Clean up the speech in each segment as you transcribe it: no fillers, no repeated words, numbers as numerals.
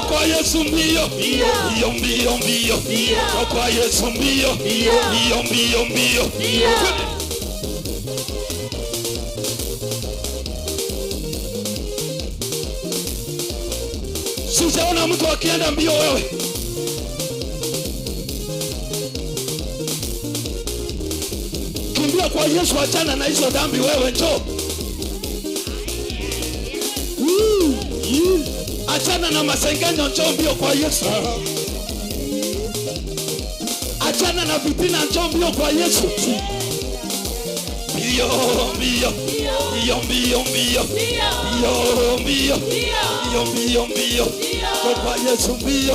Kwa Yesu mbio. Kwa Yesu mbio. Sijaona mtu akienda mbio wewe. Kimbia kwa Yesu, achana na hizo dhambi wewe, njoo. Achana na masengenyo, njoo mbio kwa Yesu. Achana na fitina, njoo mbio kwa Yesu. Mbio. Kwa Yesu mbio.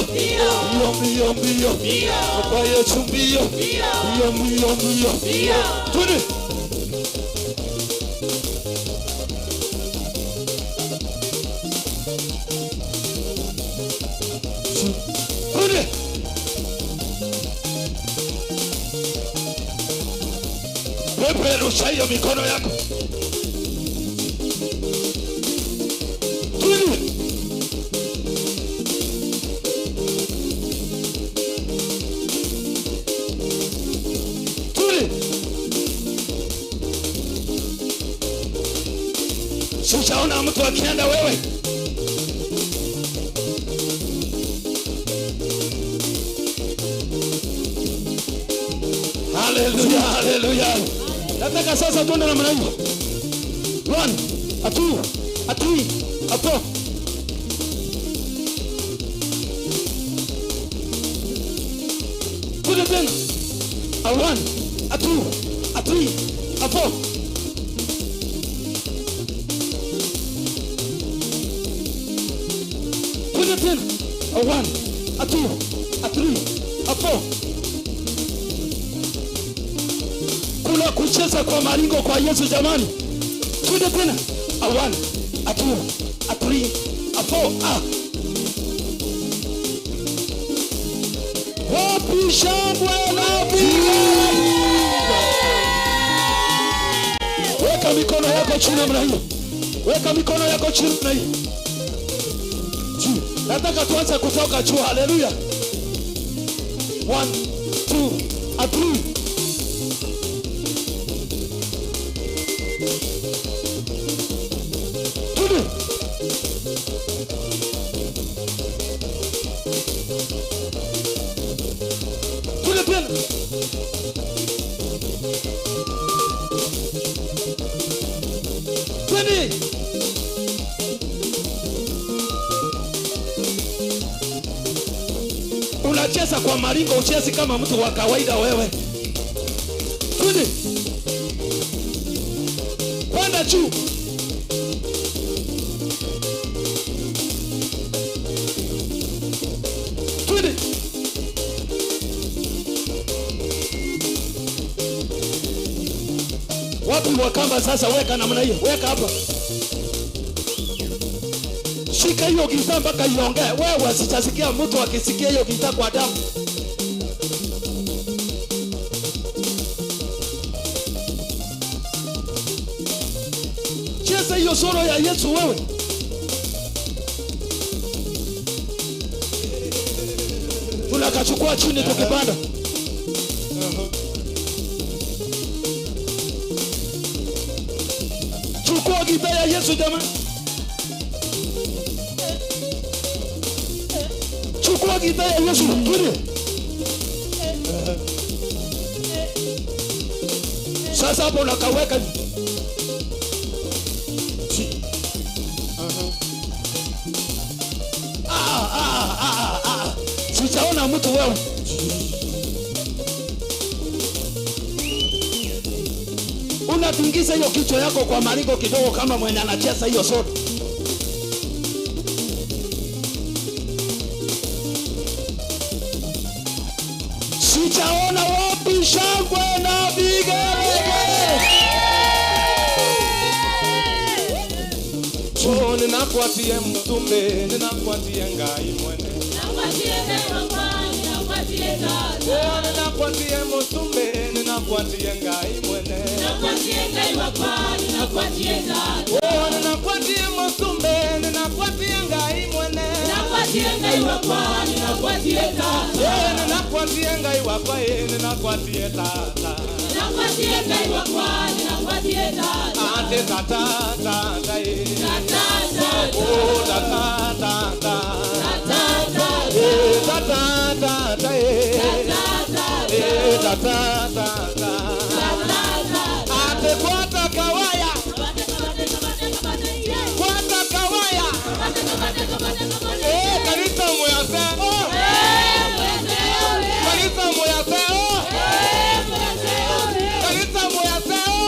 Kwa Yesu mbio. Twende. Peperusha hiyo mikono yako. Sijaona mtu akienda wewe. Hallelujah. Nataka sasa tuende na mlango. 1, 2, 3, 4. Tuende tena. 1, 2, 3, 4. Tuende tena. 1, 2, 3, 4. Kuna kucheza kwa maringo kwa Yesu jamani. Twende tena. 1, 2, 3, 4. Wapi shangwe na vigelegele. Weka mikono yako chini namna hiyo. Weka mikono yako chini namna hiyo. Nataka tuanze kutoka juu. Haleluya. 1, 2, 3. Unacheza kwa maringo, uchezi kama mtu wa kawaida wewe. Twende. Panda juu. Twende. Wapi wakamba sasa, weka namna hiyo. Weka hapa. Shika hiyo gitaa mpaka iongee. Wewe sitasikia mtu akisikia hiyo gitaa kwa damu. Cheza hiyo soro ya Yesu wewe. Tunakachukua chini tukipanda. Chukua gitaa ya Yesu jamani. Chukua gitaa ya Yesu. Twende. Sasa hapo unakaweka. Sijaona mtu wewe. Unatingiza hiyo kichwa yako kwa maringo kidogo kama mwenye anacheza hiyo soda. Sijaona wapi shangwe na vigelegele. Oh, ninakuatia mtumbe, ninakuatia ngai mwene. Oh, ninakwatie musumbe, ninakwatie ngai mwene. Oh, ninakwatie musumbe, ninakwatie ngai mwene. Ninakwatie ngai wakwa, ninakwatie tata. Ate tata, tata, oh, tata, tata. Tata, tata, tata, tata. Ate kwata kawaya. Kwata kawaya. Kanisa muyaseo. Kanisa muyaseo. Kanisa muyaseo.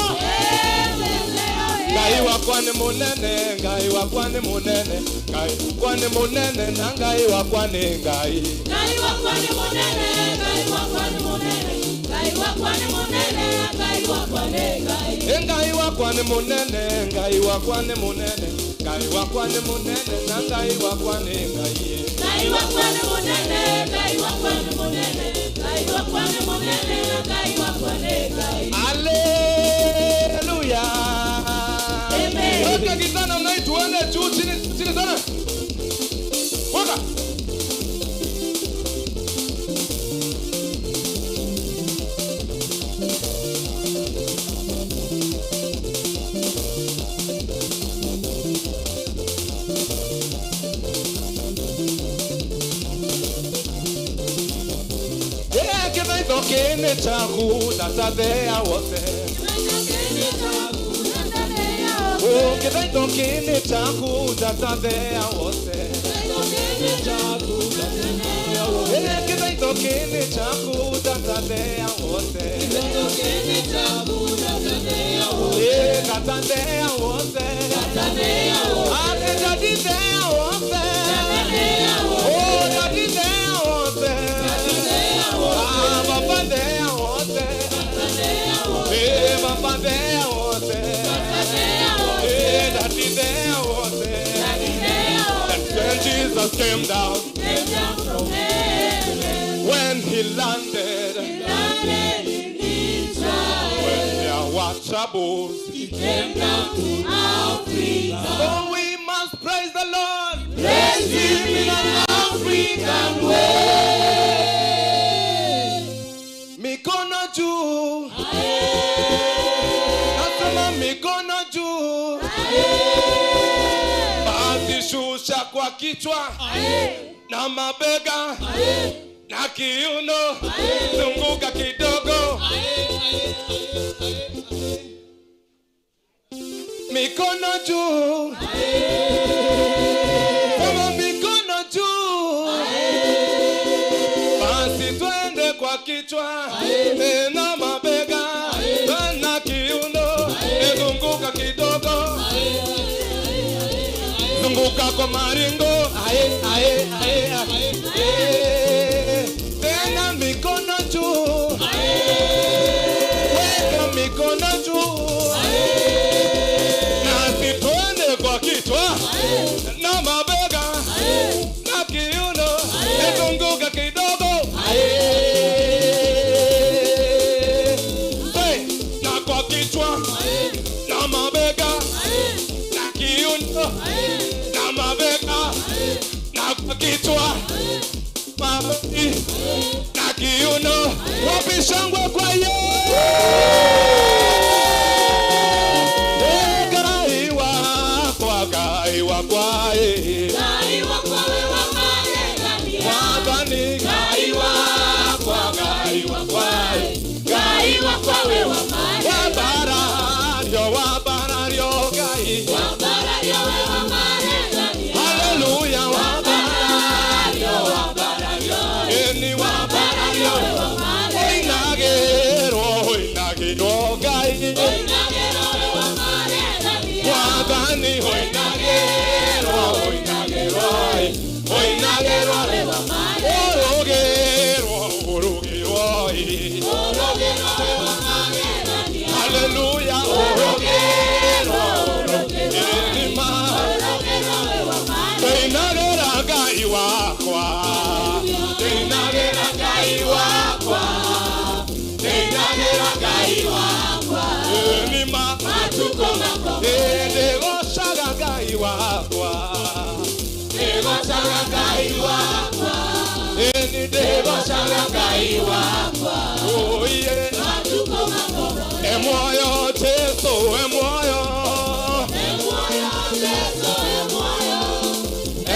Ngai wakwa ni munene, ngai wakwa ni munene, ngai wakwa ni munene, na ngai wakwa ni ngai. Ngai wakwa ni munene, ngai wakwa ni munene, ngai wakwa ni munene, ngai wakwa ni ngai. Ngai wakwa ni munene, ngai wakwa ni munene, ngai wakwa ni munene, na ngai wakwa ni ngai. Ngai wakwa ni munene, ngai wakwa ni munene, ngai wakwa ni munene, ngai wakwa ni ngai. Hallelujah. Weka kitana mnai tuende juu chini sana. Weka. Kene chaku tatadea wote. Oh, kene chaku tatadea wote. Kene chaku tatadea wote. Tatadea wote. Ate tatadea wote. Oh, tatadea wote. Babadea wote. Babadea wote. Tatadea wote. When Jesus came down from heaven, when he landed in Israel, when there were troubles, he came down to Africa. Oh, we must praise the Lord. Praise him in an African way. Mikono juu. Nasema mikono juu. Basi shusha kwa kichwa na mabega na kiuno, zunguka kidogo. Mikono juu. Kama mikono juu. Basi twende kwa kichwa na mabega na kiuno, zunguka kidogo. Zunguka kwa maringo. Tena mikono juu. Weka mikono juu. Nasi twende kwa kichwa na mabega na kiuno, zunguka kidogo. Na kwa kichwa na mabega na kiuno, na mabega na kwa kichwa na kiuno. Wapi shangwe kwa Yesu? Gai wakwa, gai wakwa, gai wakwa wewa mare wabani, gai wakwa, gai wakwa, gai wakwa wewa mare wabarario, gai wabarario wewa mare. Hallelujah, wabarario, eni wabarario wewa mare. Oinagero, gai wewa mare wabani, oinagero wewa mare. Orogero wewa mare. Hallelujah, orogero enima wewa mare. Oinagera gai wakwa, oinagera gai Ngai wakwa Nĩgocaga Ngai wakwa Ĩni ndĩgocaga Ngai wakwa Oye Emoyo Jesu emoyo Emoyo Jesu emoyo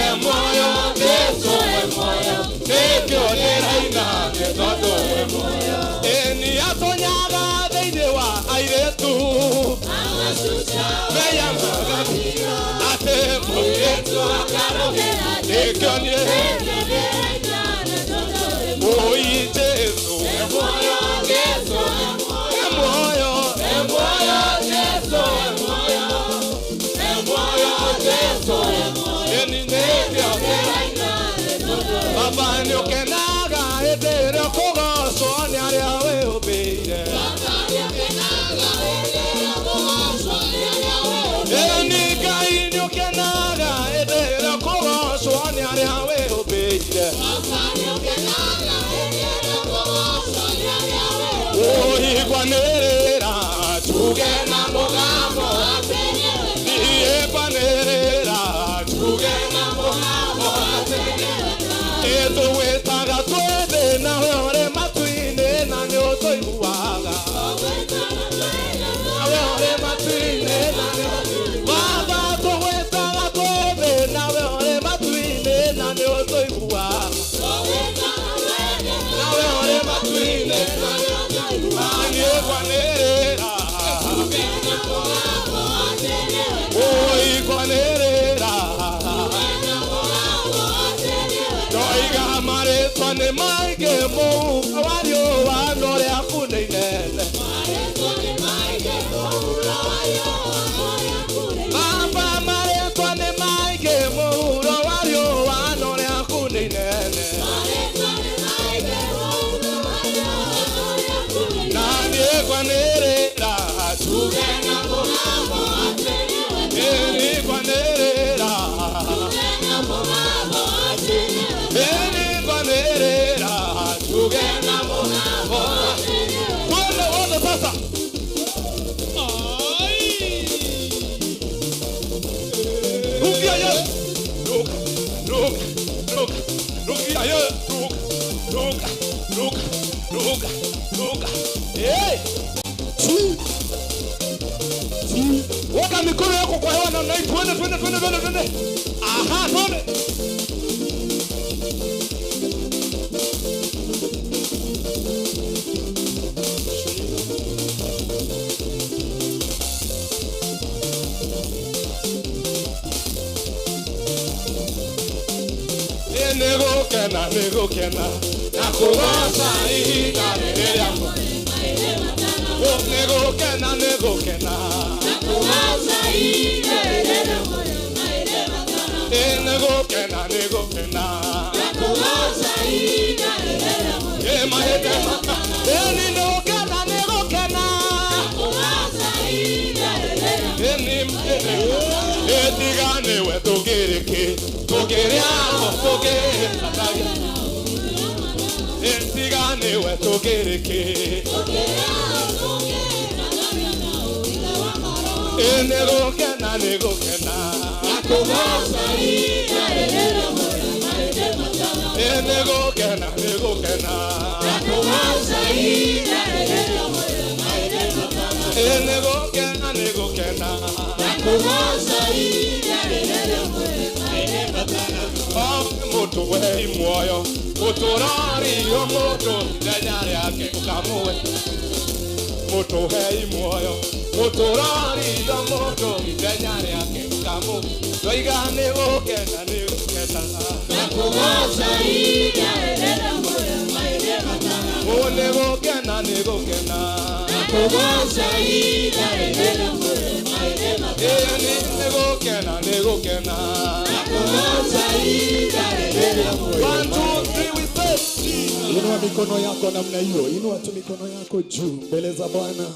Emoyo Jesu emoyo Tekyo nĩraina nĩtondũ emoyo Ĩni atonyaga thĩinĩ wa airetu Meya magabira Ate mũirĩtu akarogera Tekyo nĩraina nĩtondũ Oye Jesu emoyo Jesu emoyo Emoyo Jesu emoyo Emoyo Jesu Ĩni nĩkyo nĩraina Baba nĩũkenaga hĩndĩ ĩrĩa kũgocwo nĩ arĩa wĩhũmbĩire Ĩni Ngai nĩũkenaga hĩndĩ ĩrĩa kũgocwo nĩ arĩa wĩhũmbĩire Kwanĩrĩra tuge na mũgambo Niĩ kwanĩrĩra tuge na mũgambo Tũgwĩtaga twĩthĩ nawe ũrĩ matu-inĩ na nĩũtũiguaga Nawe ũrĩ matu-inĩ na nĩũtũiguaga Baba tũgwĩtaga twĩthĩ nawe ũrĩ matu-inĩ na nĩũtũiguaga Nawe ũrĩ matu-inĩ na nĩũtũiguaga Niĩ kwanĩrĩra Oi kwanĩrĩra Ndoiga marĩtwa nĩ maingĩ mũhu Wariũa norĩa kunĩ inene Baba marĩtwa nĩ maingĩ mũhu Wariũa norĩa kunĩ inene Na niĩ kwanĩrĩra tuge na mũgambo Ĩni kwanĩrĩra Ĩni kwanĩrĩra tuge na mũgambo Twende wote sasa Rukia ye Rukia ye Ruka Hey Weka mikono yako kwa hewa na unai twende Aha twende Nĩgũkena na kũgoca ihinda rĩrĩ rĩakwa Nĩgũkena na kũgoca ihinda rĩrĩ rĩakwa Nĩgũkena na kũgoca ihinda rĩrĩ rĩakwa Mahĩndĩ makana Nĩgũkena na kũgoca ihinda rĩrĩ rĩakwa Ĩtiganĩwe tũgĩrĩkĩ Tũgĩrĩamo tũgĩrĩkatagia Ĩtiganĩwe tũgĩrĩkĩ Nĩgũkena Nĩgũkena na kũgoca ihinda rĩrĩ rĩakwa Nĩgũkena na kũgoca ihinda rĩrĩ rĩakwa Nĩgũkena na kũgoca ihinda rĩrĩ rĩakwa Mũndũ wĩ muoyo Mũtũrorio mũndũ ithenya rĩake ũkamũwe Mũndũ wĩ muoyo Mũtũrorio mũndũ ithenya rĩake ũkamũwe Ndoiga nĩgũkena na kũgoca ihinda rĩrĩ rĩakwa Nĩgũkena na kũgoca ihinda rĩrĩ rĩakwa Nĩgũkena na kũgoca ihinda rĩrĩ rĩakwa 1, 2, 3 we say Inua mikono yako namna hiyo Inua tu mikono yako juu mbele za Bwana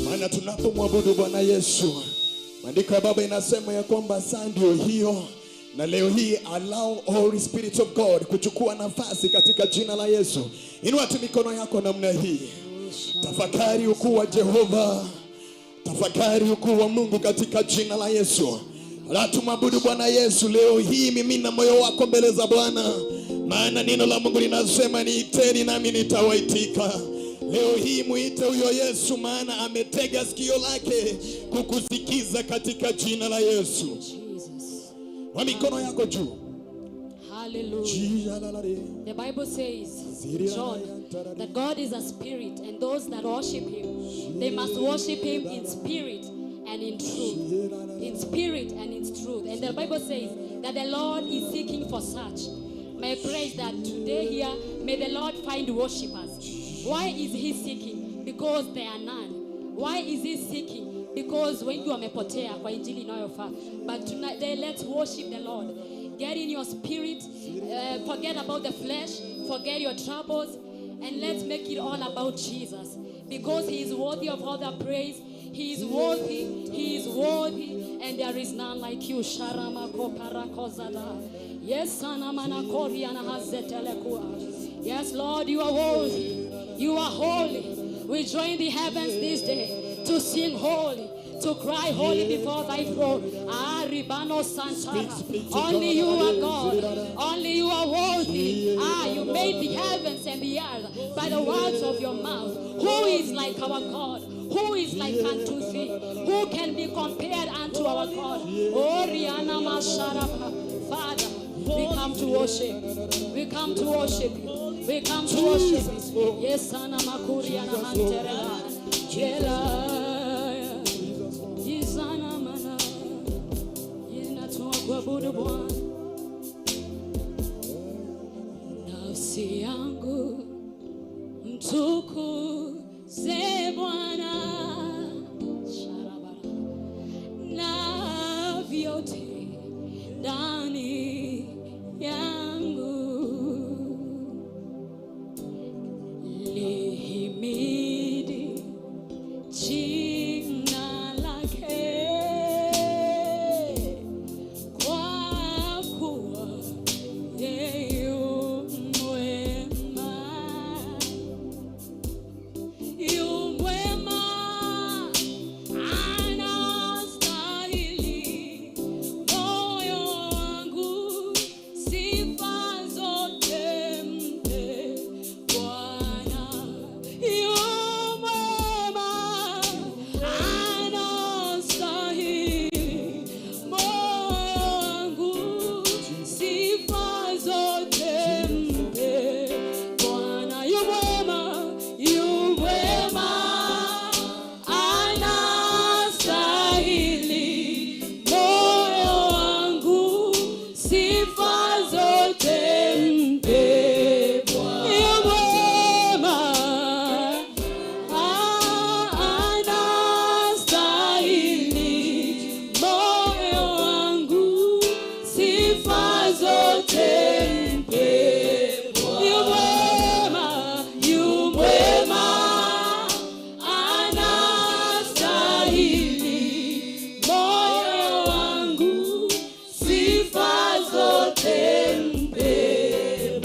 Maana tunapomwabudu Bwana Yesu Maandiko ya Baba inasema ya kwamba saa ndio hiyo na leo hii allow Holy Spirit of God kuchukua nafasi katika jina la Yesu Inua tu mikono yako namna hii Tafakari ukuu wa Jehova Tafakari ukuu wa Mungu katika jina la Yesu Tumwabudu Bwana Yesu leo hii. Mimina moyo wako mbele za Bwana, maana neno la Mungu linasema niiteni nami nitawaitika. Leo hii muite huyo Yesu, maana ametega sikio lake kukusikiza katika jina la Yesu. Wa mikono yako juu. Hallelujah. The Bible says, John, that God is a spirit, and those that worship him, they must worship him in spirit and in truth. In spirit and in truth. And the Bible says that the Lord is seeking for such. May I pray that today here, may the Lord find worshippers. Why is he seeking? Because there are none. Why is he seeking? Because wengi wamepotea kwa injili inayofaa. But today let's worship the Lord. Get in your spirit, forget about the flesh, forget your troubles, and let's make it all about Jesus. Because he is worthy of all the praise. He is worthy, and there is none like you. Yes, yes, Lord, you are worthy. You are holy. We join the heavens this day to sing holy, to cry holy before thy throne. Ribano Santara. Only you are God. Only you are worthy. You made the heavens and the earth by the words of your mouth. Who is like our God? Who is like unto thee? Who can be compared unto our God? Oh, Rihanna Masharapa. Father, we come to worship. We come to worship you. We come to worship you. Yes, Sana Makuriana Hanterela. Jela. Yisana Mana. Yena tuabudu Bwana. Nafsi yangu mtukuze Bwana. Sharabara. Na vyote ndani yangu lihimidi jina lake, kwa kuwa yeye mwema, yu mwema, anastahili moyo wangu, sifa zote mpe Bwana. Yu mwema, anastahili moyo wangu, sifa zote mpe Bwana. Yu mwema, anastahili moyo wangu, sifa zote mpe Bwana. Yu mwema, anastahili moyo wangu, sifa zote mpe Bwana. Yu mwema, anastahili moyo wangu, sifa zote mpe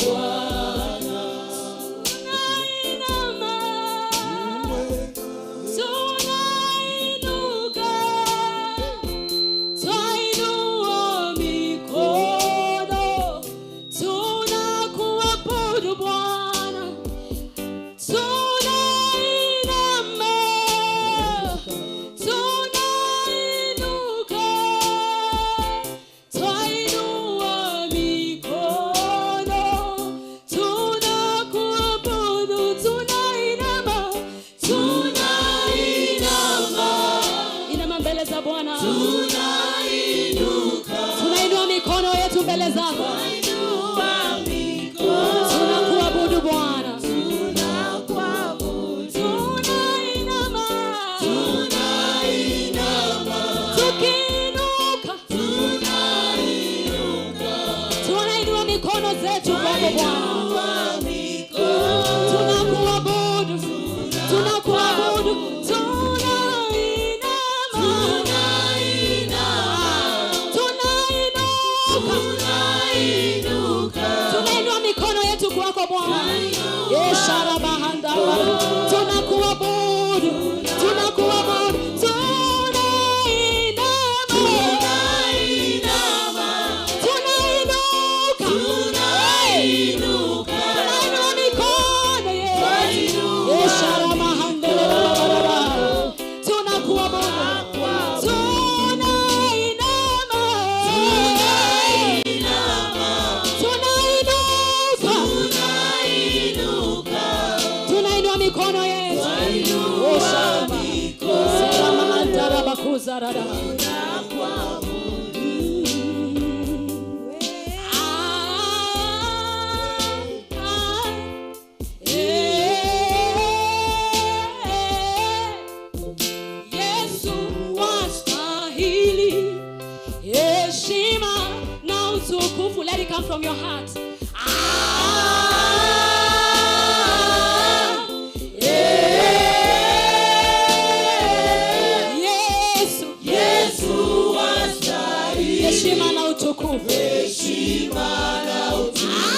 Bwana. Tunainama, tunainuka, twainua mikono, tunakuabudu Bwana. Tunainama, tunainuka, twainua mikono, tunakuabudu. Tunainama, inama mbele za Bwana. Tunainua mikono yetu mbele zako. Tunakuabudu Bwana. Tunainama, tukiinuka, tunainua mikono zetu kwako Bwana. Tunakuabudu, tunakuabudu. Tunainua mikono yetu kwako Bwana. Yesharabahanda. Tunakuabudu, tunakuabudu. Tunainama, come from your heart. Yesu wastahili. Heshima na utukufu. Heshima na utukufu.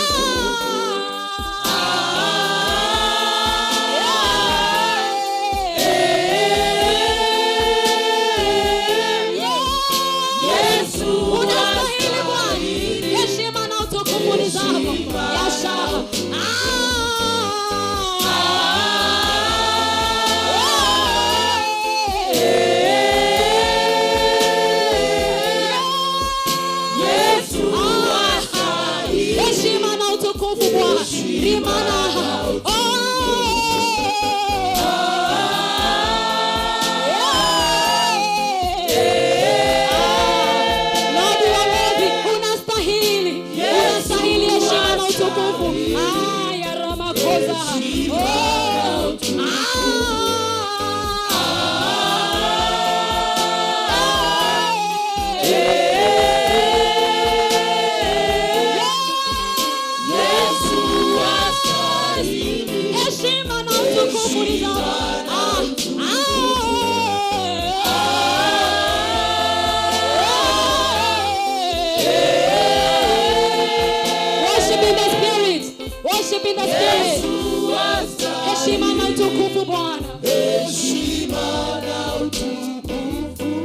Heshima na utukufu Bwana. Heshima na utukufu.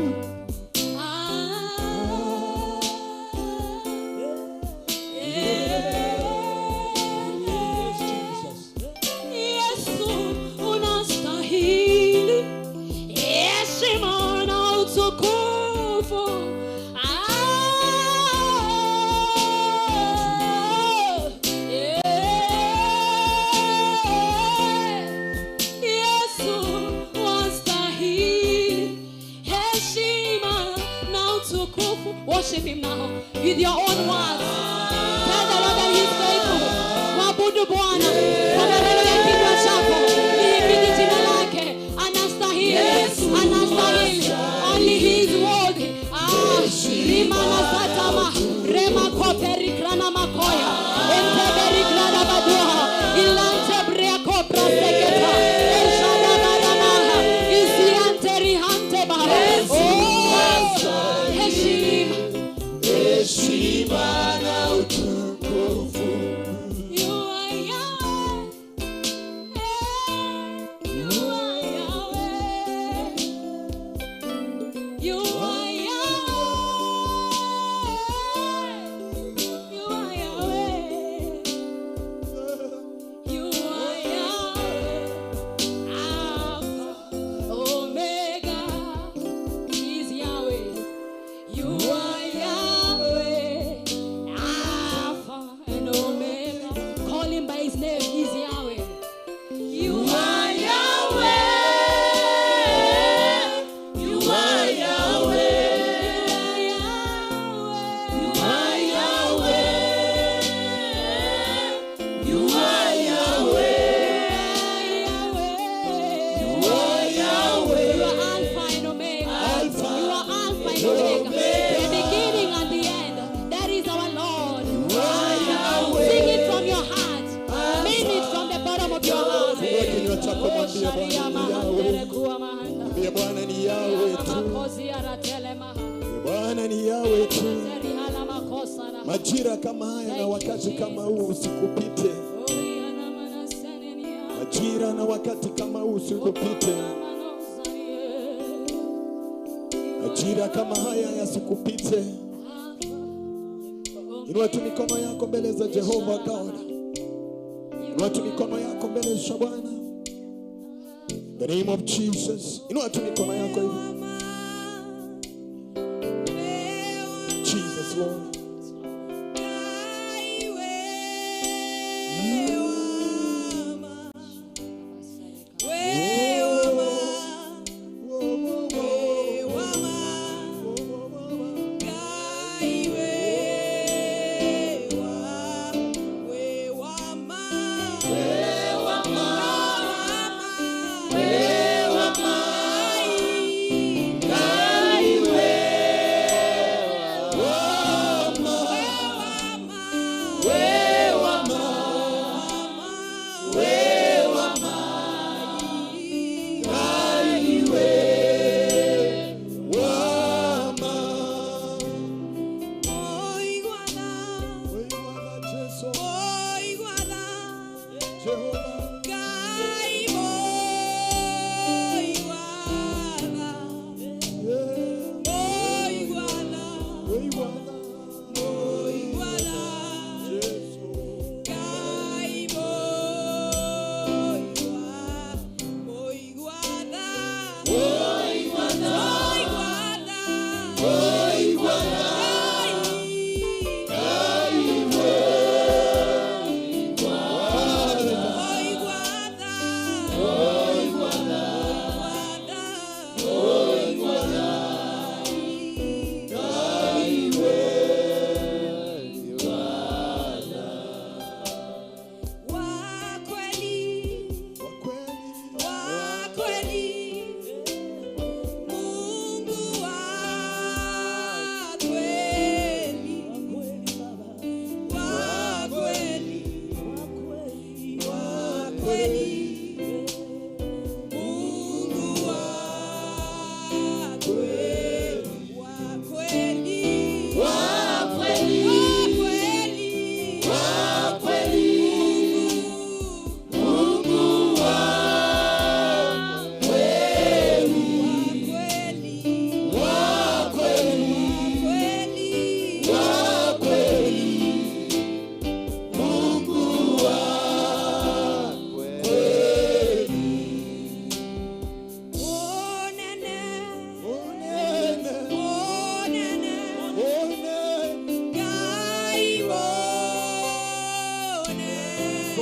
Yesu unastahili. Heshima na utukufu. Worship him now with your own words. Tell the Lord that he is faithful. Mwabudu Bwana kwa maneno ya kinywa chako. Liimbidi jina lake. Anastahili. Anastahili. Only he is worthy. Rimana satama. Rema koperi grana makoya. Enteberi grana baduha. Ilante brea kopra seketa. Eshada baramaha. Isianteri hante baha. Heshima na utukufu. You are Yahweh. You are Yahweh. You are Yahweh. You are Yahweh. You are Yahweh. Alpha, Omega is Yahweh. You are by his name is Yahweh. You are Yahweh. You are Yahweh. You are Yahweh. You are Yahweh. You are Yahweh. You are Alpha and Omega. You are Alpha and Omega. The beginning and the end. That is our Lord. You are Yahweh. Sing it from your heart. From the bottom of your heart. Bwana ni Yahweh tu. Bwana ni Yahweh tu. Majira kama haya na wakati kama huu usikupite. Majira na wakati kama huu usikupite. Majira kama haya yasikupite. Inua tu mikono yako mbele za Jehova God. Inua tu mikono yako mbele za Bwana. In the name of Jesus. Inua tu mikono yako hivi. Jesus Lord.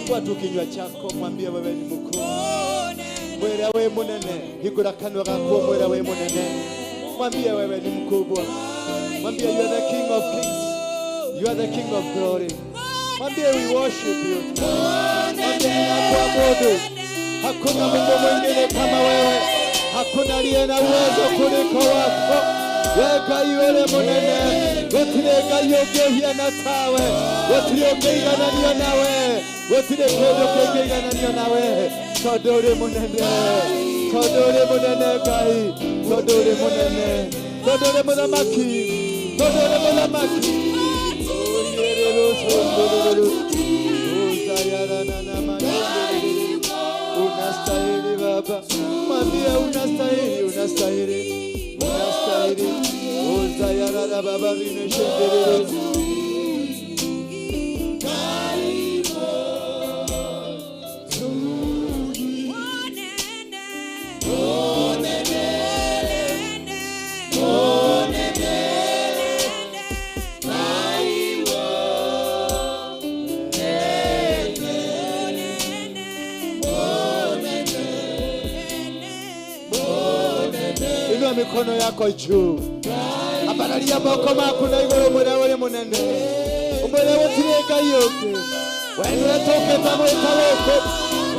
Fungua tu kinywa chako, mwambie wewe ni mkuu. Mwele wewe munene, higura kanwa kako mwele wewe munene. Mwambie wewe ni mkubwa. Mwambie you are the King of Kings. You are the King of Glory. Mwambie we worship you. Mwambie tunakuabudu. Hakuna Mungu mwingine kama wewe. Hakuna aliye na uwezo kuliko wako. Weka iwele munene. Wetireka yogehia na tawe. Wetireka naniyo nawe. Wetireka naniyo nawe. Todore munene. Todore munene kai. Todore munene. Todore munamaki. Todore munamaki. Oyerero sondoro. Uzayara na manene. Unastahili Baba. Mwambie unastahili, unastahili. Unastahili. Uzayara na Baba vineshenderere. Mikono yako juu. Abalalia boko makuna igoro mwerewe munene. Umwerewe tireka yoke. Wenu etoketa mweta woko.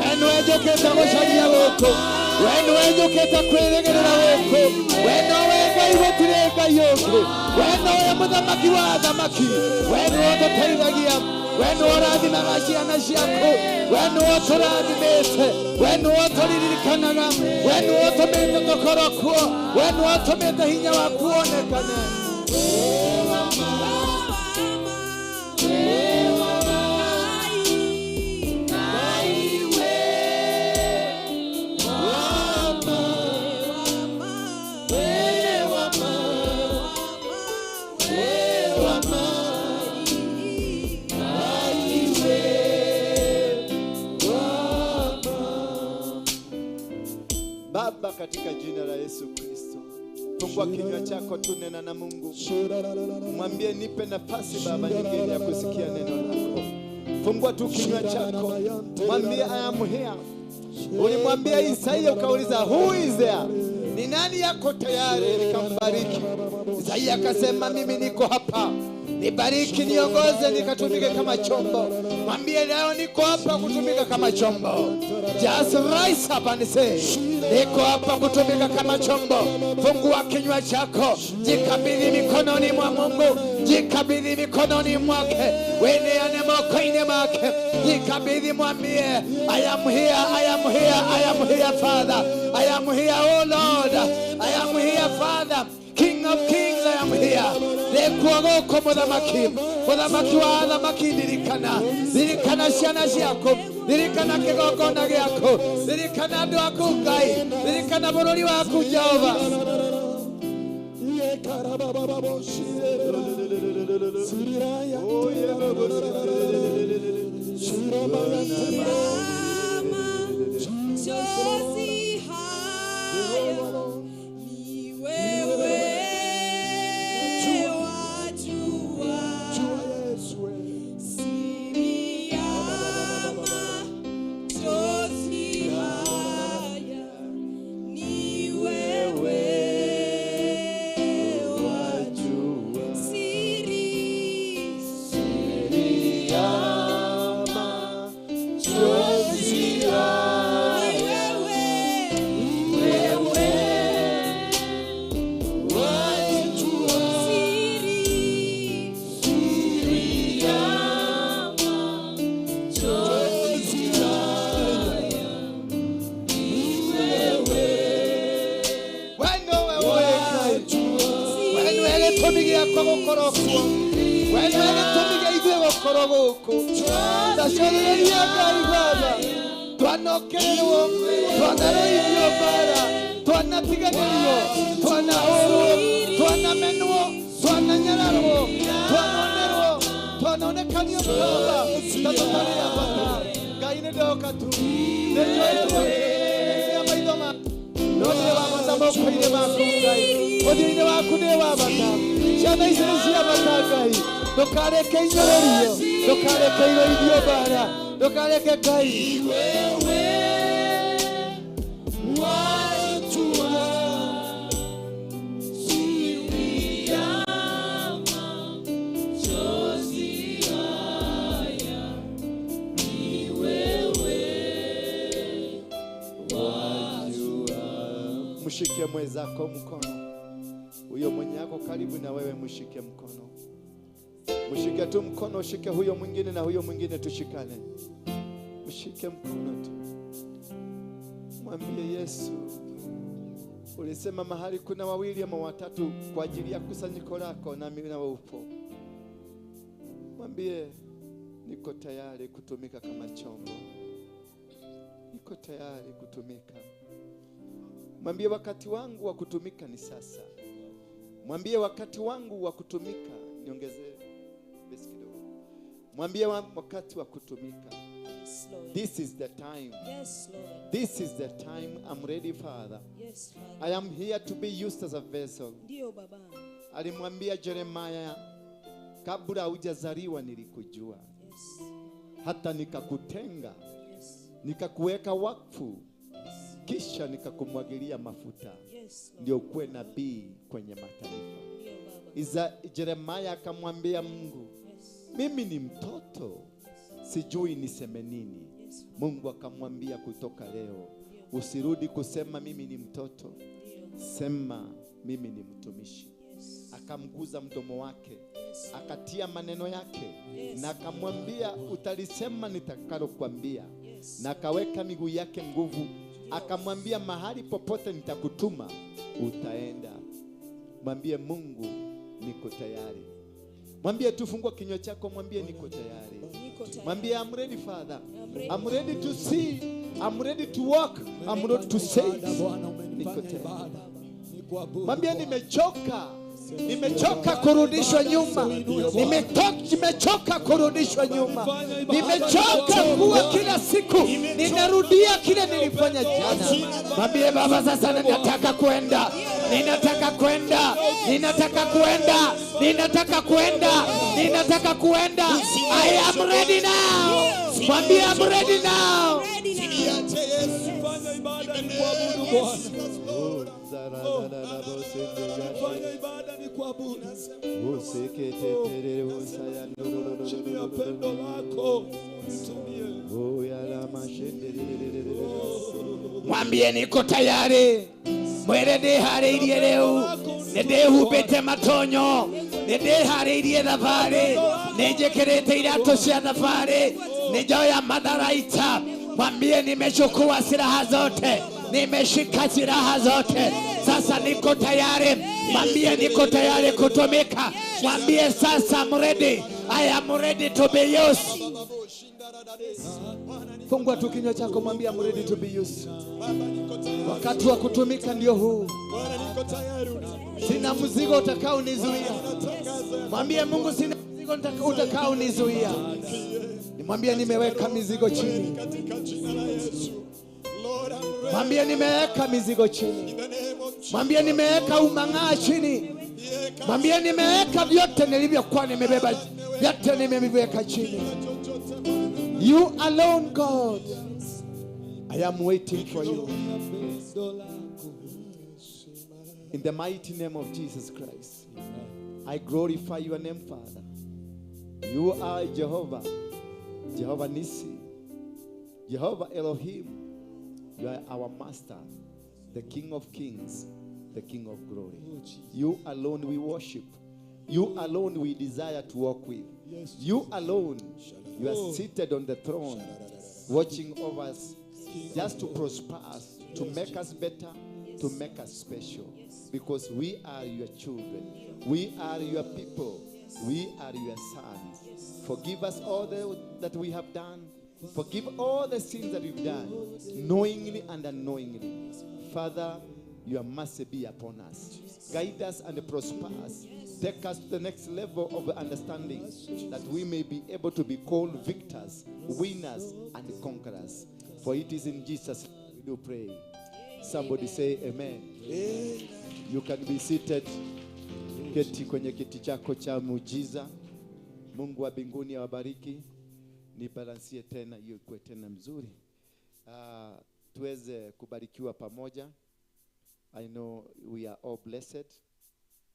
Wenu ejoketa mwishalia woko. Wenu ejoketa kweregerera woko. Wenu wega iwo tireka yoke. Wenu emudamaki wa adamaki. Wenu oto teiragia. Wenu oradi nagashi anashiako. Wenu oto radi mese. Wenu oto lirikanaga. Wenu oto mende tokorokuo. Wenu oto mende hinya wakuonekane. Baba, katika jina la Yesu Kristo, fungua kinywa chako tunena na Mungu. Mwambie nipe nafasi Baba nyingine ya kusikia neno lako. Fungua tu kinywa chako. Mwambie I am here. Ulimwambia Isaia ukauliza who is there? Ni nani yako tayari nikambariki? Isaia akasema mimi niko hapa. Nibariki, niongoze nikatumike kama chombo. Mwambie leo niko hapa kutumika kama chombo. Just rise up and say, niko hapa kutumika kama chombo. Fungua kinywa chako. Jikabidhi mikononi mwa Mungu. Jikabidhi mikononi mwake. Wene anemoko ine mwake. Jikabidhi, mwambie I am here, I am here, I am here Father. I am here, oh Lord. I am here Father. King of Kings, I am here. Lekuagoko mudamaki. Mudamaki wa adamaki dirikana. Dirikana shiana shiako. Dirikana kegoko nagiako. Dirikana doaku gai. Dirikana borori waku Jehova. Tukaleke kai. wewe wajua siri ya machozi haya, ni wewe wajua. Mshike mwenzako mkono. Huyo mwenye yako karibu na wewe mshike mkono. Mshike tu mkono, ushike huyo mwingine na huyo mwingine tushikane. Mshike mkono tu. Mwambie Yesu, ulisema mahali kuna wawili ama watatu kwa ajili ya kusanyiko lako na mimi nawe upo. Mwambie niko tayari kutumika kama chombo. Niko tayari kutumika. Mwambie wakati wangu wa kutumika ni sasa. Mwambie wakati wangu wa kutumika, niongezee basi kidogo. Mwambie wakati wa kutumika. Yes, Lord. This is the time. Yes, Lord. This is the time. I'm ready, Father. Yes, Father. I am here to be used as a vessel. Ndio Baba. Alimwambia Jeremiah, kabla hujazaliwa nilikujua. Yes. Hata nikakutenga, Yes. nikakuweka wakfu, kisha nikakumwagilia mafuta. Yes, Lord. Ndio kuwe nabii kwenye mataifa. Ndio Baba. Jeremiah akamwambia Mungu, Yes. mimi ni mtoto, sijui niseme nini. Yes, Father. Mungu akamwambia kutoka leo, usirudi kusema mimi ni mtoto. Ndio. Sema mimi ni mtumishi. Yes. Akamguza mdomo wake, Yes. akatia maneno yake, Yes. na akamwambia utalisema nitakalokuambia. Yes. Na akaweka miguu yake nguvu, akamwambia mahali popote nitakutuma utaenda. Mwambie Mungu niko tayari. Mwambie tufungua kinywa chako, mwambie niko tayari. Niko tayari. Mwambie I'm ready, Father. ready. I'm ready to see. I'm ready to walk. I'm ready to say. Niko tayari. Mwambie nimechoka. Nimechoka kurudishwa nyuma. Nimechoka kurudishwa nyuma. Nimechoka kuwa kila siku ninarudia kile nilifanya jana. Mwambie Baba, sasa ninataka kwenda. Ninataka kwenda. Ninataka kwenda. Ninataka kwenda. Ninataka kwenda. I am ready now. Mwambie I'm ready now. Niache Yesu, fanya ibada ni kuabudu Bwana. Fanya ibada ni kuabudu. Chini ya pendo lako nitumie. Mwambie niko tayari. Mwere ndihariirie riu, nindihubite matonyo, nindihariirie thabari, ninjikirite iratu cia thabari, ninjoya matharaita. Mwambie nimechukua silaha zote, nimeshika silaha zote, sasa niko tayari. Mwambie niko tayari kutumika. Mwambie sasa I'm ready. I am ready to be used. Fungua tu kinywa chako, mwambie I'm ready to be used. Wakati wa kutumika ndio huu. Sina mzigo utakao nizuia. Mwambie Mungu, sina mzigo utakao nizuia. Mwambie nimeweka mizigo chini. Mwambie nimeweka mizigo chini. Mwambie nimeweka umang'aa chini. Mwambie nimeweka vyote nilivyokuwa nimebeba, vyote nimeviweka chini. You alone, God. I am waiting for you. In the mighty name of Jesus Christ, I glorify your name, Father. You are Jehovah, Jehovah Nissi, Jehovah Elohim. You are our Master, the King of Kings, the King of Glory. You alone we worship. You alone we desire to walk with. You alone, you are seated on the throne, watching over us, just to prosper us, to make us better, to make us special. Because we are your children. We are your people. We are your sons. Forgive us all that we have done. Forgive all the sins that we've done, knowingly and unknowingly. Father, your mercy be upon us. Guide us and prosper us. Take us to the next level of understanding, that we may be able to be called victors, winners, and conquerors. For it is in Jesus we do pray. Somebody say amen. You can be seated. Keti kwenye kiti chako cha muujiza. Mungu wa mbinguni awabariki. nibalansie tena hiyo ikuwe tena mzuri. Tuweze kubarikiwa pamoja. I know we are all blessed.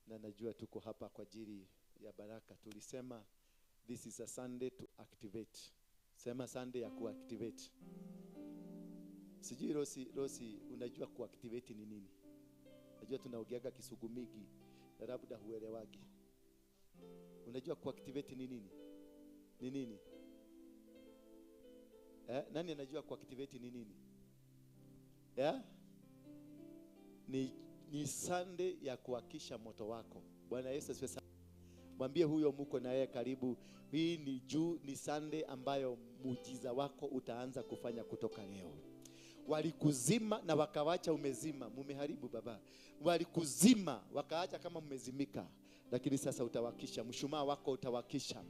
Na najua tuko hapa kwa ajili ya baraka. Tulisema this is a Sunday to activate. Sema Sunday ya kuactivate. Sijui Rosi unajua kuactivate ni nini? Najua tunaongeaga Kisugumigi, labda huelewagi. Unajua kuactivate ni nini? Ni nini? Nani anajua kuactivate ni nini? Ni Sunday ya kuwakisha moto wako. Bwana Yesu asifiwe sana. Mwambie huyo mko na yeye karibu, hii ni Sunday ambayo muujiza wako utaanza kufanya kutoka leo. Walikuzima na wakawacha umezima, mumeharibu baba. Walikuzima wakaacha kama mmezimika, lakini sasa utawakisha. Mshumaa wako utawakisha.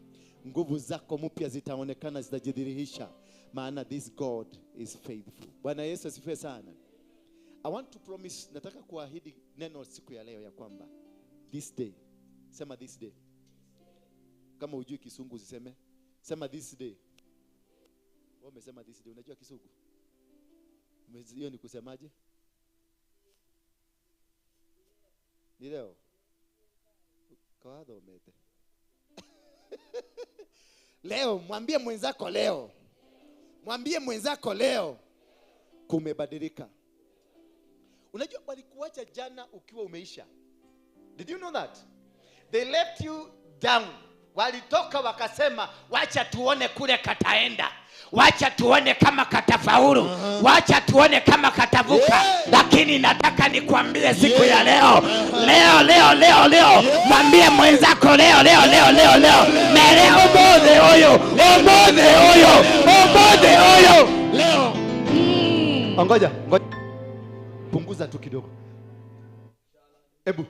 Nguvu zako mpya zitaonekana, zitajidhihirisha, maana this God is faithful. Bwana Yesu asifiwe sana. I want to promise, nataka kuahidi neno siku ya leo ya kwamba this day, sema this day. Kama hujui Kisungu usiseme, sema this day. Wewe umesema this day, unajua Kisungu? Hiyo ni kusemaje? Ni leo. Kaado umete. Leo, mwambie mwenzako leo. Mwambie mwenzako leo kumebadilika. Unajua walikuacha jana ukiwa umeisha. Did you know that? They left you down. Walitoka wakasema wacha tuone kule kataenda. Wacha tuone kama katafaulu. Wacha tuone kama katavuka. Lakini nataka nikwambie siku ya leo. Leo. Mwambie mwenzako leo. Leo obode oyo. Leo. Ngoja. Punguza tu kidogo. Ebu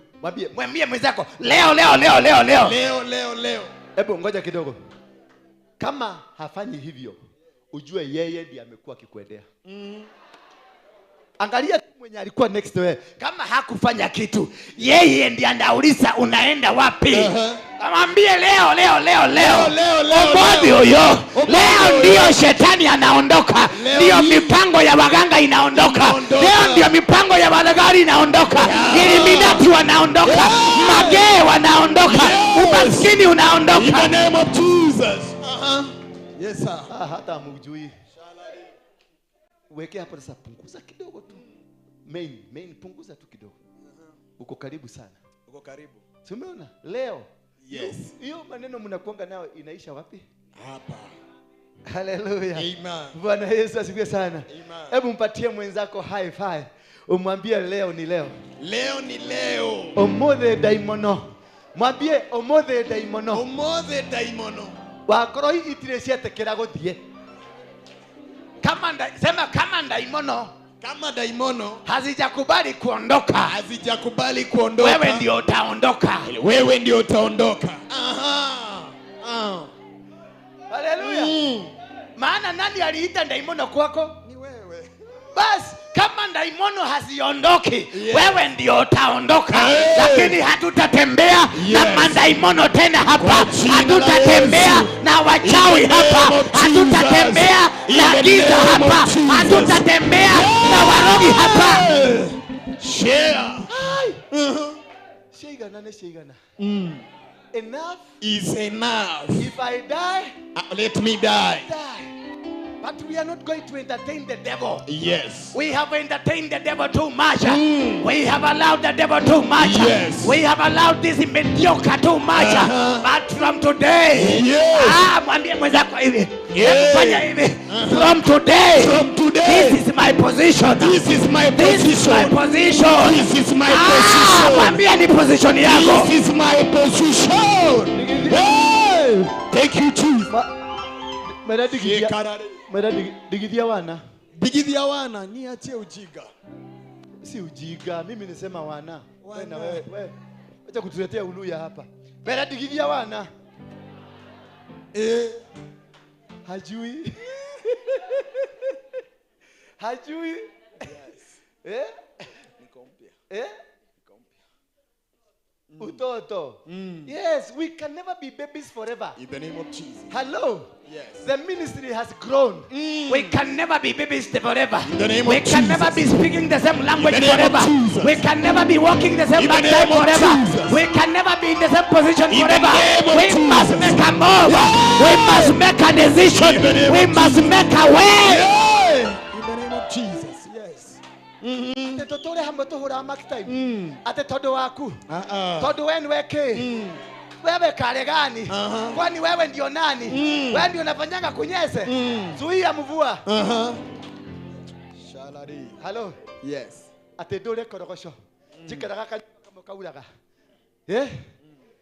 mwambie mwenzako leo. Leo. Ebu ngoja kidogo. Kama hafanyi hivyo, ujue yeye ndiye amekuwa akikuendea. Angalia mwenye alikuwa next to wewe. Kama hakufanya kitu, yeye ndiye anauliza unaenda wapi. Mwambie leo. Obodi huyo. Leo ndio shetani anaondoka. Ndio mipango ya waganga inaondoka. Leo ndio mipango ya walagari inaondoka. Illuminati wanaondoka. Magee wanaondoka. Umaskini unaondoka. In the name of Jesus. Yes sir. Hata mujui. Weke hapo sasa, punguza kidogo tu. Main punguza tu kidogo. Uko karibu sana. Uko karibu. Tumeona leo. Yes. Hiyo maneno mnakuanga nayo inaisha wapi? Hapa. Hallelujah. Amen. Bwana Yesu asifiwe sana. Amen. Hebu mpatie mwenzako high five. Umwambie leo ni leo. Leo ni leo. Omothe daimono. Mwambie omothe daimono. Omothe daimono. Wakoroi itireciatekera guthie. Sema kama daimono. Kama daimono hazijakubali kuondoka. Wewe ndio utaondoka. Haleluya. Maana nani aliita daimono kwako? Ni wewe. Basi kama daimono haziondoki, wewe ndio utaondoka. Lakini hatutatembea na mandaimono tena hapa. Hatutatembea na wachawi hapa. Hatutatembea na giza hapa. Hatutatembea na warogi hapa. Share. Sheigana. Enough is enough. If I die, let me die. But we are not going to entertain the devil. Yes. We have entertained the devil too much. We have allowed the devil too much. Yes. We have allowed this mediocre too much. But from today, mwambie mwenzako hivi. Fanya hivi. From today, this is my position. This is my position. Mwambie ni position yako. This is my position. Thank you Jesus. Digidhia wana. Niachie ujiga. Si ujiga, mimi nisema wana. Wewe na wewe. Acha kutuletea uluya hapa. Digidhia wana. Hajui. Hajui. Yes. Niko mpya. utoto. Yes, we can never be babies forever. In the name of Jesus. Hello. Yes. The ministry has grown. We can never be babies forever. In the name We of can Jesus. never be speaking the same language In the name of forever. Jesus. We can never be walking the same In the lifestyle name of forever. Jesus. We can never be in the same position In the forever. name of We must Jesus. make a move. We must make a decision. In the name We of must Jesus. make a way. In the name of Jesus. Yes. Ate totore hamwe tuhura mark time. Ate todo waku. Uh-uh. Todo wenu weke. Wewe kale gani? Kwani wewe ndio nani? Wewe ndio unafanyanga kunyese? Zuia mvua. Shalari. Hello. Yes. Ate dole korogosho. Jikaraga kama kauraga.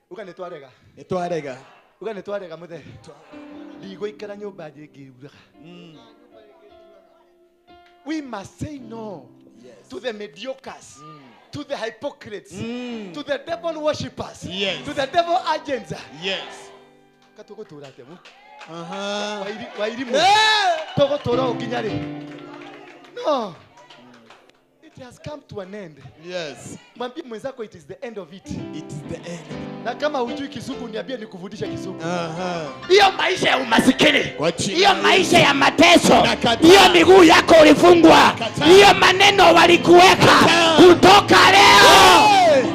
Uga netwarega. Etwarega. Uga netwarega muthe. Ligo ikara nyumba ngiuraga. We must say no to the mediocres, to the hypocrites, to the devil worshippers, Yes. to the devil agents. Yes. Katuko turatemu. Uh-huh. Wairimu. Togo toro ginyari. No. It has come to an end. Yes. Mwambie mwenzako it is the end of it. It is the end. Na kama hujui Kisugu niambie nikufundishe Kisugu. Uh-huh. Hiyo maisha ya umasikini, Kwa jina hiyo la maisha ya mateso, Nakataa. hiyo miguu yako ulifungwa, Nakataa. hiyo maneno walikuweka Nakataa. kutoka leo.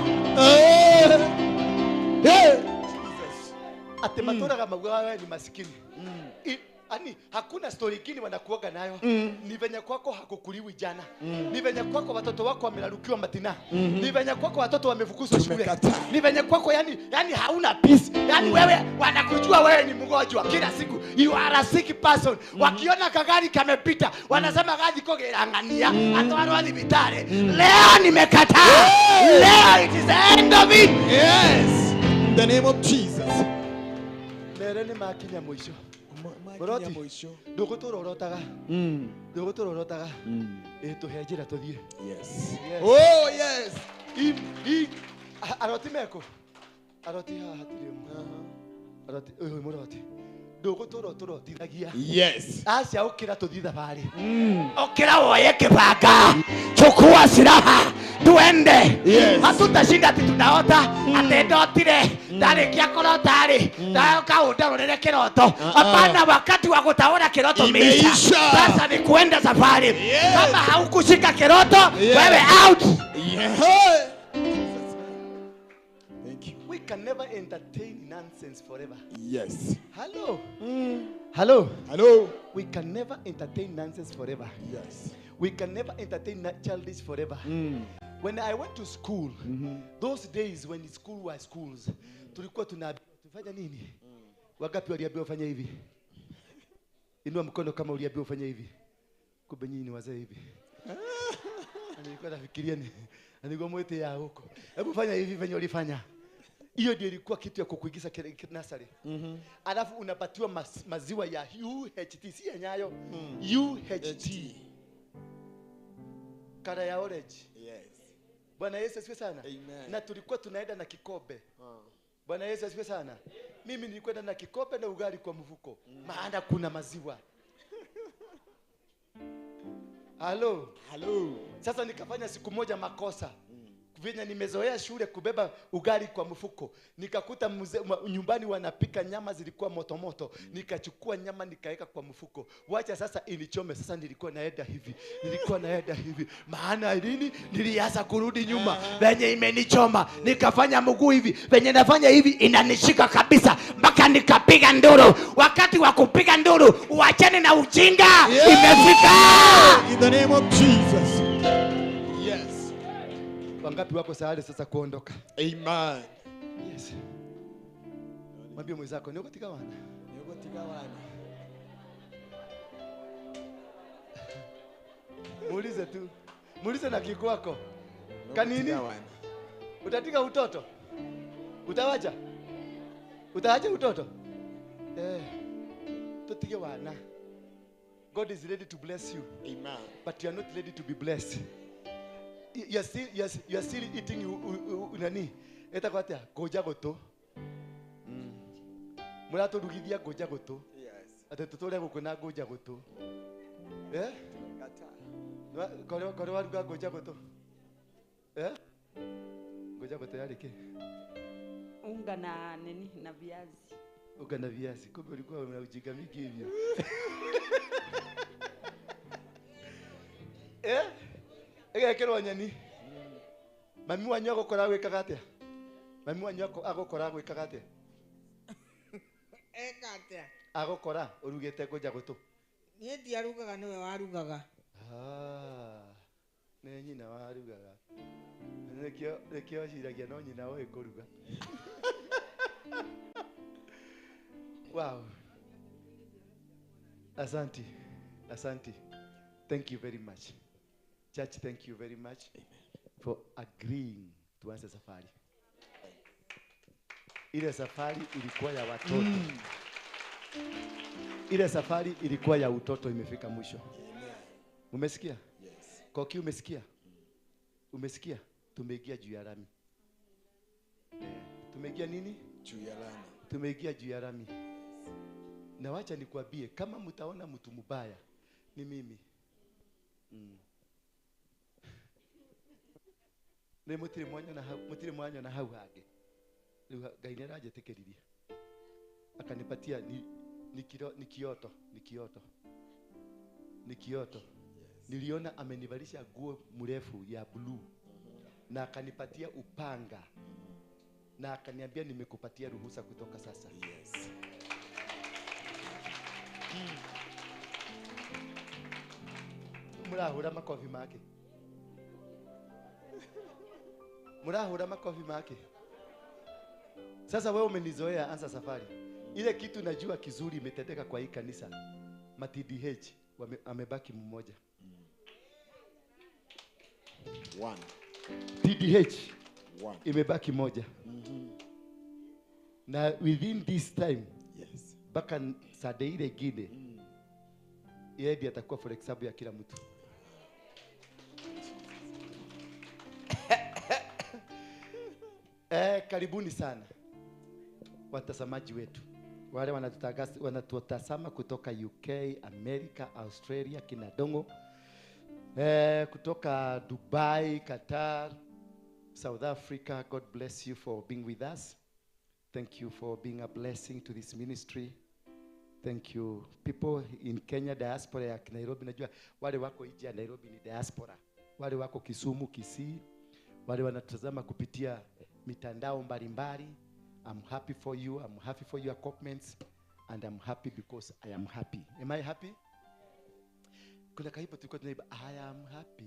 Ate matora wewe ni masikini. Ani hakuna story ingine wanakuoga nayo. Ni venye kwako hakukuliwi jana. Ni venye kwako watoto wako wamelarukiwa matina. Ni venye kwako watoto wamefukuzwa shule. Tumekataa. Ni venye kwako yani hauna peace. Yani wewe wanakujua wewe ni mgonjwa kila siku. You are a sick person. Wakiona kagari kamepita wanasema gari kogerangania atwarwa thibitari. Leo nimekataa. Leo it is the end of it. Yes. In the name of Jesus. Mere ni makinya mwisho. Makinya mwisho. Nduguturorotaga. Nduguturorotaga. Tuhejira tuthie. Yes. Yes. Oh, yes. Aroti meko. Aroti hatirimu. Aroti muroti. Nduguturo tithagia. Yes. Acha ukira tuthie thabari. Okera woye kibanga. Chukua silaha. Tuende. Yes. Hatutashinda ati tunaota. Ati ndotire. Ndarikia kurota ri. Kaunda rurere kiroto. Hapana, wakati wa kutaona kiroto Imeisha. sasa ni kuenda safari. Yes. Kama haukushika kiroto, Yes. wewe out. Yeah. Thank you. We can never entertain nonsense forever. Yes. Hello. Hello. Hello. We can never entertain nonsense forever. Yes. We can never entertain childish forever. When I went to school, those days when school was schools, tulikuwa tufanya nini? Wangapi waliambiwa fanya hivi? Inua mkono kama uliambiwa fanya hivi. Kumbe nyinyi ni wazee hivi. Nilikuwa nafikiria ni nilikuwa mwete ya huko. Hebu fanya hivi venye ulifanya. Hiyo ndio ilikuwa kitu ya kukuigiza nursery. Alafu unapatiwa maziwa ya UHT, si ya Nyayo. UHT. Kara ya orange. Yes. Bwana Yesu asifiwe sana. Amen. Na tulikuwa tunaenda na kikombe. Bwana Yesu asifiwe sana. Mimi nilikwenda na kikombe na ugali kwa mfuko. Maana kuna maziwa. Hello. Hello. Sasa nikafanya siku moja makosa. Venye nimezoea shule kubeba ugali kwa mfuko. Nikakuta nyumbani wanapika nyama zilikuwa moto moto. Nikachukua nyama nikaeka kwa mfuko. Wacha sasa inichome. Sasa nilikuwa naenda hivi. Maana lini nilianza kurudi nyuma. Venye imenichoma, nikafanya mguu hivi. Venye nafanya hivi inanishika kabisa mpaka nikapiga nduru. Wakati wa kupiga nduru, uachane na ujinga. Yeah. Imefika. In the name of Jesus. Yes. Wangapi wako tayari sasa kuondoka? Amen. Yes. Mwambie mwenzako niko katika wana. Muulize tu. Muulize na kiko wako. Kanini? Utatika utoto? Utawacha? Utaacha utoto? Tutige wana. God is ready to bless you. Amen. But you are not ready to be blessed. You are still eating nani? Eta kwa tia goja goto. Murato rugithia goja goto. Yes. Ate tutore gukuna goja goto. Kore waruga goja goto. Goja goto yari ki? unga na nini na viazi. Unga na viazi. Kumbe ulikuwa una ujinga mingi hivyo. Egekero nyani. Mami wanyu agokora gwikaga atia? Mami wanyu agokora gwikaga atia? Ekatia. Agokora urugete kuja gutu. Niĩ ndiarugaga nĩwe warugaga. Nĩ nyina warugaga. Rekio ciragia no nyina oĩ kũruga. Wow. Asante. Thank you very much. Church, thank you very much for agreeing to answer safari. Ile safari ilikuwa ya watoto. Ile safari ilikuwa ya utoto imefika mwisho. Umesikia? Yes. Koki umesikia? Umesikia? Tumeingia juu ya lami. Tumeingia nini? Juu ya lami. Tumeingia juu ya lami. Na wacha nikwambie kama mtaona mtu mbaya ni mimi. Ni mutire mwanya na hau hage. Ngai nĩ aranjĩtĩkĩririe. Akanipatia ni kioto. Niliona amenivalisha nguo mrefu ya blue. Na akanipatia upanga. Na akaniambia nimekupatia ruhusa kutoka sasa. Yes. Murahura makofi make. Murahura makofi make. Sasa wewe umenizoea, anza safari. Ile kitu najua kizuri imetendeka kwa hii kanisa. MTDH amebaki mmoja. 1. TDH 1. imebaki moja. Na within this time, Yes. baka sade ile gine. Yeye ndiye atakuwa for example ya kila mtu. Karibuni sana watazamaji wetu. Wale wanatutazama kutoka UK, America, Australia, kina Dongo. Kutoka Dubai, Qatar, South Africa. God bless you for being with us. Thank you for being a blessing to this ministry. Thank you. People in Kenya, diaspora ya Nairobi. Najua wale wako nje ya Nairobi ni diaspora. Wale wako Kisumu, Kisii. Wale wanatazama kupitia mitandao mbalimbali. I'm happy for you. I'm happy for your comments. And I'm happy because I am happy. Am I happy? Kuna kaipo tulikuwa tunaiba I am happy.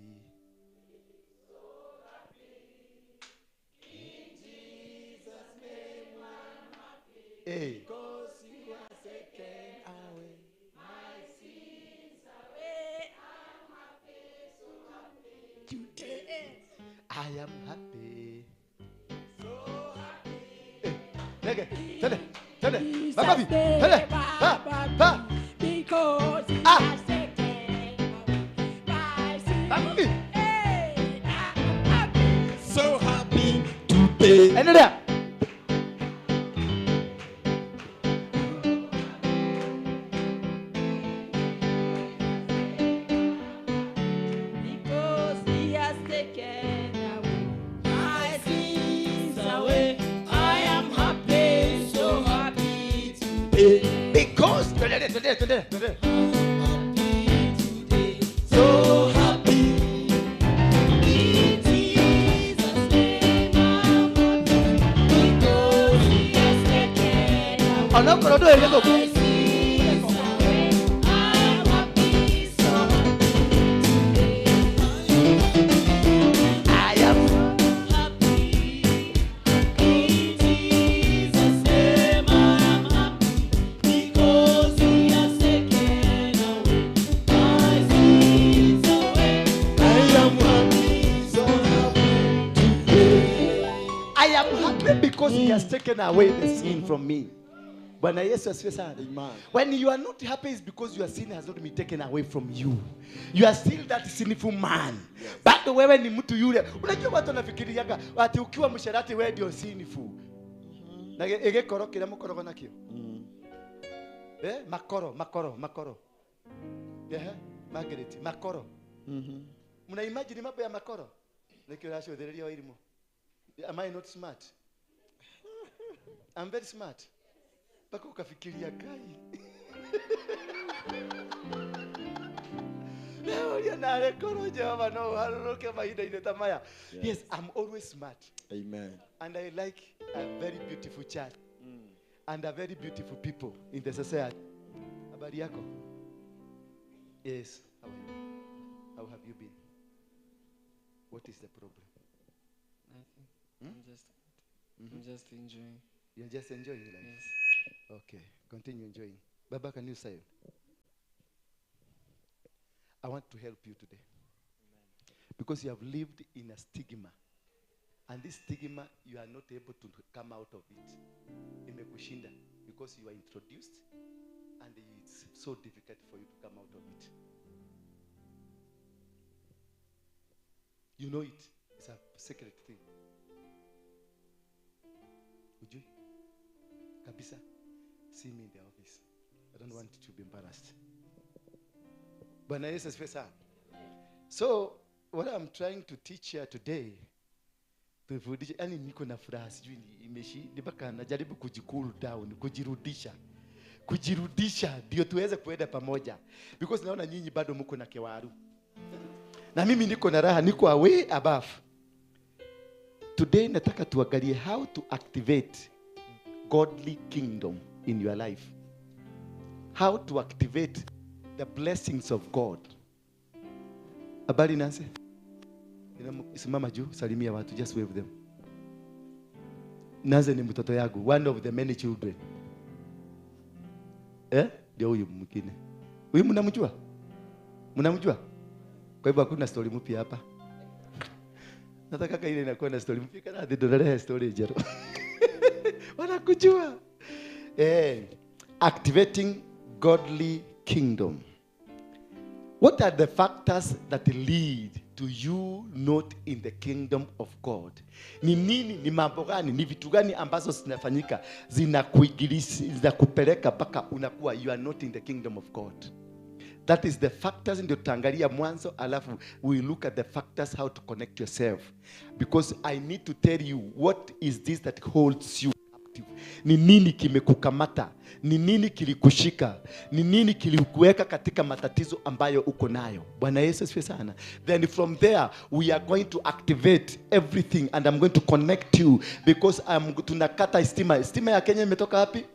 In Jesus' name I'm happy. Hey. Because you are taken away my sins away. I'm happy, so happy today. I am happy. So happy. Hey. Tele. Makofi. Tele. Pa. Because So happy today. Endelea. because he has taken away my sins away. I am happy, so happy today. Because today. So happy. In Jesus' name I'm happy because he has taken away Anokorodo my elego. sins away. I'm happy, so happy today. I am Happy. In Jesus' name I'm happy because he has taken away my sins away. I am happy because he has taken away the sin from me. Bwana Yesu asifiwe sana. Amen. When you are not happy is because your sin has not been taken away from you. You are still that sinful man. Yes. Bado wewe ni mtu yule. Unajua watu wanafikiriaga ati ukiwa msharati wewe ndio sinful. Na egekoro kile mukoro nakio. Makoro. Margaret, makoro. Muna imagine mambo ya makoro? Nikio rasho dhereria wa elimu. Am I not smart? I'm very smart. Mpaka ukafikiria kai. Leo yana rekoro Jehova no haruruke maida ile tamaya. Yes, I'm always smart. Amen. And I like a very beautiful church. And a very beautiful people in the society. Habari yako? Yes. How are you? How have you been? What is the problem? Nothing. I'm just enjoying. You're just enjoying life? Yes. Okay. Continue enjoying. Baba, can you say? I want to help you today. Because you have lived in a stigma. And this stigma, you are not able to come out of it. Imekushinda. Because you are introduced. And it's so difficult for you to come out of it. You know it. It's a secret thing. Ujui? Kabisa. See me in the office. I don't want you to be embarrassed. Bwana Yesu asifiwe sana. So, what I'm trying to teach you today, tufundishe, yani niko na furaha sijui imeshi, nibaka najaribu kujicool down, kujirudisha ndio tuweze kuenda pamoja, because naona nyinyi bado mko na kewaru na mimi niko na raha, niko way above. Today nataka tuangalie how to activate godly kingdom in your life, how to activate the blessings of God. Habari Nancy? Simama juu, salimia watu, just wave them. Nancy ni mtoto yangu, one of the many children. Ndio huyu mwingine. Huyu mnamjua? Mnamjua? Kwa hivyo hakuna story mpya hapa. Nataka ile inakuwa na story mpya kana ndio story jero. Wanakujua. Activating godly kingdom. What are the factors that lead to you not in the kingdom of God? Ni nini, ni mambo gani, ni vitu gani ambazo zinafanyika zinakuigilisi, zinakupeleka mpaka unakuwa you are not in the kingdom of God? That is the factors, ndio tutaangalia mwanzo, alafu we look at the factors how to connect yourself, because I need to tell you what is this that holds you captive. Ni nini kimekukamata? Ni nini kilikushika? Ni nini kilikuweka katika matatizo ambayo uko nayo? Bwana Yesu asifiwe sana. Then from there we are going to activate everything and I'm going to connect you, because tunakata stima ya Kenya imetoka wapi?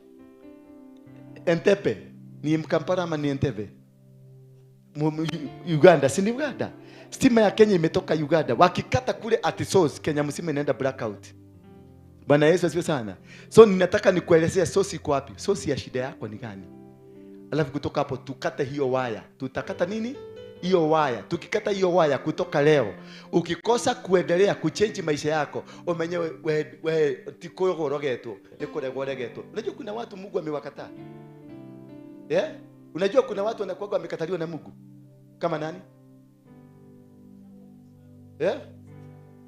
Entebbe. Ni Kampala ama ni Entebbe? Uganda, si ni Uganda? Stima ya Kenya imetoka Uganda. Wakikata kule at source, Kenya mzima inaenda blackout. Bwana Yesu asifiwe sana. So ninataka nikuelezea source iko wapi? Source ya shida yako ni gani? Alafu kutoka hapo tukate hiyo waya. Tutakata nini? Hiyo waya. Tukikata hiyo waya kutoka leo, ukikosa kuendelea kuchange maisha yako, umenyewe we tikoyorogeto, nikoregoregeto. Unajua kuna watu Mungu amewakataa. Unajua kuna watu wanakuwa wamekataliwa na Mungu. Kama nani?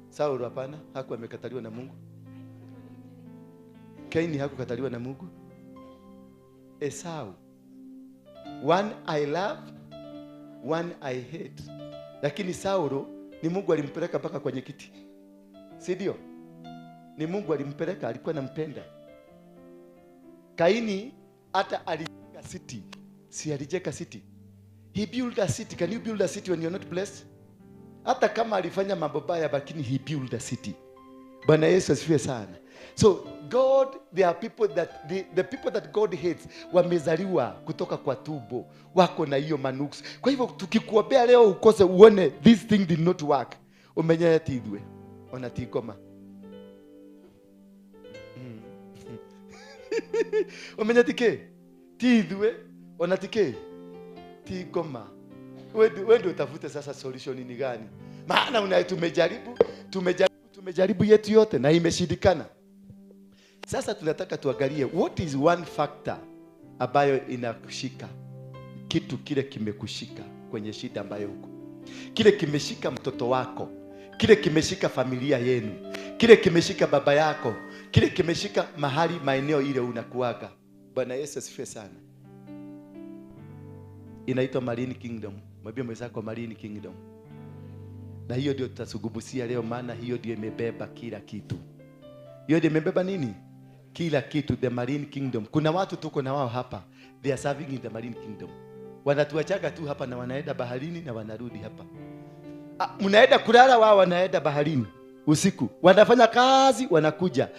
Sauli hapana, hakuwa amekataliwa na Mungu. Kaini hakukataliwa na Mungu. Esau, one I love, one I hate. Lakini Sauli ni Mungu alimpeleka mpaka kwenye kiti. Si ndio? Ni Mungu alimpeleka, alikuwa anampenda. Kaini hata alijenga city. Si alijenga city. He built a city. Can you build a city when you're not blessed? Hata kama alifanya mambo baya, lakini he built a city. Bwana Yesu asifiwe sana. So God, there are people that the people that God hates wamezaliwa kutoka kwa tumbo, wako na hiyo manuks. Kwa hivyo tukikuombea leo ukose uone this thing did not work, umenye tidwe ona tikoma. Umenye tike tidwe ona tike tikoma. Wewe ndio utafute sasa solution ni gani? Maana tumejaribu yetu yote na imeshindikana. Sasa tunataka tuangalie what is one factor ambayo inakushika. Kitu kile kimekushika kwenye shida ambayo uko. Kile kimeshika mtoto wako. Kile kimeshika familia yenu. Kile kimeshika baba yako. Kile kimeshika mahali maeneo ile unakuaga. Bwana Yesu asifiwe sana. Inaitwa Marine Kingdom. Mwambie mwenzako Marine Kingdom. Na hiyo ndio tutasugubusia leo, maana hiyo ndio imebeba kila kitu. Hiyo ndio imebeba nini? kila kitu, the marine kingdom. Kuna watu tuko na wao hapa, they are serving in the marine kingdom. Wanatuachaga tu hapa na wanaenda baharini na wanarudi hapa. Mnaenda kulala, wao wanaenda baharini usiku, wanafanya kazi, wanakuja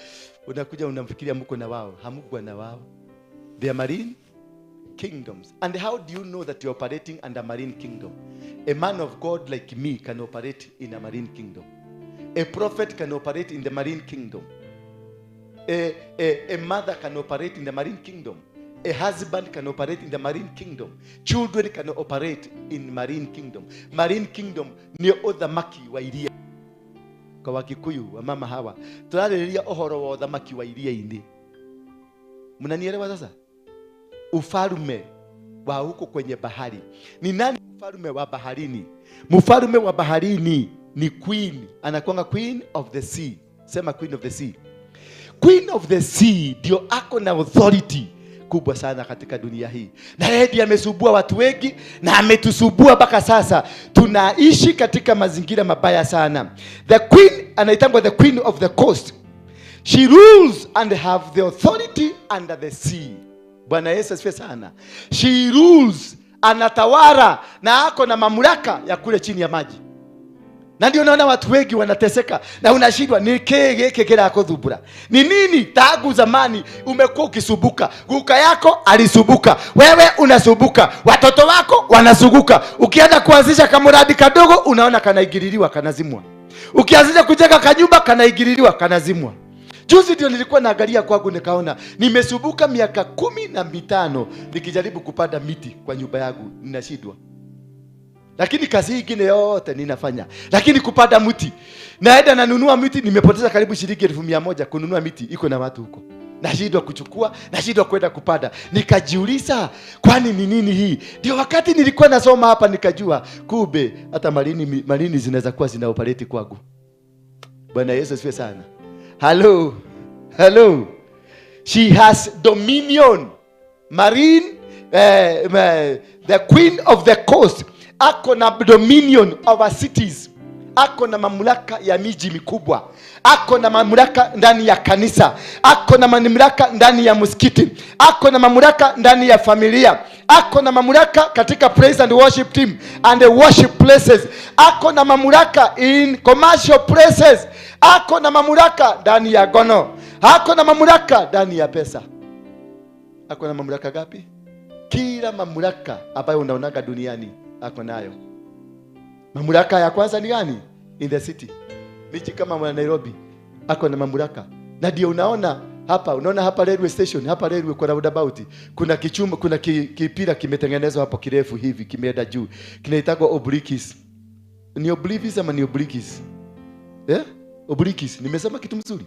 unamfikiria mko na wao, hamko na wao. They are marine kingdoms. And how do you know that you are operating under marine kingdom? A man of God like me can operate in a marine kingdom. A prophet can operate in the marine kingdom. A mother can operate in the marine kingdom. A husband can operate in the marine kingdom. Children can operate in marine kingdom. Marine kingdom ni uthamaki wa iria. Kwa Wakikuyu wa mama hawa turarĩrĩria ũhoro wa uthamaki wa iria-inĩ. Mnanielewa sasa? Ufalme wa huko kwenye bahari. Ni nani mfalme wa baharini? Mfalme wa baharini ni queen. Anakuanga queen of the sea. Sema queen of the sea. Queen of the sea ndio ako na authority kubwa sana katika dunia hii. Na yeye ndiye amesubua watu wengi na ametusubua mpaka sasa. Tunaishi katika mazingira mabaya sana. The queen anaitangwa the queen of the coast. She rules and have the authority under the sea. Bwana Yesu asifiwe sana. She rules, anatawala na ako na mamlaka ya kule chini ya maji. Na ndio unaona watu wengi wanateseka na unashindwa ni kege kudhubura. Ni nini? Tangu zamani umekuwa ukisubuka. Guka yako alisubuka. Wewe unasubuka. Watoto wako wanasubuka. Ukianza kuanzisha kamuradi kadogo unaona kanaigiririwa kanazimwa. Ukianzisha kujenga kanyumba kanaigiririwa kanazimwa. Juzi ndio nilikuwa naangalia kwangu nikaona nimesubuka miaka 15 nikijaribu kupanda miti kwa nyumba yangu ninashindwa. Lakini kazi nyingine yote ninafanya. Lakini kupanda mti, naenda nanunua miti, nimepoteza karibu shilingi 1,100 kununua miti, iko na watu huko. Nashindwa kuchukua, nashindwa kwenda kupanda. Nikajiuliza, kwani ni nini hii? Ndio wakati nilikuwa nasoma hapa nikajua, kumbe hata marini zinaweza kuwa zina operate kwangu. Bwana Yesu asifiwe sana. Hello. She has dominion. Marine, the queen of the coast. Ako na dominion over cities. Ako na mamlaka ya miji mikubwa. Ako na mamlaka ndani ya kanisa. Ako na mamlaka ndani ya msikiti. Ako na mamlaka ndani ya familia. Ako na mamlaka katika praise and worship team and the worship places. Ako na mamlaka in commercial places. Ako na mamlaka ndani ya gono. Ako na mamlaka ndani ya pesa. Ako na mamlaka gapi? Kila mamlaka ambayo unaonaga duniani ako nayo. Mamlaka ya kwanza ni gani? In the city. Miji kama Nairobi ako na mamlaka. Na ndio unaona hapa railway station, hapa railway kwa roundabout kuna kichuma, kuna kipira kimetengenezwa hapo kirefu hivi kimeenda juu. Kinaitwa obliques. Ni obliques ama ni obliques? Obliques. Nimesema kitu mzuri.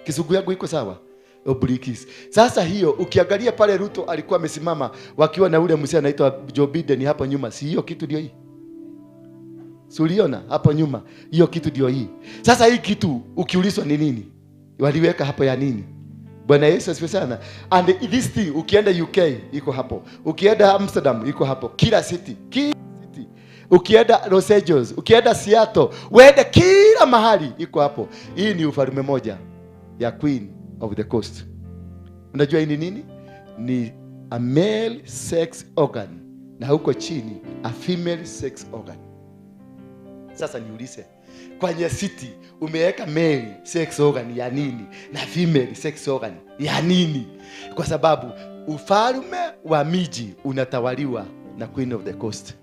Kisugu yangu iko sawa? Obliques. Sasa hiyo ukiangalia pale Ruto alikuwa amesimama wakiwa na ule mzee anaitwa Joe Biden hapo nyuma. Si hiyo kitu ndio hii? Suliona hapo nyuma. Hiyo kitu ndio hii. Sasa hii kitu ukiulizwa ni nini? Waliweka hapo ya nini? Bwana Yesu asifiwe sana. And this thing ukienda UK iko hapo. Ukienda Amsterdam iko hapo. Kila city. Ukienda Los Angeles, ukienda Seattle, uende kila mahali iko hapo. Hii ni ufalme moja ya Queen of the Coast. Unajua hii ni nini? Ni a male sex organ na huko chini a female sex organ. Sasa niulize, kwenye city umeweka male sex organ ya nini na female sex organ ya nini? Kwa sababu ufalme wa miji unatawaliwa na Queen of the Coast.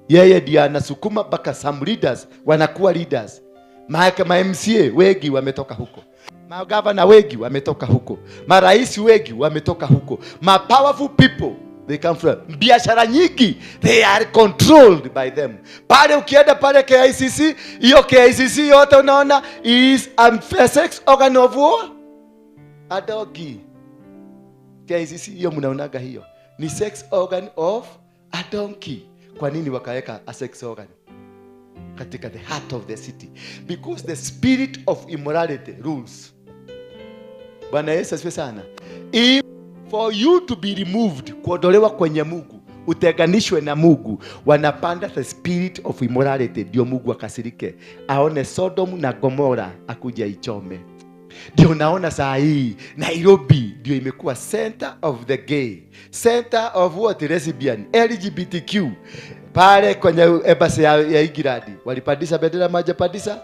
Yeye ndiye anasukuma mpaka some leaders wanakuwa leaders. Ma MCA wengi wametoka huko. Magavana wengi wametoka huko. Marais wengi wametoka huko. Ma powerful people they come from. Biashara nyingi they are controlled by them. Pale ukienda pale KICC, hiyo KICC yote unaona is a sex organ of war. Adogi. KICC hiyo mnaonaga hiyo ni sex organ of a donkey. Kwa nini wakaweka a sex organ katika the heart of the city? Because the spirit of immorality rules. Bwana Yesu asifiwe sana. If for you to be removed, kuondolewa kwenye Mungu, utenganishwe na Mungu, wanapanda the spirit of immorality, ndio Mungu akasirike, aone Sodom na Gomora akuja ichome. Ndio unaona saa hii Nairobi ndio imekuwa center of the gay, center of what, lesbian, LGBTQ. Pale kwenye embassy ya England walipandisha bendera moja, pandisha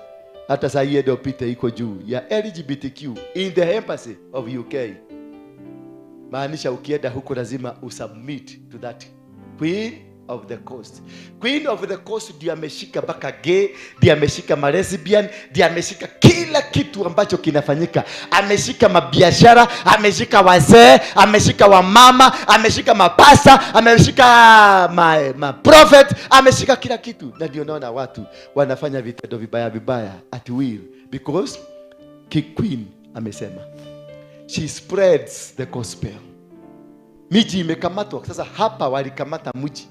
hata saa hii ndio pite iko juu ya LGBTQ in the embassy of UK. Maanisha ukienda huko lazima usubmit to that Queen of the Coast. Queen of the Coast ndio ameshika mpaka gay, ndio ameshika ma lesbian, ndio ameshika kila kitu ambacho kinafanyika. Ameshika mabiashara, ameshika wazee, ameshika wamama, ameshika mapasta, ameshika ma prophet, ameshika kila kitu. Na ndio naona watu wanafanya vitendo vibaya at will, because Queen amesema. She spreads the gospel. Miji imekamatwa. Sasa hapa walikamata mji,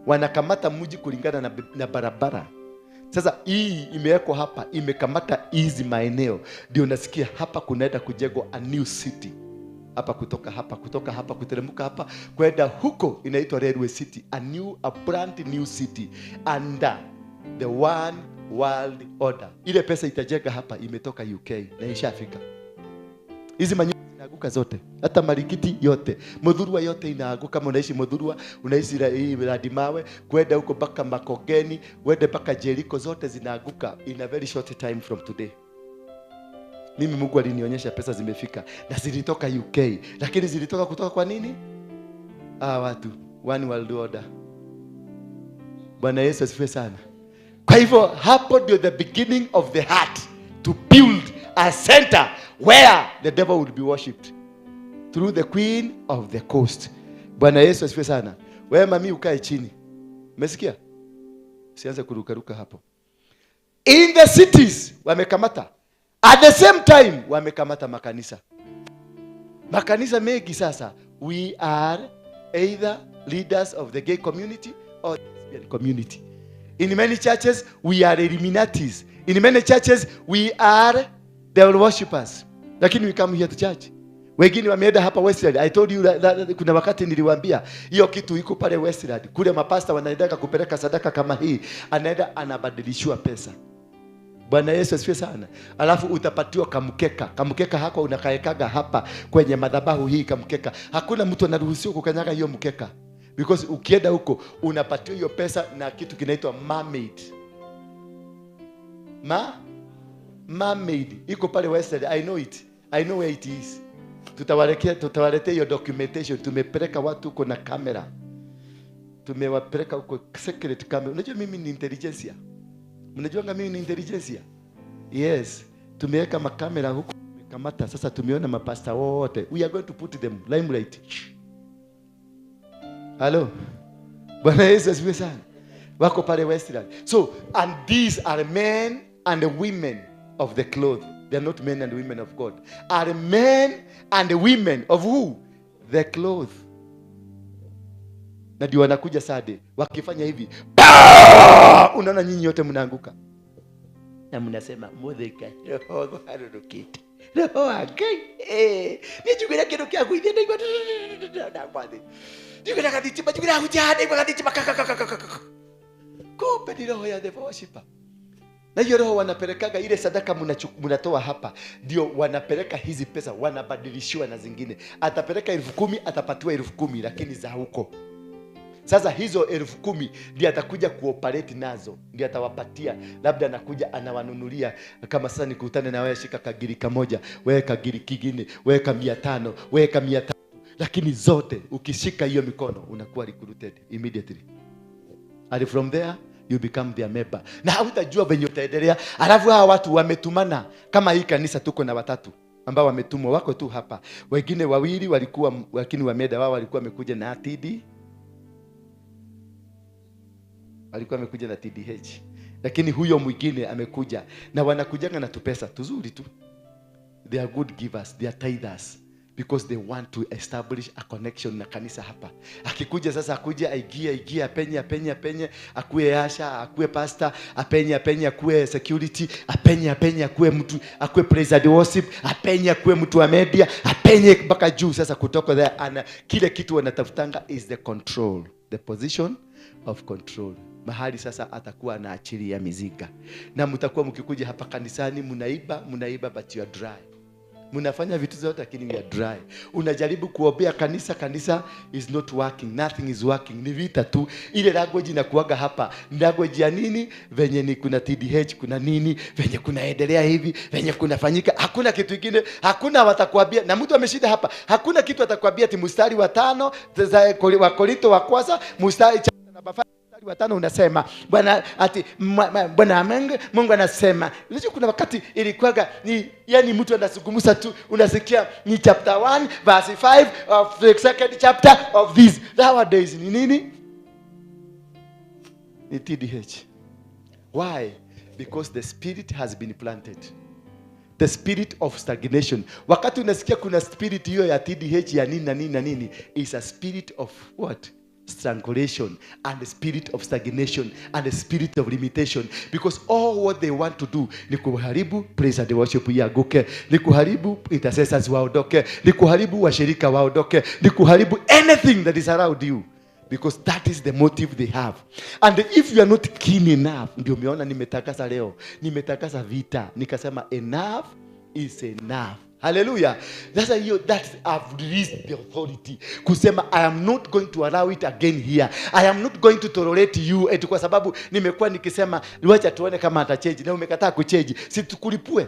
wanakamata mji kulingana na barabara. Sasa hii imewekwa hapa, imekamata hizi maeneo. Ndio nasikia hapa kunaenda kujengwa a new city. Hapa kutoka hapa kuteremka hapa kwenda huko inaitwa Railway City, a brand new city under the one world order. Ile pesa itajenga hapa imetoka UK na ishafika. Hizi inaanguka zote, hata marikiti yote, Muthurwa yote inaanguka. Kama unaishi Muthurwa, unaishi Radimawe, kwenda huko mpaka Makongeni, wende mpaka Jericho, zote zinaanguka in a very short time from today. Mimi Mungu alinionyesha pesa zimefika na zilitoka UK, lakini zilitoka kutoka kwa nini? Watu one world order. Bwana Yesu asifiwe sana. Kwa hivyo hapo ndio the beginning of the heart to build a center where the devil would be worshipped through the Queen of the Coast. Bwana Yesu asifiwe sana. Wewe mami ukae chini. Umesikia? Usianze kurukaruka hapo. In the cities wamekamata. At the same time wamekamata makanisa. Makanisa mengi sasa. We are either leaders of the gay community or the lesbian community. In many churches we are Illuminatis. In many churches we are devil worshippers. Lakini we come here to church. Wengine wameenda hapa Westland. I told you that kuna wakati niliwaambia hiyo kitu iko pale Westland. Kule mapasta wanaenda kupeleka sadaka kama hii, anaenda anabadilishwa pesa. Bwana Yesu asifiwe sana. Alafu utapatiwa kamkeka. Kamkeka hako unakaekaga hapa kwenye madhabahu hii kamkeka. Hakuna mtu anaruhusiwa kukanyaga hiyo mkeka. Because ukienda huko unapatiwa hiyo pesa na kitu kinaitwa mermaid. Mermaid iko pale Westland. I know it. I know where it is. Tutawaletea hiyo documentation. Tumepeleka watu huko na kamera. Tumewapeleka huko secret camera. Unajua mimi ni intelligence. Mnajuanga mimi ni intelligence. Yes. Tumeweka makamera huko, tumekamata. Sasa tumeona mapasta wote. We are going to put them limelight. Hello. Bwana Yesu asifiwe sana. Wako pale Westland. So, and these are men and women of the cloth. They are not men and women of God. Are men and women of who? The cloth. Na ndio wanakuja Sunday. Wakifanya hivi, unaona nyinyi yote mnaanguka. Na mnasema Muthika, roho harurukite. Roho akai. Nijugera kitu kya kuithia ndio na kwani. Jugera kadichima, jugera hujane kwa kadichima kaka. Kumbe ni roho ya the worshiper. Na hiyo roho wanapelekaga ile sadaka mnatoa hapa, ndio wanapeleka hizi pesa, wanabadilishiwa na zingine. Atapeleka 10,000, atapatiwa 10,000 lakini za huko. Sasa hizo 10,000 ndio atakuja kuoperate nazo, ndio atawapatia. Labda anakuja anawanunulia, kama sasa nikutane na wewe, shika kagiri kamoja, wewe kagiri kingine, weka 500, weka 300. Lakini zote ukishika hiyo mikono unakuwa recruited immediately. And from there you become their member. Na hautajua venye utaendelea. Alafu hawa watu wametumana. Kama hii kanisa tuko na 3 ambao wametumwa, wako tu hapa. Wengine 2 walikuwa, lakini wameenda wao walikuwa wamekuja na TD. Alikuwa amekuja na TDH. Lakini huyo mwingine amekuja na wanakujanga na tupesa tuzuri tu. They are good givers, they are tithers, because they want to establish a connection na kanisa hapa. Akikuja sasa, akuja aigia apenye, akue asha, akue pastor, apenye akue security, apenye akue mtu, akue praise and worship, apenye akue mtu wa media, apenye mpaka juu. Sasa kutoka there ana kile kitu wanatafutanga is the control, the position of control. Mahali sasa atakuwa na achili ya miziga. Na mtakuwa mkikuja hapa kanisani mnaiba but you are dry. Mnafanya vitu zote lakini we are dry. Unajaribu kuombea kanisa is not working. Nothing is working. Ni vita tu. Ile language inakuaga hapa. Language ya nini? Venye ni kuna TDH, kuna nini? Venye kunaendelea hivi, venye kunafanyika. Hakuna kitu kingine. Hakuna watakwambia. Na mtu ameshida hapa. Hakuna kitu atakwambia ati mstari wa 5 wa Korinto wa kwanza mstari namba 5 wa 5 unasema Bwana Mungu anasema. Unajua kuna wakati ilikuwaga yani mtu anazungumza tu unasikia ni chapter 1 verse 5 of the second chapter of this. Nowadays ni nini? Ni TDH. Why? Because the spirit has been planted. The spirit of stagnation. Wakati unasikia kuna spirit hiyo ya TDH ya nini na nini na nini, is a spirit of what? Strangulation and the spirit of stagnation and the spirit of limitation, because all what they want to do ni kuharibu praise and worship yaguke, ni kuharibu intercessors waondoke, ni kuharibu washirika waondoke, ni kuharibu anything that is around you, because that is the motive they have. And if you are not keen enough, ndio umeona nimetakasa leo, nimetakasa vita, nikasema enough is enough. Hallelujah. That's I've released the authority. Kusema I am not going to allow it again here. I am not going to tolerate you. Eti kwa sababu nimekuwa nikisema wacha tuone kama atachange na umekataa kuchange. Si tukulipue.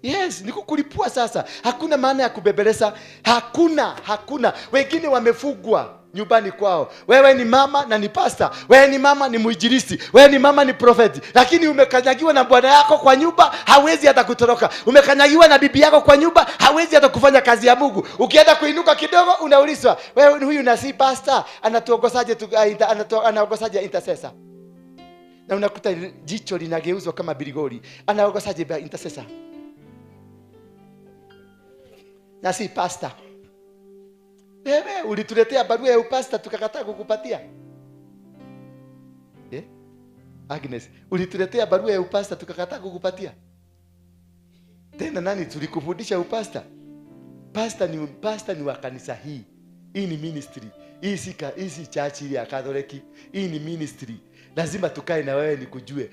Yes, nikukulipua sasa. Hakuna maana ya kubebeleza. Hakuna. Wengine wamefugwa nyumbani kwao. Wewe ni mama na ni pastor. Wewe ni mama ni muinjilisti. Wewe ni mama ni prophet. Lakini umekanyagiwa na bwana yako kwa nyumba, hawezi hata kutoroka. Umekanyagiwa na bibi yako kwa nyumba, hawezi hata kufanya kazi ya Mungu. Ukienda kuinuka kidogo unaulizwa, wewe huyu na si pastor, anatuongozaje anaongozaje intercessor? Na unakuta jicho linageuzwa kama biligori. Anaongozaje intercessor? Na si pastor. Wewe ulituletea barua ya upasta tukakataa kukupatia. Agnes, ulituletea barua ya upasta tukakataa kukupatia. Tena nani tulikufundisha upasta? Pastor ni wa kanisa hii. Hii ni ministry. Hii si church ya Katoliki. Hii ni ministry. Lazima tukae na wewe nikujue.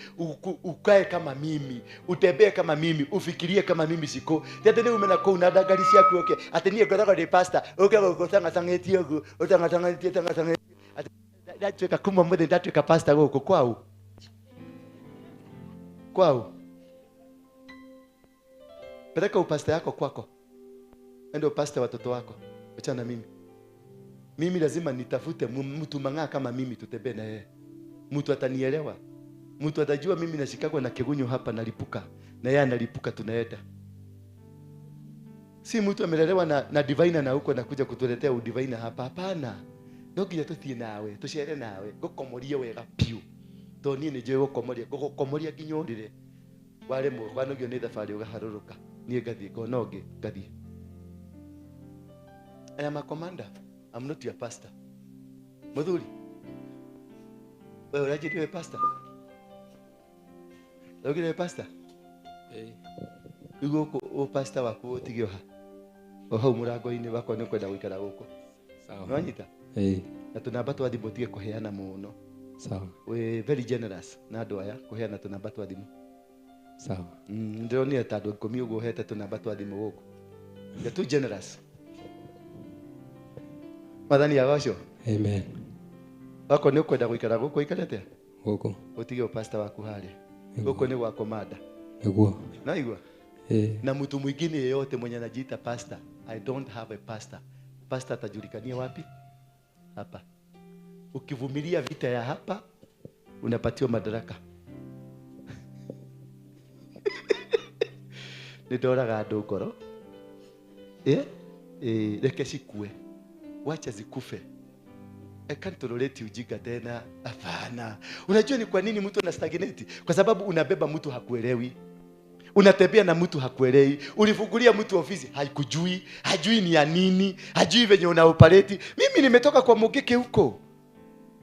Ukae kama mimi, utembee kama mimi, ufikirie kama mimi siko. Tete umenako unadagalishia kuoke. Atenie godaga de pastor. Okay gukotanga tangeti ogu. Utanga tangeti. Datweka kuma mode datweka pastor goko kwao. Peleka upasta yako kwako. Ndio pastor watoto wako. Acha na mimi. Mimi lazima nitafute mtu mang'aa kama mimi tutembee na yeye. Mtu atanielewa. Mtu atajua mimi nashikagwa na kigunyo hapa nalipuka. Na yeye analipuka tunaenda. Si mtu amelelewa na diviner na huko anakuja kutuletea udiviner hapa. Hapana. Ndogi tutie nawe, tushere nawe. Gokomoria wega piu. Toni ni jewe gokomoria ginyondire. Wale mo kwanogyo ni thabari ugaharuruka. Nie gathie konoge gathie. I am a commander. I'm not your pastor. Muthuri. Wewe unajua wewe pastor? Wewe pastor? Ugo o pastor wako utigio ha. Oho murago-ini wako ni kwenda guikara guko. Sawa. Nwanyita? Na tunamba twathimutige kuheana muno. Sawa. We very generous na andu aya kuheana tunamba twathimu. Sawa. Ndionire tandu 10 ugo hete tunamba twathimu guko. You too generous. Madhani ya washo. Amen. Wako ni ukwenda guikara guko ikarete? Guko. Utige pastor waku hali. Guko ni gwako mada. Niguo. Na igua. Na mtu mwingine yeyote mwenye anajiita pastor, I don't have a pastor. Pastor atajulikania wapi? Hapa. Ukivumilia vita ya hapa, unapatiwa madaraka. Nidoraga andu ngoro. Reke cikue. Wacha zikufe. I can't tolerate ujinga tena. Hapana. Unajua ni kwa nini mtu anastagnate? Kwa sababu unabeba mtu hakuelewi. Unatembea na mtu hakuelewi. Ulifungulia mtu ofisi haikujui, hajui ni ya nini, hajui venye una operate. Mimi nimetoka kwa Mogeke huko.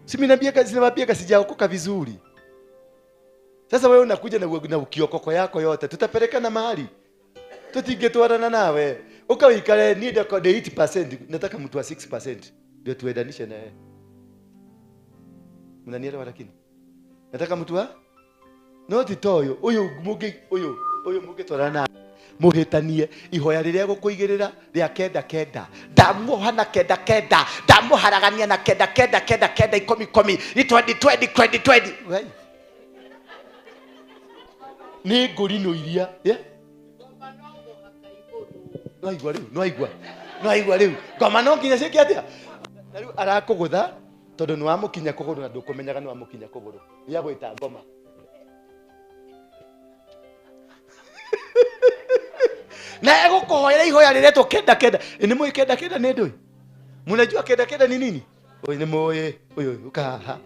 Si mimi naambia sijaokoka vizuri. Sasa wewe unakuja na ukiokoko yako yote. Tutapelekana mahali. Tutingetwarana nawe. Ukaikale ni the 8%, nataka mtu wa 6% ndio tuendanishe na yeye. Mnanielewa lakini? Nataka mtu wa not toyo. Huyo muge twarana. muhitanie ihoya riria gukuigirira ria kenda kenda ndamuhana kenda kenda ndamuharagania na kenda kenda kenda kenda 10 ni 2020 ni ngurino iria no aigua riu ngoma no nginya cikia atia na riu arakugutha tondu ni wamukinya kuguru na ndukumenyaga ni wamukinya kuguru ya gwita ngoma na egukuhoera ihoya riretwo kenda kenda ni mui kenda kenda ni ndui munajua kenda kenda ni nini oi ni mui uyu ukaha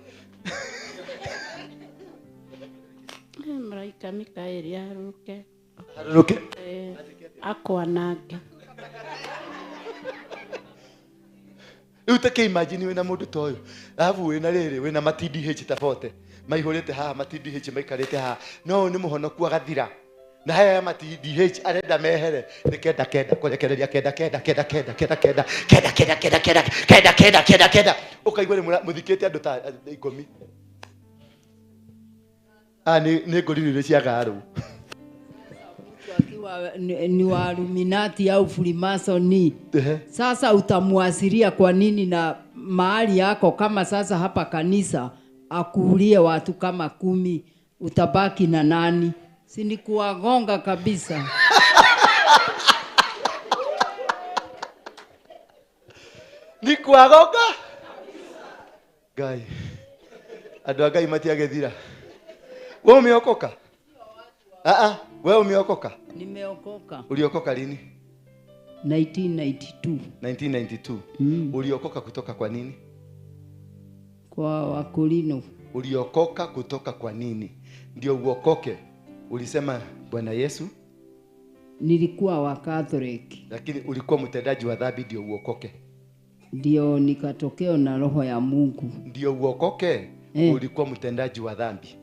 Malaika Mikaeli aruke aruke akwanange utake imagine wena mundu toyo alafu wena riri wena matidi hichi tafote maihurite ha matidi hichi maikarite ha no ni muhonoku agathira na haya matidi hichi arenda mehere ni kenda kenda kurekereria kenda kenda kenda kenda kenda kenda kenda kenda kenda kenda kenda kenda kenda kenda ukaigwa ni muthikite andu ta 10 ni ngorire cia garu akiwa ni wa Illuminati au Freemasoni. Sasa utamwasiria kwa nini na mahali yako kama sasa hapa kanisa akuulie watu kama 10 utabaki na nani? Si ni kuwagonga kabisa. Ni kuwagonga? Gai. Andũ Ngai matiagethira. Wewe umeokoka? Wewe umeokoka? Nimeokoka. Uliokoka lini? 1992. 1992. Uliokoka kutoka kwa nini? Kwa Wakorino. Uliokoka kutoka kwa nini? Ndio uokoke. Ulisema Bwana Yesu? Nilikuwa wa Catholic. Lakini ulikuwa mtendaji wa dhambi ndio uokoke. Ndio nikatokeo na roho ya Mungu. Ndio uokoke? Ulikuwa mtendaji wa dhambi.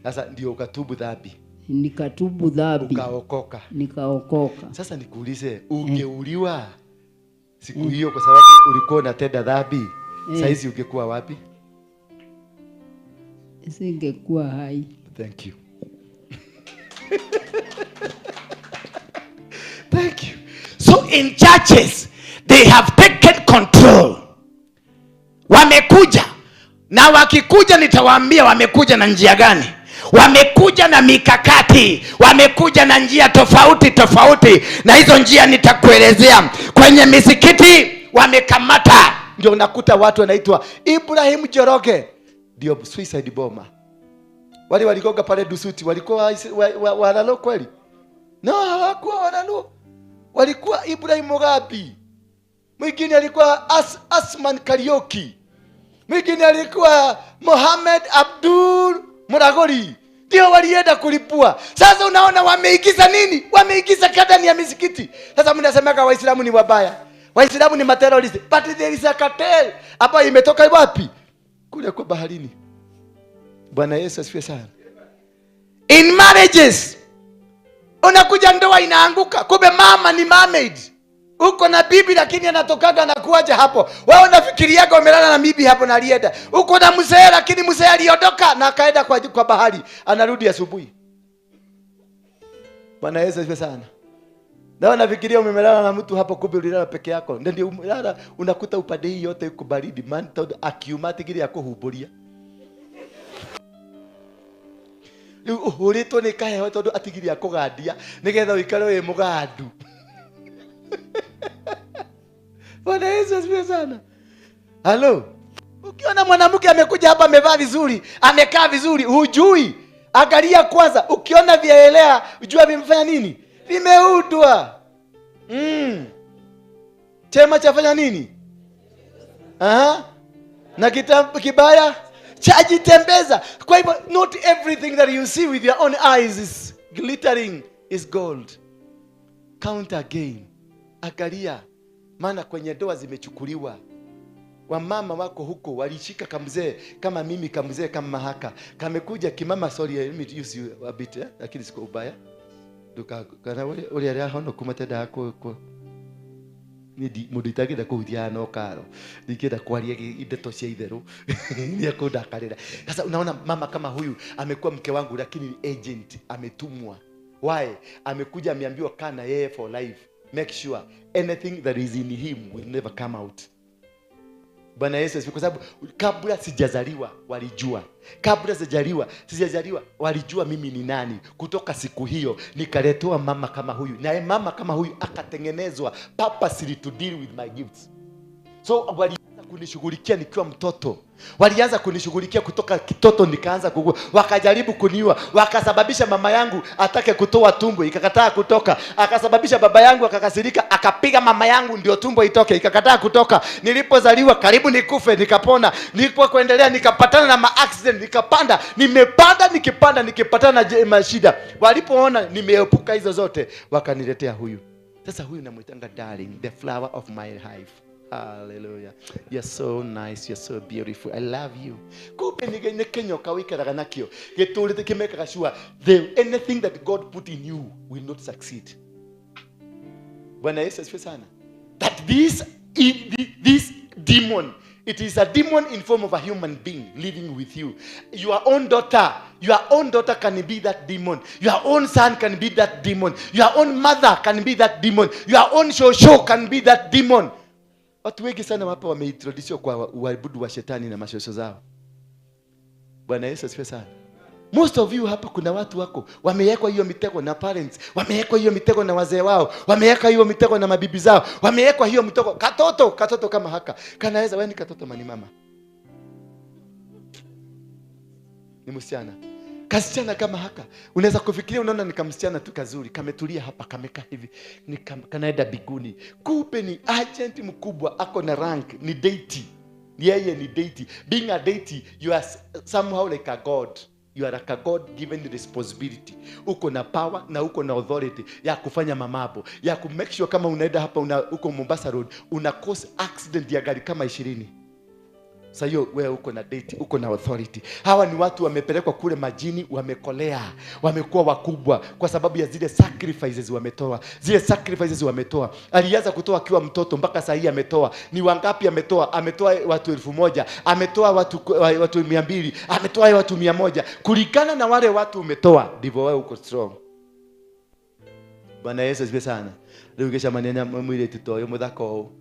Sasa ndio ukatubu dhambi. Nikatubu dhambi. Ukaokoka. Nikaokoka. Sasa nikuulize, ungeuliwa siku hiyo kwa sababu ulikuwa unatenda dhambi, saizi ungekuwa wapi? Singekuwa hai. Thank you. Thank you. So in churches they have taken control. Wamekuja na wakikuja nitawaambia wamekuja na njia gani. Wamekuja na mikakati, wamekuja na njia tofauti tofauti, na hizo njia nitakuelezea. Kwenye misikiti wamekamata, ndio unakuta watu wanaitwa Ibrahim Joroge, ndio suicide bomber. Wale waligoga pale Dusuti walikuwa wanalo kweli? No, hawakuwa wanalo. Walikuwa Ibrahim Mugabi. Mwingine alikuwa Asman Karioki. Mwingine alikuwa Mohamed Abdul Muragori. Ndio walienda kulipua. Sasa unaona wameigiza nini? Wameigiza kadani ya misikiti. Sasa mnasemeka Waislamu ni wabaya, Waislamu ni materrorist. But there is a cartel. Hapa imetoka wapi? Kule kwa baharini. Bwana Yesu asifiwe sana. In marriages unakuja ndoa inaanguka, kumbe mama ni mermaid. Uko na bibi lakini anatokaga na kuaje hapo. Wewe unafikiriaga umelala na bibi hapo na alienda. Uko na mzee lakini mzee aliondoka na akaenda kwa bahari, anarudi asubuhi. Bwana Yesu asifiwe sana. Na unafikiria umelala na mtu hapo, kumbe ulilala peke yako. Ndio umelala unakuta upande hii yote uko baridi, man akiumati kile yako huburia. Uhurito ni kahe tondu atigiri akugandia nigetha uikare we mugandu. Bwana Yesu asifiwe sana. Halo. Ukiona mwanamke amekuja hapa amevaa vizuri, amekaa vizuri, hujui. Angalia kwanza, ukiona vielea, ujua vimefanya nini? Vimeudwa. Chema chafanya nini? Na kibaya chajitembeza. Kwa hivyo not everything that you see with your own eyes is glittering is gold. Count again. Angalia, maana kwenye ndoa zimechukuliwa. Wamama wako huko walishika kamzee kama mimi, kamzee kama Mahaka. Kamekuja kimama, sorry let me use you a bit, lakini siko ubaya. Duka kana ule ali hono kumatenda ako ni muditagira kuhudia no karo. Nikenda kwaria indeto cia itheru. Ni akudakarira. Sasa unaona mama kama huyu amekuwa mke wangu lakini agent ametumwa Why? Amekuja ameambiwa kana yeye for life. Make sure anything that is in him will never come out. Bwana Yesu asifiwe. Kwa sababu kabla sijazaliwa walijua. Kabla sijazaliwa walijua mimi ni nani. Kutoka siku hiyo nikaletewa mama kama huyu. Na mama kama huyu akatengenezwa purposely to deal with my gifts. So walianza kunishughulikia nikiwa mtoto. Walianza kunishughulikia kutoka kitoto nikaanza kukua. Wakajaribu kuniua, wakasababisha mama yangu atake kutoa tumbo, ikakataa kutoka. Akasababisha baba yangu akakasirika, akapiga mama yangu ndio tumbo itoke, ikakataa kutoka. Nilipozaliwa karibu nikufe, nikapona. Nilipokuendelea nikapatana na accident, nikapanda, nikipatana na mashida. Walipoona nimeepuka hizo zote, wakaniletea huyu. Sasa huyu namuitanga darling, the flower of my life. Hallelujah. You're so nice, you're so beautiful. I love you. Kupe ni kenyoka wikaraga nakio. Getulite kimeka sure anything that God put in you will not succeed. Bwana Yesu asifiwe sana. That this demon, it is a demon in form of a human being living with you. Your own daughter can be that demon. Your own son can be that demon. Your own mother can be that demon. Your own shosho can be that demon. Watu wengi sana hapa wameintroduce kwa uabudu wa shetani na mashosho zao. Bwana Yesu asifiwe sana. Most of you hapa kuna watu wako wamewekwa hiyo mitego na parents, wamewekwa hiyo mitego na wazee wao, wamewekwa hiyo mitego na mabibi zao, wamewekwa hiyo mitego. Katoto kama haka kanaweza wewe ni katoto mani mama. Ni msichana. Kasichana kama haka unaweza kufikiria unaona ni kamsichana tu kazuri, kametulia hapa, kamekaa hivi, ni kanaenda biguni. Kumbe ni agent mkubwa, ako na rank, ni deity. Yeye ni deity. Being a deity, you are somehow like a god. You are like a God given the responsibility. Uko na power na uko na authority ya kufanya mamabo, ya ku make sure kama unaenda hapa uko Mombasa Road una cause accident ya gari kama 20. Sasa hiyo wewe uko na date, uko na authority. Hawa ni watu wamepelekwa kule majini, wamekolea, wamekuwa wakubwa kwa sababu ya zile sacrifices wametoa. Zile sacrifices wametoa. Alianza kutoa akiwa mtoto mpaka sasa hii ametoa. Ni wangapi ametoa? Ametoa watu 1000, ametoa watu 200, ametoa watu 100. Kulingana na wale watu umetoa, ndivyo wewe uko strong. Bwana Yesu asifiwe sana. Leo kesha maneno mwili tutoe muthako.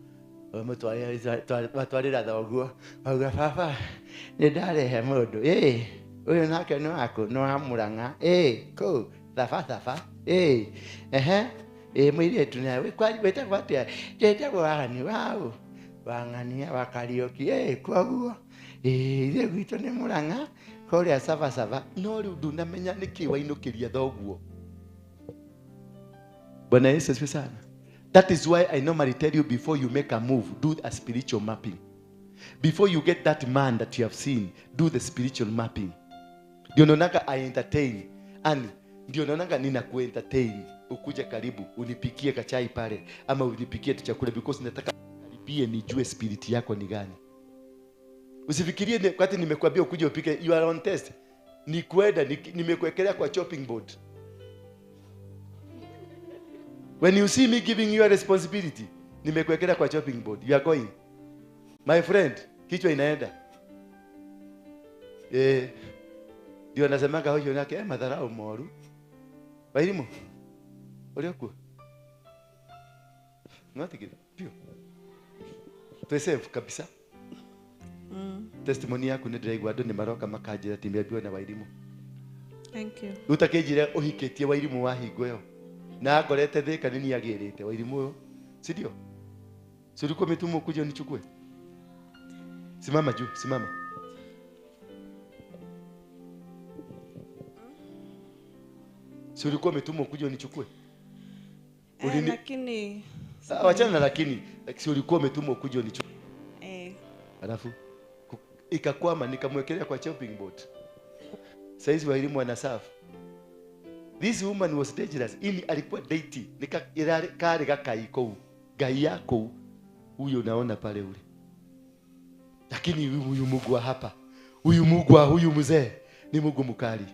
Watwarira thoguo auga baba nĩ ndarehe mũndũ ũyũ nake nĩ waku nĩ wa Mũrang'a kũu thaba mũirĩtu nawe wĩtagwo atĩa? Njĩtagwo Wang'ani. Wau Wang'ania wa Kariũki koguo ithe gwitũ nĩ Mũrang'a kũrĩa caba. No rĩu ndunamenya nĩkĩ wainũkĩria thoguo. Bwana Yesu asifiwe sana. That is why I normally tell you, before you make a move, do a spiritual mapping. Before you get that man that you have seen, do the spiritual mapping. Ndio naonanga I entertain, and ndio naonanga nina kuentertain. Ukuje karibu, unipikie kachai pale ama unipikie tu chakula, because nataka karibie nijue spirit yako ni gani. Usifikirie wakati nimekuambia ukuje upike, you are on test. Ni kwenda nimekuwekelea kwa chopping board. When you see me giving you a responsibility, nimekuwekelea kwa chopping board. You are going. My friend, kichwa inaenda. Ndio nasemanga hoyo yake madharau moru. Wairimu. Olioku. Ngatikira. Pio. Tuesave kabisa. Testimony yako ni ndiraigwa andu ni maroka makanjira timbiambio na Wairimu. Thank you. Utakejire uhiketie Wairimu wa hingo yo. Na ngorete thika nini agirite Wairimu uyo. Si ndio? Si ulikuwa umetumwa kuja unichukue? Simama juu, simama. Si ulikuwa umetumwa kuja unichukue? Lakini wachana na lakini, si ulikuwa umetumwa kuja unichukue? Alafu ikakwama nikamwekelea kwa chopping board. Saizi Wairimu anasafu. This woman was dangerous. Ini alikuwa deity. Kare gakai kou. Gai yako huyo unaona pale ule. Lakini huyu Mungu wa hapa, huyu Mungu wa huyu mzee ni Mungu mkali.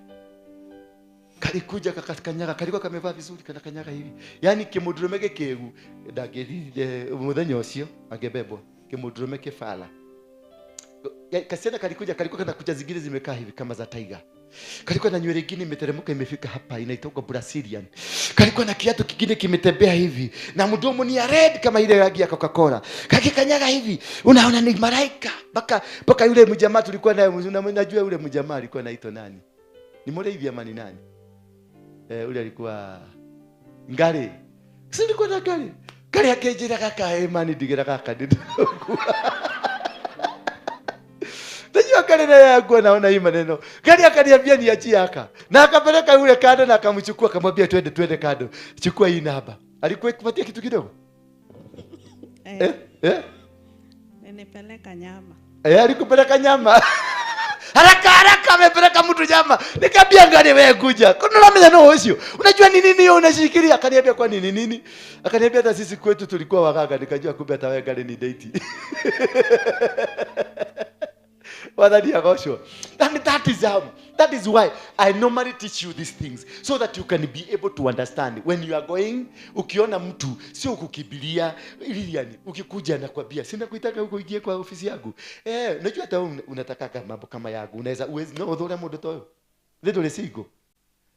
Kalikuja kakakanyaga, kalikuwa kamevaa vizuri kanakanyaga hivi. Yaani kimudurumeke kegu ndagethire muthenya ucio agebebwa. Kimudurumeke fala. Kasiana kalikuja kalikuwa kanakuja zingine zimekaa hivi kama za tiger. Kalikuwa na nywele ingine imeteremka imefika hapa inaitwa Brazilian. Kalikuwa na kiatu kingine kimetembea hivi na mdomo ni ya red kama ile rangi ya Coca-Cola. Kakikanyaga hivi unaona ni malaika. Paka yule mjamaa tulikuwa naye, unajua yule mjamaa alikuwa anaitwa nani? Ni mmoja hivi ama ni nani? Yule alikuwa Ngare. Sisi tulikuwa na Ngare. Ngare akejera kaka mani digera kaka ndio. Tajua Ngare naye alikuwa naona hii maneno. Ngare akaniambia niachie aka. Na akapeleka yule kado na akamchukua akamwambia twende kado. Chukua hii namba. Alikuwa kupatia kitu kidogo? Nipeleka nyama. Alikupeleka nyama. Haraka amepeleka mtu nyama. Nikamwambia Ngare wewe kuja. Kuna mimi na usio. Unajua ni nini hiyo unashikilia? Akaniambia kwa nini? Akaniambia hata sisi kwetu tulikuwa wagaga, nikajua kumbe hata wewe Ngare ni date. Wadhani akosho. And that is why I normally teach you these things so that you can be able to understand when you are going. Ukiona mtu sio kukibilia Lilian, ukikuja na kwambia sina kuitaka huko ingie kwa ofisi yangu. Unajua hata unataka mambo kama yangu. Unaweza uwezi no udhore mundu toyo. Ndole sigo.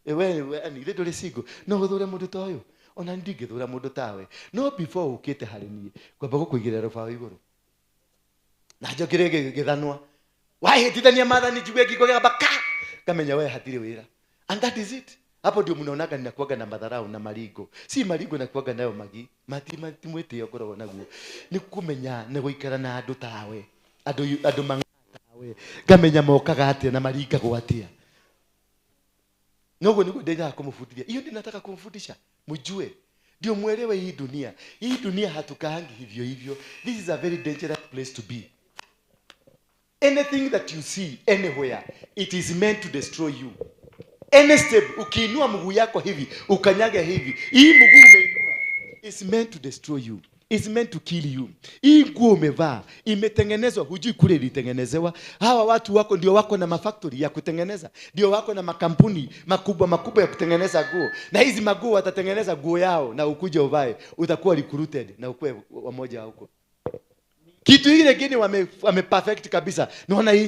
Wewe ani ndole sigo. No udhore mundu toyo. Ona ndige thura mundu tawe. No before ukite harini kwamba gukuigirira rubaũ iguru. Na njokire githanwa. Wahitithania mathani jiwe kiko gabaka. Kamenya wewe hatire wira. And that is it. Hapo ndio mnaonaga ninakuaga na madharau na marigo. Si marigo nakuaga nayo magi. Mati mwete yokoro naguo. Ni kumenya ne guikara na andu tawe. Andu mangatawe. Kamenya mokaga atia na mariga gwatia. Nogo niko ndenga kumfundishia. Hiyo ndio nataka kumfundisha. Mjue. Ndio muelewe hii dunia. Hii dunia hatukaangi hivyo. This is a very dangerous place to be. Anything that you see anywhere, it is meant to destroy you. Any step, ukiinua mguu yako hivi, ukanyage hivi, hii mguu umeinua, it's meant to destroy you. It's meant to kill you. Hii nguo umevaa, imetengenezwa, hujui kule ilitengenezewa. Hawa watu wako ndio wako na mafactory ya kutengeneza. Ndio wako na makampuni makubwa ya kutengeneza nguo. Na hizi maguo watatengeneza nguo yao na ukuje uvae, utakuwa recruited na ukue wamoja huko. Kitu kingine wame perfect kabisa. Naona hii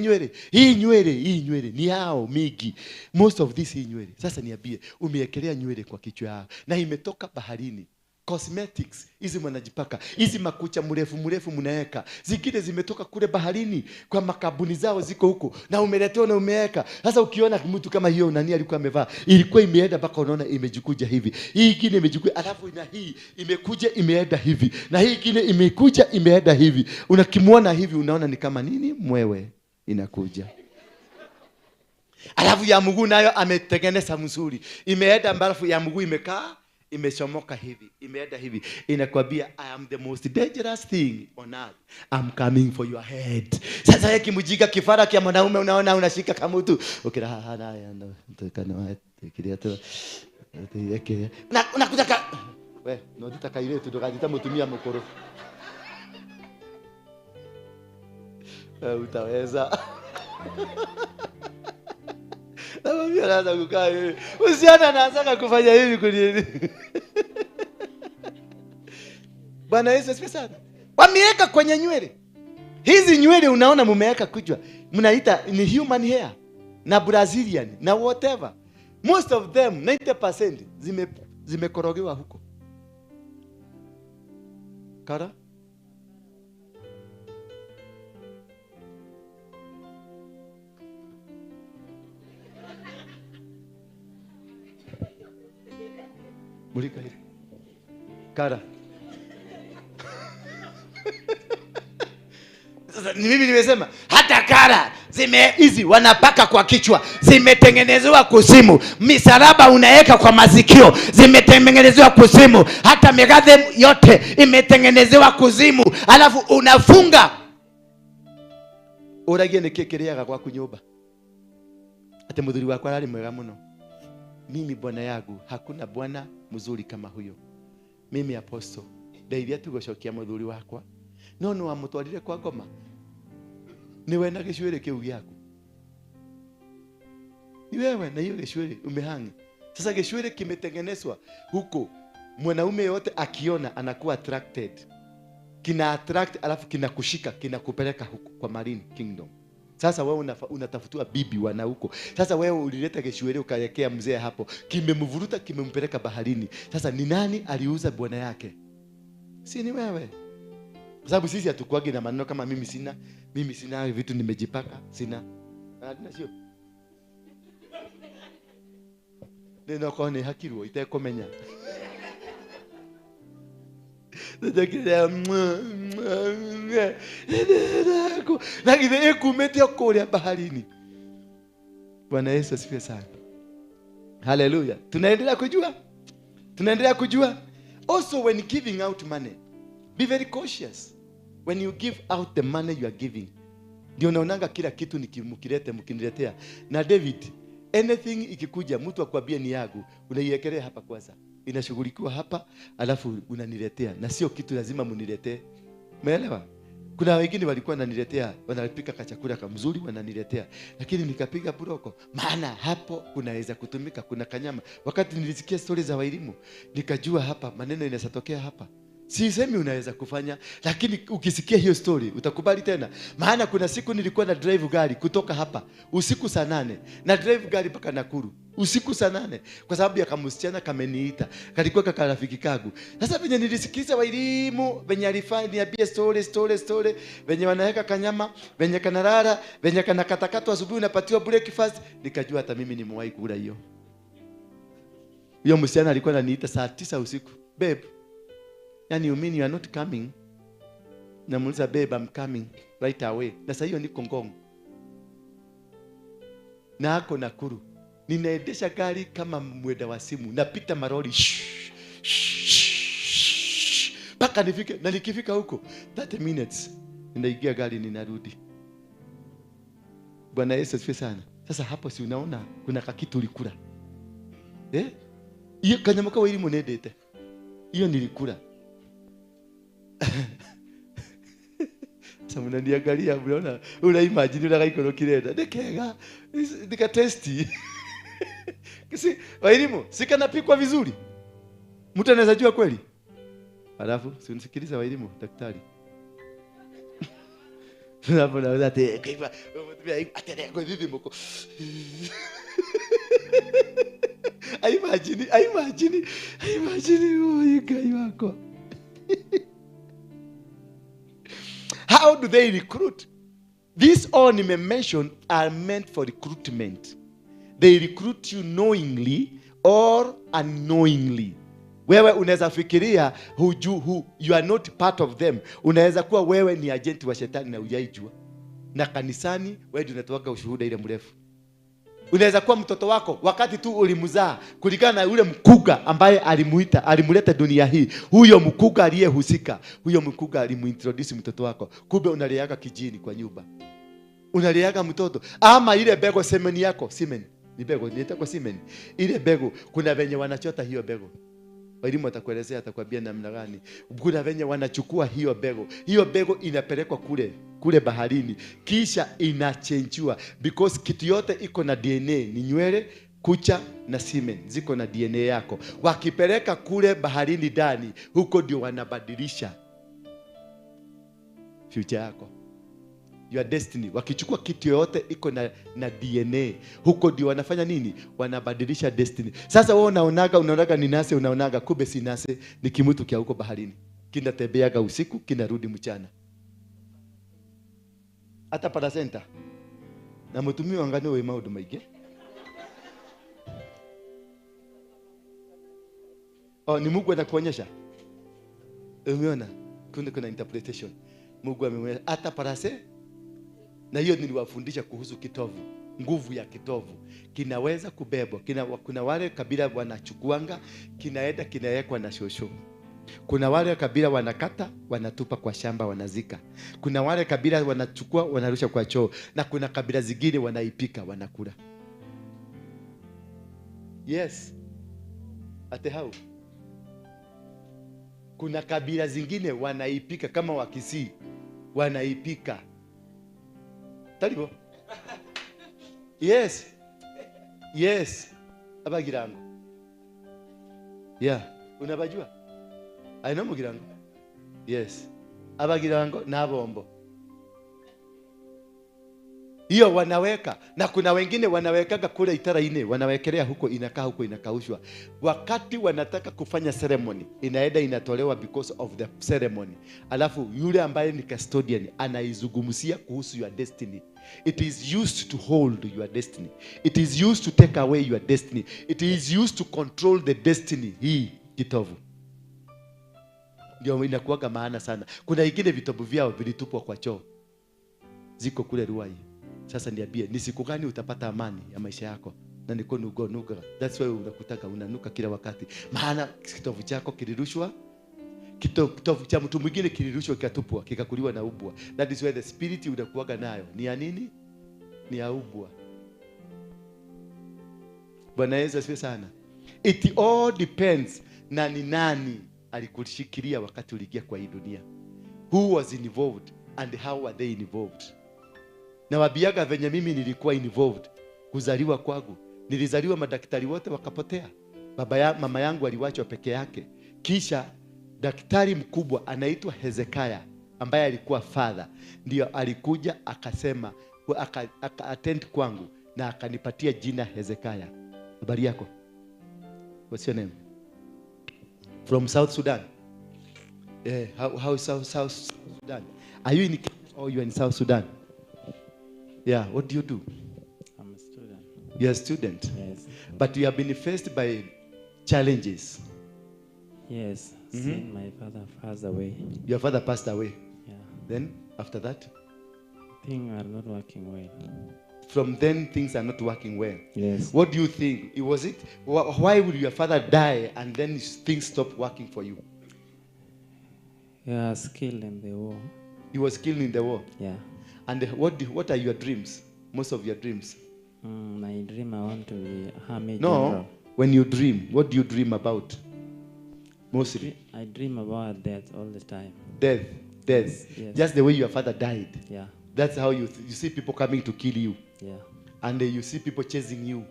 nywele ni hao mingi. Most of this hii nywele. Sasa niambie, umeekelea nywele kwa kichwa yao na imetoka baharini. Cosmetics hizi mnajipaka, hizi makucha mrefu mnaeka, zingine zimetoka kule baharini kwa makabuni zao ziko huko na umeletewa na umeeka. Sasa ukiona mtu kama hiyo nani alikuwa amevaa, ilikuwa imeenda mpaka unaona imejikuja hivi, hii ingine imejikuja, alafu na hii imekuja imeenda hivi, na hii ingine imekuja imeenda hivi. Unakimwona hivi unaona ni kama nini? Mwewe inakuja. Alafu ya mguu nayo ametengeneza mzuri, imeenda mbarafu ya mguu imekaa imechomoka hivi, imeenda hivi, inakwambia I am the most dangerous thing on earth, I'm coming for your head. Sasa yeye kimjika kifara kia mwanaume, unaona unashika kama mtu ukira hana ndo tukana kiria tu yake na unakutaka we no ditaka ile tu dokadita mtumia mkoro utaweza. Na mimi anaanza kukaa hivi. Usiana anaanza kufanya hivi kunini. Bwana Yesu asifiwe sana. Wameweka kwenye nywele. Hizi nywele unaona mumeweka kujwa. Mnaita ni human hair na Brazilian na whatever. Most of them 90% zimekorogewa huko. Kara? Mulika hili. Kara. Sasa ni mimi nimesema hata kara hizi wanapaka kwa kichwa, zimetengenezewa kuzimu. Misaraba unaeka kwa masikio, zimetengenezewa kuzimu. Hata migadhe yote imetengenezewa kuzimu. Alafu unafunga. Uragie nikekeleaga kwa kunyumba. Ate mudhuri wako ali mwega muno. Mimi bwana yangu hakuna bwana mzuri kama huyo. Mimi apostle ndeithia tu gũcokia mũthuri wakwa, no no amutwarire kwa ngoma. Ni wewe na gĩcwĩrĩ kĩu gĩaku. Ni wewe na hiyo gĩcwĩrĩ umehangi. Sasa gĩcwĩrĩ kimetengenezwa huko, mwanaume yote akiona anakuwa attracted. Kina attract alafu kinakushika, kinakupeleka huko kwa marine kingdom. Sasa wewe unatafutiwa bibi wana huko. Sasa wewe ulileta geshuele ukawekea mzee hapo. Kimemvuruta, kimempeleka baharini. Sasa ni nani aliuza bwana yake? Si ni wewe. Kwa sababu sisi hatukuagi na maneno kama mimi sina vitu nimejipaka, sina. Sio. Neno kone hakirwo itekomenya. Na githe ikumete okuria baharini. Bwana Yesu asifiwe sana. Hallelujah. Tunaendelea kujua. Also when giving out money, be very cautious. When you give out the money you are giving. Ndio unaonanga kila kitu mkiniletea. Na David, anything ikikuja mtu akwambie ni yangu, unaiwekelea hapa kwanza. Inashughulikiwa hapa, alafu unaniletea. Na sio kitu lazima muniletee. Umeelewa? Kuna wengine walikuwa wananiletea, wanapika kachakula kamzuri wananiletea. Lakini nikapiga buroko. Maana hapo kunaweza kutumika, kuna kanyama. Wakati nilisikia stories za Wairimu, nikajua hapa maneno inasatokea hapa. Sisemi unaweza kufanya, lakini ukisikia hiyo story utakubali tena. Maana kuna siku nilikuwa na drive gari kutoka hapa usiku saa 8 na drive gari mpaka Nakuru usiku saa 8 kwa sababu ya kamusichana kameniita, kalikuwa kaka rafiki kagu. Sasa venye nilisikiza Wairimu venye alifanya niambia story venye wanaweka kanyama, venye kanarara, venye kanakatakatwa asubuhi unapatiwa breakfast, nikajua hata mimi nimewahi kula hiyo. Hiyo msichana alikuwa ananiita saa 9 usiku. Babe, yani you mean you are not coming? Namuuliza babe, I'm coming right away. Na sasa hiyo niko Ngong. Na ako Nakuru. Ninaendesha gari kama mwenda wa simu. Napita maroli. Paka nifike, na nikifika huko 30 minutes ninaingia gari ninarudi. Bwana Yesu asifiwe sana. Sasa hapo si unaona kuna kakitu ulikula. Hiyo kanyama kwa Wairimu nendete. Hiyo nilikula. Sasa mnaniangalia mnaona una imagine una gaikoro kirenda dekega nika testi. Kisi Wairimu sikanapikwa vizuri. Mtu anaweza jua kweli? Alafu si unisikiliza Wairimu daktari. Hapo naweza kwa ateneko vipi mko. I imagine guy wako. How do they recruit? These all mentioned are meant for recruitment. They recruit you knowingly or unknowingly. Wewe unaweza fikiria you are not part of them. Unaweza kuwa wewe ni agent wa shetani na hujaijua. Na kanisani wewe ndio unatoa ushuhuda ile mrefu. Unaweza kuwa mtoto wako wakati tu ulimzaa kulingana na yule mkuga ambaye alimuleta dunia hii. Huyo mkuga aliyehusika, huyo mkuga alimuintroduce mtoto wako. Kumbe unaleaga kijini kwa nyumba. Unaleaga mtoto ama ile bego semeni yako, semen. Ni bego niita kwa semen. Ile bego kuna venye wanachota hiyo bego. Wairimu atakuelezea, atakwambia namna gani. Kuna venye wanachukua hiyo bego. Hiyo bego inapelekwa kule baharini. Kisha inachenjua because kitu yote iko na DNA, ni nywele, kucha na semen ziko na DNA yako. Wakipeleka kule baharini ndani, huko ndio wanabadilisha future yako. Your destiny. Wakichukua kitu yote iko na DNA, huko ndio wanafanya nini? Wanabadilisha destiny. Sasa wewe unaonaga ni nase, unaonaga kumbe si nase, ni kimutu kia huko baharini. Kinatembeaga usiku, kinarudi mchana. Hata para center. Na mtumii wangane we maudu maige. Ni Mungu anakuonyesha. Umeona? Kuna interpretation. Mungu amemwonyesha hata para center. Na hiyo niliwafundisha kuhusu kitovu. Nguvu ya kitovu kinaweza kubebwa. Kuna wale kabila wanachukuanga, kinaenda kinawekwa na shosho. Kuna wale kabila wanakata, wanatupa kwa shamba, wanazika. Kuna wale kabila wanachukua, wanarusha kwa choo. Na kuna kabila zingine wanaipika, wanakula. Yes. Ate hao. Kuna kabila zingine wanaipika kama Wakisii, wanaipika. Talibo. Yes. Abagirango. Yeah. Unabajua? Aina mugirango. Yes. Abagirango na bombo. Hiyo wanaweka, na kuna wengine wanawekaga kule itara ine, wanawekelea huko, inakaa huko, inakaushwa. Wakati wanataka kufanya ceremony, inaenda inatolewa because of the ceremony. Alafu yule ambaye ni custodian anaizungumzia kuhusu your destiny. It is used to hold your destiny. It is used to take away your destiny. It is used to control the destiny. Hii kitovu ndio inakuwaga maana sana. Kuna ingine vitabu vyao vilitupwa kwa choo, ziko kule Ruai. Sasa niambie, ni siku gani utapata amani ya maisha yako? Na niko nuga. That's why unakutaka unanuka kila wakati. Maana kitovu chako kilirushwa, kitovu cha mtu mwingine kilirushwa, kikatupwa, kikakuliwa na ubwa. That is why the spirit unakuwaga nayo ni ya nini? Ni ya ubwa. Bwana Yesu asifiwe sana. It all depends na ni nani alikushikilia wakati uliingia kwa hii dunia. Who was involved and how were they involved? Na wabiaga venye mimi nilikuwa involved kuzaliwa kwangu. Nilizaliwa madaktari wote wakapotea. Mama yangu aliwachwa peke yake. Kisha daktari mkubwa anaitwa Hezekiah ambaye alikuwa father ndio alikuja akasema attend kwangu na akanipatia jina Hezekiah. Habari yako? What's your name? From South Sudan. How is South Sudan? Are you in Kenya or you are in South Sudan? Yeah, what do you do? I'm a student. You're a student? Yes. But you have been faced by challenges. Yes. Since my father passed away. Your father passed away. Yeah. Then, after that? Things are not working well. From then, things are not working well. Yes. What do you think? Why would your father die and then things stop working for you? You are skilled in the war. He was killed in the war. Yeah. And what are your dreams? Most of your dreams? My dream, I want to be army No. general. When you dream, what do you dream about? Mostly. I dream about death all the time. Death. Yes. Just the way your father died. Yeah. That's how you see people coming to kill you. Yeah. And you see people chasing you.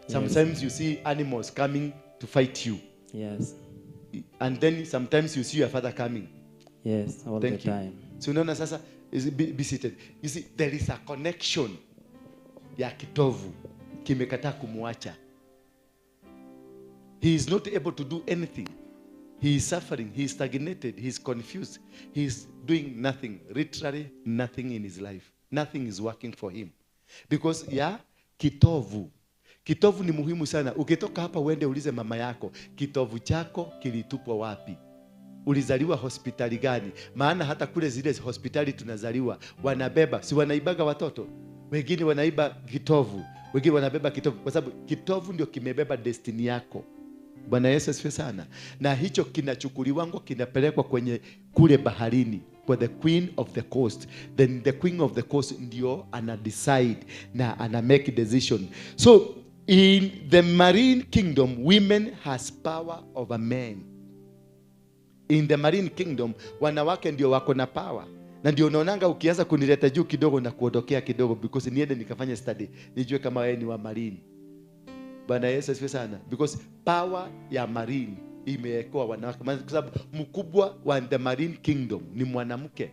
Sometimes you see animals coming to fight you. Yes. And then sometimes you see your father coming. Yes, all Thank the you. time. So unaona sasa, be seated. You see, there is a connection ya kitovu kimekataa kumwacha. He is not able to do anything. He is suffering. He is stagnated. He is confused. He is doing nothing. Literally nothing in his life. Nothing is working for him. Because ya kitovu. Kitovu ni muhimu sana. Ukitoka hapa uende ulize mama yako, kitovu chako kilitupwa wapi? Ulizaliwa hospitali gani? Maana hata kule zile hospitali tunazaliwa, wanabeba, si wanaibaga watoto? Wengine wanaiba kitovu, wengine wanabeba kitovu, kwa sababu kitovu ndio kimebeba destiny yako. Bwana Yesu asifiwe sana. Na hicho kinachukuliwango kinapelekwa kwenye kule baharini kwa the queen of the coast. Then the queen of the coast ndio ana decide na ana make decision. So in the marine kingdom, women has power over men. In the marine kingdom, wanawake ndio wako na power. Na ndio unaonanga ukianza kunileta juu kidogo na kuondokea kidogo, because niende nikafanya study nijue kama wewe ni wa marine. Bwana Yesu asifiwe sana. Because power ya marine imewekewa wanawake, kwa sababu mkubwa wa the marine kingdom ni mwanamke.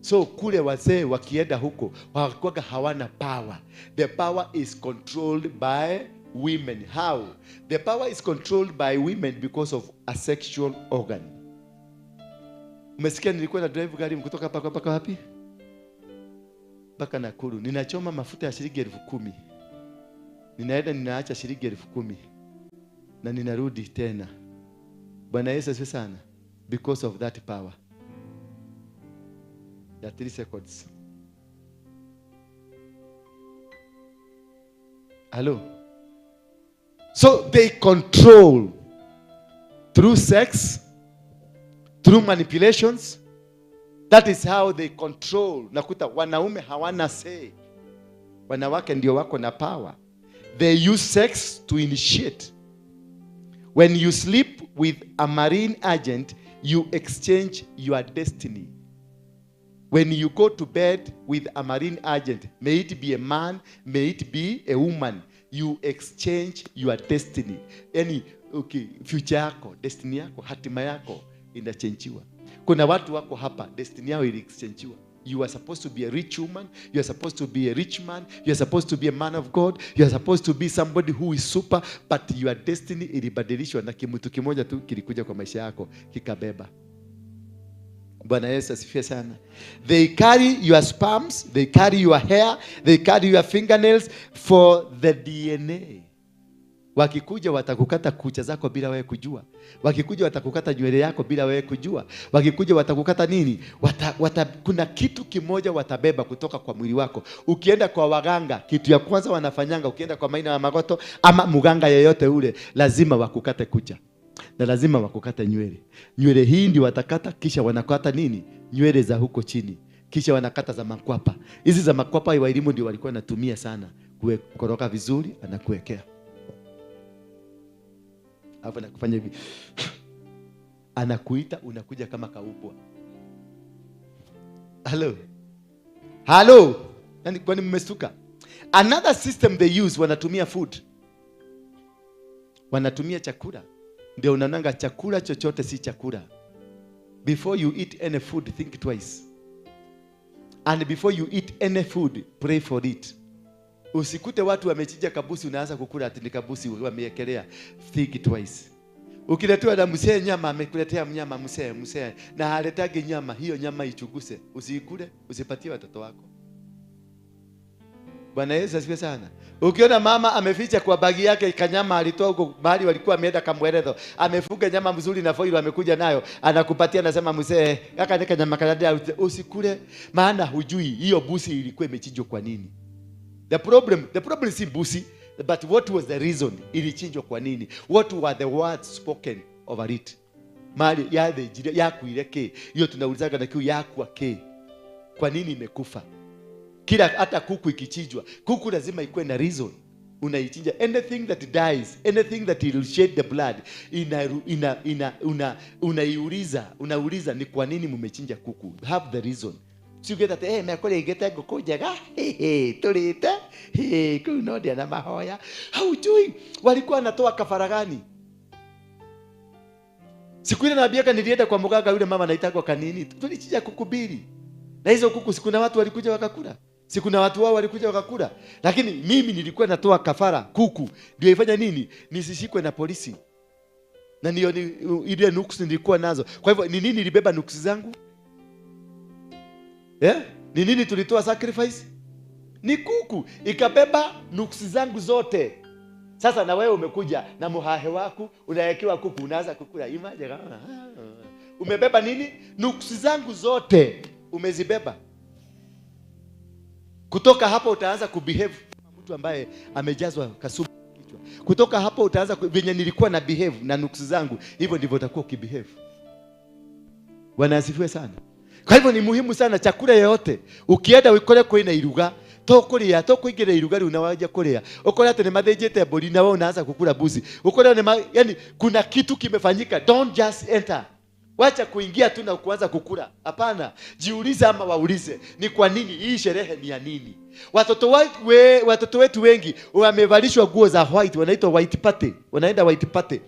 So kule wazee wakienda huko hawakuwa hawana power. The power is controlled by women. How? The power is controlled by women because of a sexual organ. Umesikia nilikuwa na drive gari kutoka hapa mpaka wapi? Mpaka Nakuru. Ninachoma mafuta ya shilingi 10,000. Ninaenda ninaacha shilingi 10,000. Na ninarudi tena. Bwana Yesu asifiwe sana. Because of that power. Ya 3 seconds. Hello. So they control through sex, through manipulations. That is how they control. Nakuta wanaume hawana say. Wanawake ndio wako na power. They use sex to initiate. When you sleep with a marine agent, you exchange your destiny. When you go to bed with a marine agent, may it be a man, may it be a woman, you exchange your destiny. Yani, future yako, destiny yako, hatima yako inachangewa. Kuna watu wako hapa, destiny yao ili exchangewa. You are supposed to be a rich woman. You are supposed to be a rich man. You are supposed to be a man of God. You are supposed to be somebody who is super, but your destiny ilibadilishwa na kimutu kimoja tu kilikuja kwa maisha yako kikabeba. Bwana Yesu asifiwe sana. They carry your sperms, they carry your hair, they carry your fingernails for the DNA. Wakikuja watakukata kucha zako bila wewe kujua. Wakikuja watakukata nywele yako bila wewe kujua. Wakikuja watakukata nini? Kuna kitu kimoja watabeba kutoka kwa mwili wako. Ukienda kwa waganga, kitu ya kwanza wanafanyanga, ukienda kwa Maina wa Magoto ama mganga yeyote ule, lazima wakukate kucha. Na lazima wakukate nywele. Nywele hii ndio watakata, kisha wanakata nini? Nywele za huko chini. Kisha wanakata za makwapa. Hizi za makwapa wa elimu ndio walikuwa wanatumia sana. Kukoroka vizuri, anakuwekea. Hapo nakufanya hivi. Anakuita, unakuja kama kaupwa. Hello. Nani kwani mmestuka? Another system they use, wanatumia food. Wanatumia chakula. Ndio unananga chakula chochote si chakula. Before you eat any food, think twice. And before you eat any food, pray for it. Usikute watu wamechinja kabusi unaanza kukula ati ni kabusi wameekelea. Think twice. Ukiletewa na msee nyama, amekuletea mnyama msee na haletagi nyama, hiyo nyama ichuguse. Usikule, usipatie watoto wako. Bwana Yesu asifiwe sana. Ukiona mama ameficha kwa bagi yake kanyama alitoa huko mahali walikuwa ameenda Kamweredho, amefuga nyama mzuri na foil amekuja nayo, anakupatia anasema msee, kaka nika nyama kanada, usikule maana hujui hiyo busi ilikuwa imechinjwa kwa nini. The problem is busi, but what was the reason ilichinjwa kwa nini? What were the words spoken over it? Mali ya kuileke, hiyo tunaulizaga na kiu yakwa ke. Kwa nini imekufa? Kila hata kuku ikichinjwa, kuku lazima ikuwe na reason. Unaichinja anything that dies, anything that will shed the blood, unauliza ni kwa nini mmechinja kuku? Have the reason. Si ugeta mekole igeta ngoko njega tulite kuno ndia na mahoya. Haujui walikuwa wanatoa kafara gani? Siku ile nabiaka nilienda kwa mganga yule mama anaitwa Kanini, tulichinja kuku mbili. Na hizo kuku siku na watu walikuja wakakula. Siku na watu wao walikuja wakakula. Lakini mimi nilikuwa natoa kafara kuku. Ndio ifanya nini? Nisishikwe na polisi. Na ndio ile nuksi nilikuwa nazo. Kwa hivyo ni nini nilibeba nuksi zangu? Ni nini tulitoa sacrifice? Ni kuku. Ikabeba nuksi zangu zote. Sasa na wewe umekuja na muhahe wako, unawekewa kuku, unaanza kukula. Imagine kama umebeba nini? Nuksi zangu zote umezibeba. Kutoka hapo utaanza kubehave kama mtu ambaye amejazwa kasumu kichwa. Kutoka hapo utaanza venye nilikuwa na behave na nuksi zangu, hivyo ndivyo utakuwa ukibehave. Bwana asifiwe sana. Kwa hivyo ni muhimu sana chakula yote. Ukienda ukole kwa ina iruga, tokuria tokuingira iruga ri unawaja kuria. Ukole ate ni mathejete mburi na wewe unaanza kukula buzi. Ukole ni yani kuna kitu kimefanyika. Don't just enter. Wacha kuingia tu na kuanza kukula. Hapana, jiulize ama waulize ni kwa nini hii sherehe ni ya nini? Watoto wetu wengi wamevalishwa nguo za white, wanaitwa white party. Wanaenda white party.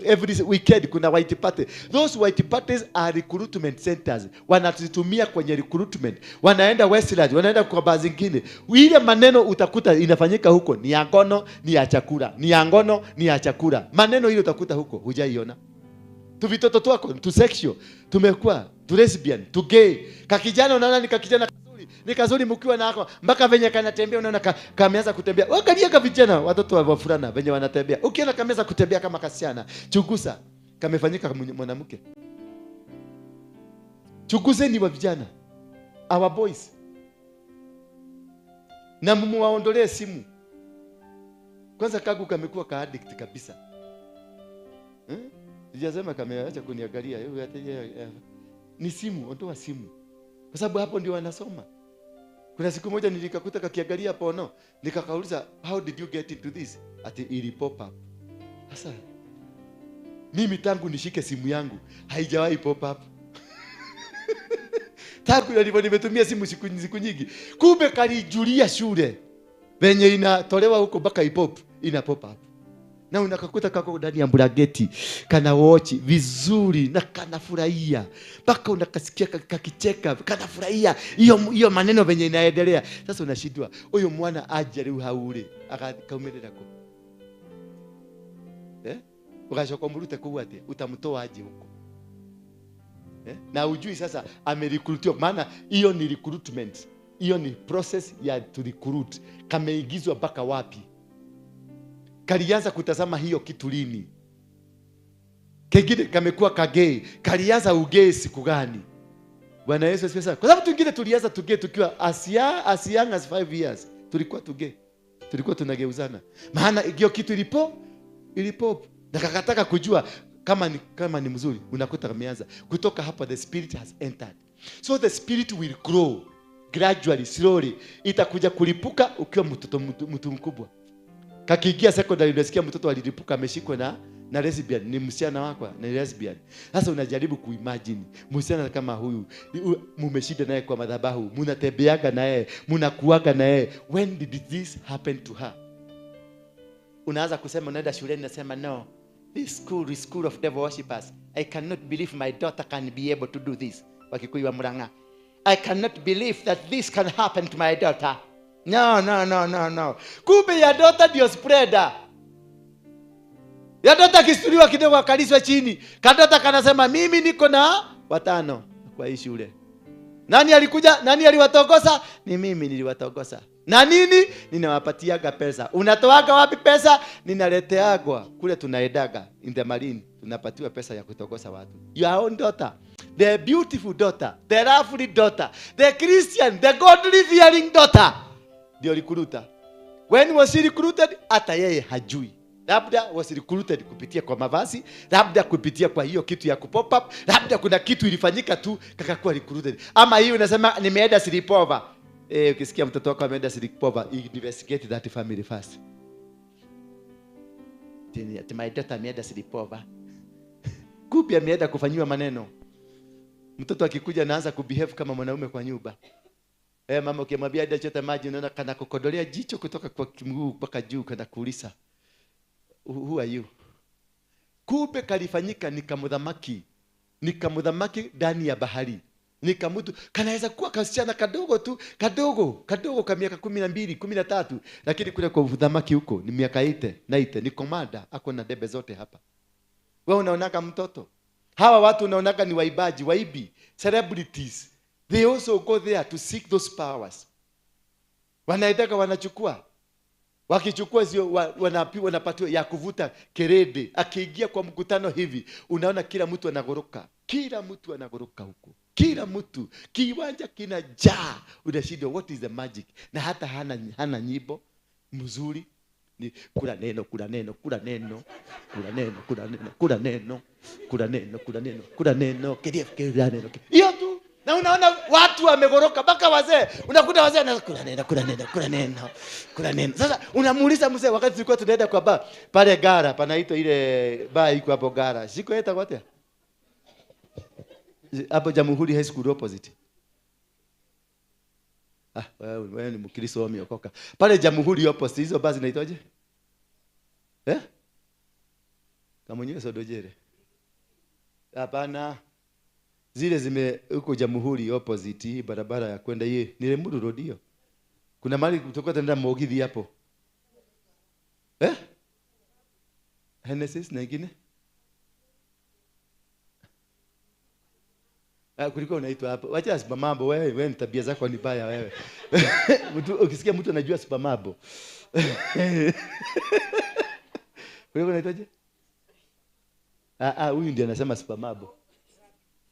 Every weekend kuna white party. Those white parties are recruitment centers. Wanatutumia kwenye recruitment. Wanaenda Westland, wanaenda kwa baadhi zingine. Ile maneno utakuta inafanyika huko ni ya ngono, ni ya chakula. Ni ya ngono, ni ya chakula. Maneno ile utakuta huko hujaiona. Tu vitoto twako, tu sexual, tumekuwa, tu lesbian, tu gay. Kakijana unaona ni kakijana kazuri. Ni kazuri mkiwa nako mpaka venye kanatembea unaona kameanza kutembea. Wakalia ka vijana watoto wa fulana venye wanatembea. Ukiona kameanza kutembea kama kasichana, chugusa kamefanyika mwanamke. Chuguzeni wa vijana. Our boys. Na mumuwaondolee simu. Kwanza kagu kamekuwa ka addict kabisa. Sijasema kameacha kuniangalia. Ni simu, ondoa simu. Kwa sababu hapo ndio wanasoma. Kuna siku moja nilikakuta kakiangalia pono, nikakauliza how did you get into this? Ati ili pop up. Sasa mimi tangu nishike simu yangu haijawahi pop up. Tangu nilipo nimetumia simu siku nyingi. Kumbe kalijulia shule. Venye inatolewa huko mpaka ipop, ina pop up. Na unakakuta kako ndani ya blanketi, kana watch vizuri na kana furahia. Mpaka unakasikia kakicheka, kana furahia. Hiyo maneno venye inaendelea. Sasa unashindwa, huyo mwana aje leo haure, akaumelera ko. Ukashoka mrute kuwate, utamtoa aje huko. Na ujui sasa amerecruitiwa, maana hiyo ni recruitment. Hiyo ni process ya to recruit. Kameigizwa mpaka wapi? Kalianza kutazama hiyo kitu lini? Kengine kamekuwa kagei. Kalianza ugei siku gani? Bwana Yesu asifiwe. Kwa sababu tungine tulianza tugei tukiwa as young as 5 years. Tulikuwa tugei. Tulikuwa tunageuzana. Maana hiyo kitu ilipo na kakataka kujua kama ni mzuri, unakuta kameanza. Kutoka hapa the spirit has entered. So the spirit will grow gradually, slowly. Itakuja kulipuka ukiwa mtu mkubwa. Kakiingia secondary unasikia mtoto alilipuka ameshikwa na lesbian, ni msichana wako na lesbian. Sasa unajaribu kuimagine msichana kama huyu, mumeshinda naye kwa madhabahu, mnatembeaga naye, mnakuaga naye. When did this happen to her? Unaanza kusema, unaenda shuleni nasema no, this school is school of devil worshippers. I cannot believe my daughter can be able to do this. Wakikuyu wa Murang'a, I cannot believe that this can happen to my daughter. No. Kumbe ya daughter ndio spreader. Ya daughter kisturiwa kidogo akaliswa chini. Kadota kanasema mimi niko na 5 kwa hii shule. Nani alikuja? Nani aliwatogosa? Ni mimi niliwatogosa. Na nini? Ninawapatiaga pesa. Unatoaga wapi pesa? Ninaleteagwa. Kule tunaedaga in the marine. Tunapatiwa pesa ya kutogosa watu. Your own daughter. The beautiful daughter. The lovely daughter. The Christian. The godly fearing daughter. Ndio recruiter. When was he recruited? Hata yeye hajui. Labda was recruited kupitia kwa mavazi, labda kupitia kwa hiyo kitu ya kupop up, labda kuna kitu ilifanyika tu kakakuwa recruited. Ama hiyo unasema nimeenda sleepover. Ukisikia mtoto wako ameenda sleepover, investigate that family first. Tena my daughter ameenda sleepover. Kupi ameenda kufanyiwa maneno. Mtoto akikuja anaanza kubehave kama mwanaume kwa nyumba. Mama ukimwambia aende chota maji unaona kana kukodolea jicho kutoka kwa mguu mpaka juu kana kuulisa. Who are you? Kumbe kalifanyika nikamudhamaki ndani ya bahari. Nikamutu kanaweza kuwa kasichana kadogo tu, kadogo kama miaka 12, 13, lakini kule kwa udhamaki huko ni miaka 8, ni komanda, ako na debe zote hapa. Wewe unaonaka mtoto. Hawa watu unaonaka ni waibi, celebrities. They also go there to seek those powers. Wanaitaka wanachukua. Wakichukua sio wanapatiwa ya kuvuta kerede. Akiingia kwa mkutano hivi, unaona kila mtu anagoroka. Huko. Kila mtu kiwanja kinajaa. Unashindwa what is the magic? Na hata hana nyimbo mzuri. Ni kula neno. Hiyo tu. Na unaona watu wamegoroka mpaka wazee. Unakuta wazee na kula neno. Sasa unamuuliza mzee, wakati tulikuwa tunaenda kwa bar pale Gara, panaitwa ile bar iko hapo Gara. Siko eta wote. Hapo Jamhuri High School opposite. Wewe ni Mkristo umeokoka. Pale Jamhuri opposite hizo basi zinaitwaje? Kama nyewe sodojere. Hapana. Zile zime huko Jamhuri opposite barabara ya kwenda hii ni Lemuru Road hiyo. Kuna mahali kutoka tenda Mogithi hapo. Genesis na nyingine? Kuliko unaitwa hapo. Wacha Supermambo wewe ni tabia zako ni baya wewe. Ukisikia mtu anajua Supermambo. Kuliko unaitwaje? Huyu ndiye anasema Supermambo.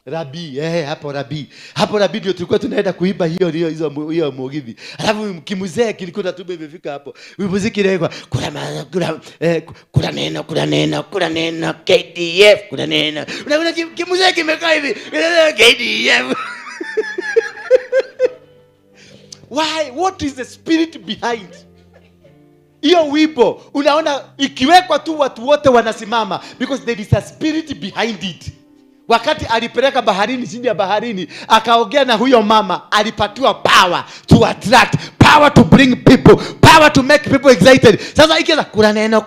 Rabi, hapo Rabi ndio tulikuwa tunaenda kuiba hiyo Mogithi. Alafu kimuzee kilikuwa natube imefika hapo. Muziki ile kula neno KDF kula neno. Unaona kimuzee kimekaa hivi KDF. Why? What is the spirit behind? Hiyo wimbo unaona ikiwekwa tu watu wote wanasimama because there is a spirit behind it. Wakati alipeleka baharini, chini ya baharini, akaongea na huyo mama, alipatiwa power to attract, power to bring people, power to make people excited. Sasa ikianza kula neno,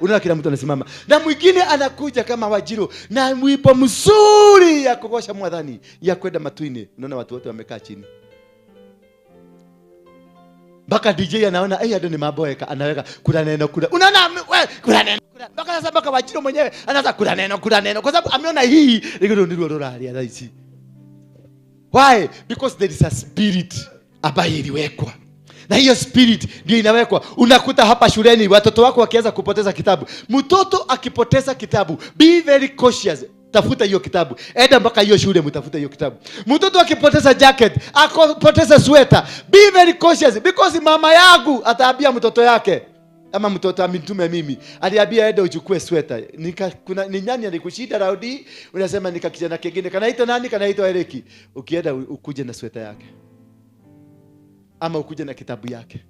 unaona kila mtu anasimama. Na mwingine anakuja kama Wajiro na mwipo mzuri ya kukosha mwadhani, ya kwenda matuini. Unaona watu wote wamekaa chini. Baka DJ anaona ado ni maboeka, anaweka kula neno. Unaona kula neno. Baka sasa baka Wajiro mwenyewe anaanza kula neno kwa sababu ameona hii ndio rorali anaisi. Why? Because there is a spirit ambayo iliwekwa. Na hiyo spirit ndio inawekwa. Unakuta hapa shuleni watoto wako wakianza kupoteza kitabu. Mtoto akipoteza kitabu, be very cautious. Tafuta hiyo kitabu. Enda mpaka hiyo shule mtafuta hiyo kitabu. Mtoto akipoteza jacket, akipoteza sweater, be very cautious because mama yangu ataambia mtoto yake, ama mtoto amitume mimi, aliambia enda uchukue sweater. Ni nani alikushida raudi? Unasema nika kijana kingine kanaitwa nani? Kanaitwa Ereki. Ukienda ukuje na sweater yake. Ama ukuje na kitabu yake.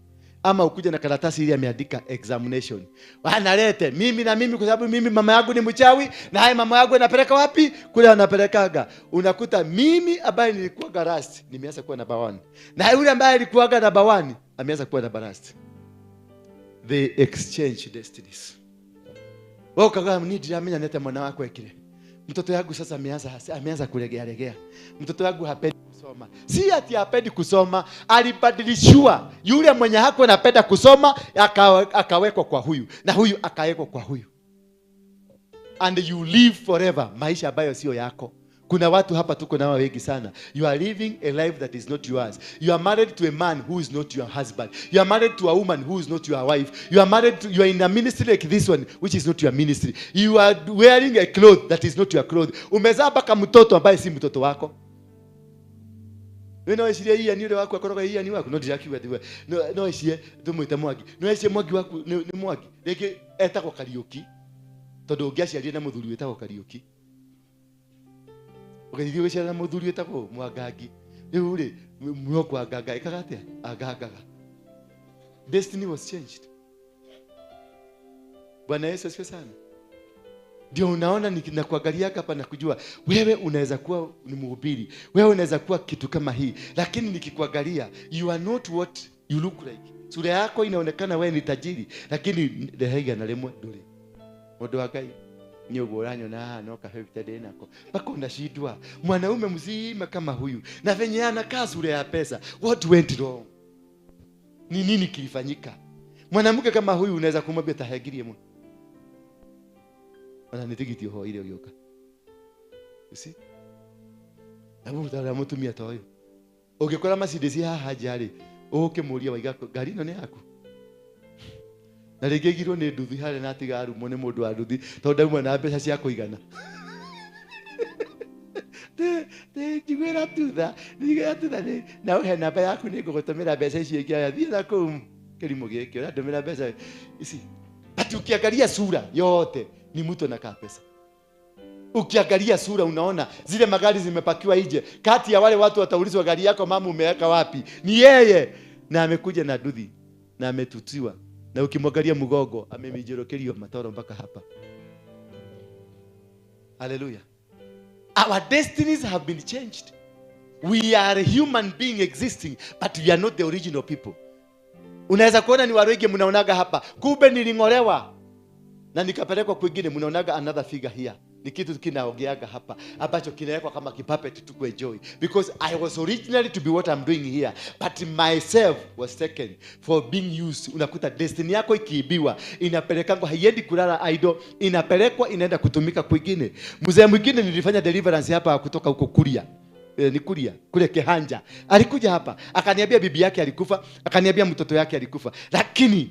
Ama ukuje na karatasi ile ameandika examination. Wanalete mimi kwa sababu mimi mama yangu ni mchawi, na haya mama yangu anapeleka wapi? Kule anapelekaga. Unakuta mimi ambaye nilikuwa garasti nimeanza kuwa number 1. Na yule ambaye alikuwa number 1 ameanza kuwa number last. They exchange destinies. Wao kama mimi nileta mwana wako ekile. Mtoto yangu sasa ameanza kulegea. Mtoto wangu hapendi kusoma. Si ati hapendi kusoma, alibadilishwa. Yule mwenye hako anapenda kusoma akawekwa kwa huyu, na huyu akawekwa kwa huyu. And you live forever maisha ambayo sio yako. Kuna watu hapa tuko nao wengi sana. You are living a life that is not yours. You are married to a man who is not your husband. You are married to a woman who is not your wife. You are in a ministry like this one which is not your ministry. You are wearing a cloth that is not your cloth. Umezaa baka mtoto ambaye si mtoto wako. Wewe unaishia hii ni yule wako akoroga hii ni wako. No dijakiwa diwe. No ishie tumuita mwagi. No ishie mwagi wako ni mwagi. Leke etako Kariuki. Todo ngiaciaria na muthuri wetako Kariuki. Ukithio gicera na muthuri wetako Mwangangi. Riu ri mwoko Anganga ikagate Angangaga. Destiny was changed. Bwana Yesu asifiwe sana. Ndio unaona ninakuangalia hapa na kujua wewe unaweza kuwa ni mhubiri. Wewe unaweza kuwa kitu kama hii. Lakini nikikuangalia you are not what you look like. Sura yako inaonekana wewe ni tajiri, lakini ndehaiga na lemwe nduri. Mundu wa Ngai nyogoranyo na no kahebitade nako. Baka unashindwa mwanaume mzima kama huyu na venye anakaa sura ya pesa. What went wrong? Ni nini kilifanyika? Mwanamke kama huyu unaweza kumwambia tahagirie mu. Ana nitigiti ho ile yoka. You see? Abu tara mutumia toyo. Ugikora Mercedes haha jari, ukimuria waiga gari no ne yaku. Na regegirwo ni nduthi hare na tigaru mone mundu wa nduthi tondu mwe na mbeca cia kuigana. Jigwera tutha na uhe namba yaku ni ngugutumira mbeca icio ingi aya thie na kum kirimo giki ora ndumira mbeca ici. Ati ukiangalia sura yote ni mtu anakaa pesa. Ukiangalia sura unaona zile magari zimepakiwa nje. Kati ya wale watu wataulizwa gari yako mama umeweka wapi? Ni yeye na amekuja na nduthi na ametutiwa. Na ukimwangalia mgogo amemijerokelio matoro mpaka hapa. Hallelujah. Our destinies have been changed. We are a human being existing, but we are not the original people. Unaweza kuona ni waroige mnaonaga hapa. Kumbe nilingolewa na nikapelekwa kwingine, mnaonaga another figure here. Ni kitu kinaongeaga hapa ambacho kinawekwa kama kipapet to enjoy, because I was originally to be what I'm doing here, but myself was taken for being used. Unakuta destiny yako ikiibiwa inapelekwa, haiendi kulala idle, inapelekwa inaenda kutumika kwingine. Mzee mwingine nilifanya deliverance hapa kutoka huko Kuria. Ni Kuria kule Kehanja. Alikuja hapa akaniambia bibi yake alikufa, akaniambia mtoto yake alikufa, lakini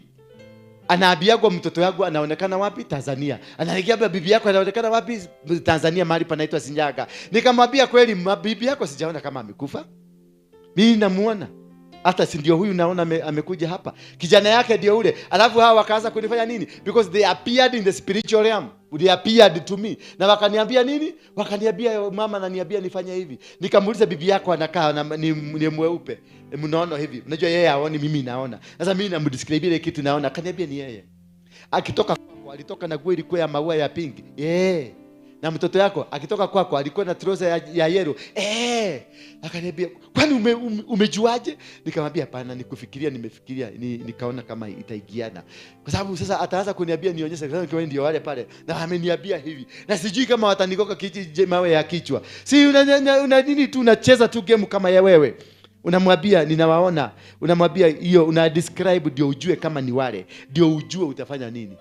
anaambiagwa mtoto yangu anaonekana wapi? Tanzania. Ananiambia bibi yako anaonekana wapi? Tanzania, mahali panaitwa Sinyaga. Nikamwambia kweli bibi yako sijaona kama amekufa. Mimi namuona. Hata si ndio huyu naona amekuja hapa. Kijana yake ndio ule. Alafu hawa wakaanza kunifanya nini? Because they appeared in the spiritual realm. They appeared to me. Na wakaniambia nini? Wakaniambia mama ananiambia nifanye hivi. Nikamuuliza bibi yako anakaa ni mweupe. Mnaona hivi. Unajua yeye haoni, mimi naona. Sasa mimi namdescribe ile kitu naona. Akaniambia ni yeye. Akitoka alitoka na nguo ilikuwa ya maua ya pink. na mtoto yako akitoka kwako alikuwa na trouser ya yellow, akaniambia kwani umejuaje? Nikamwambia hapana, nikufikiria, nimefikiria nikaona kama itaigiana, kwa sababu sasa ataanza kuniambia nionyeshe kwa ndio wale pale, na ameniambia hivi, na sijui kama watanikoka mawe ya kichwa. Si una nini tu unacheza tu game kama ya wewe. Unamwambia ninawaona, unamwambia hiyo, una describe ndio ujue kama ni wale, ndio ujue utafanya nini.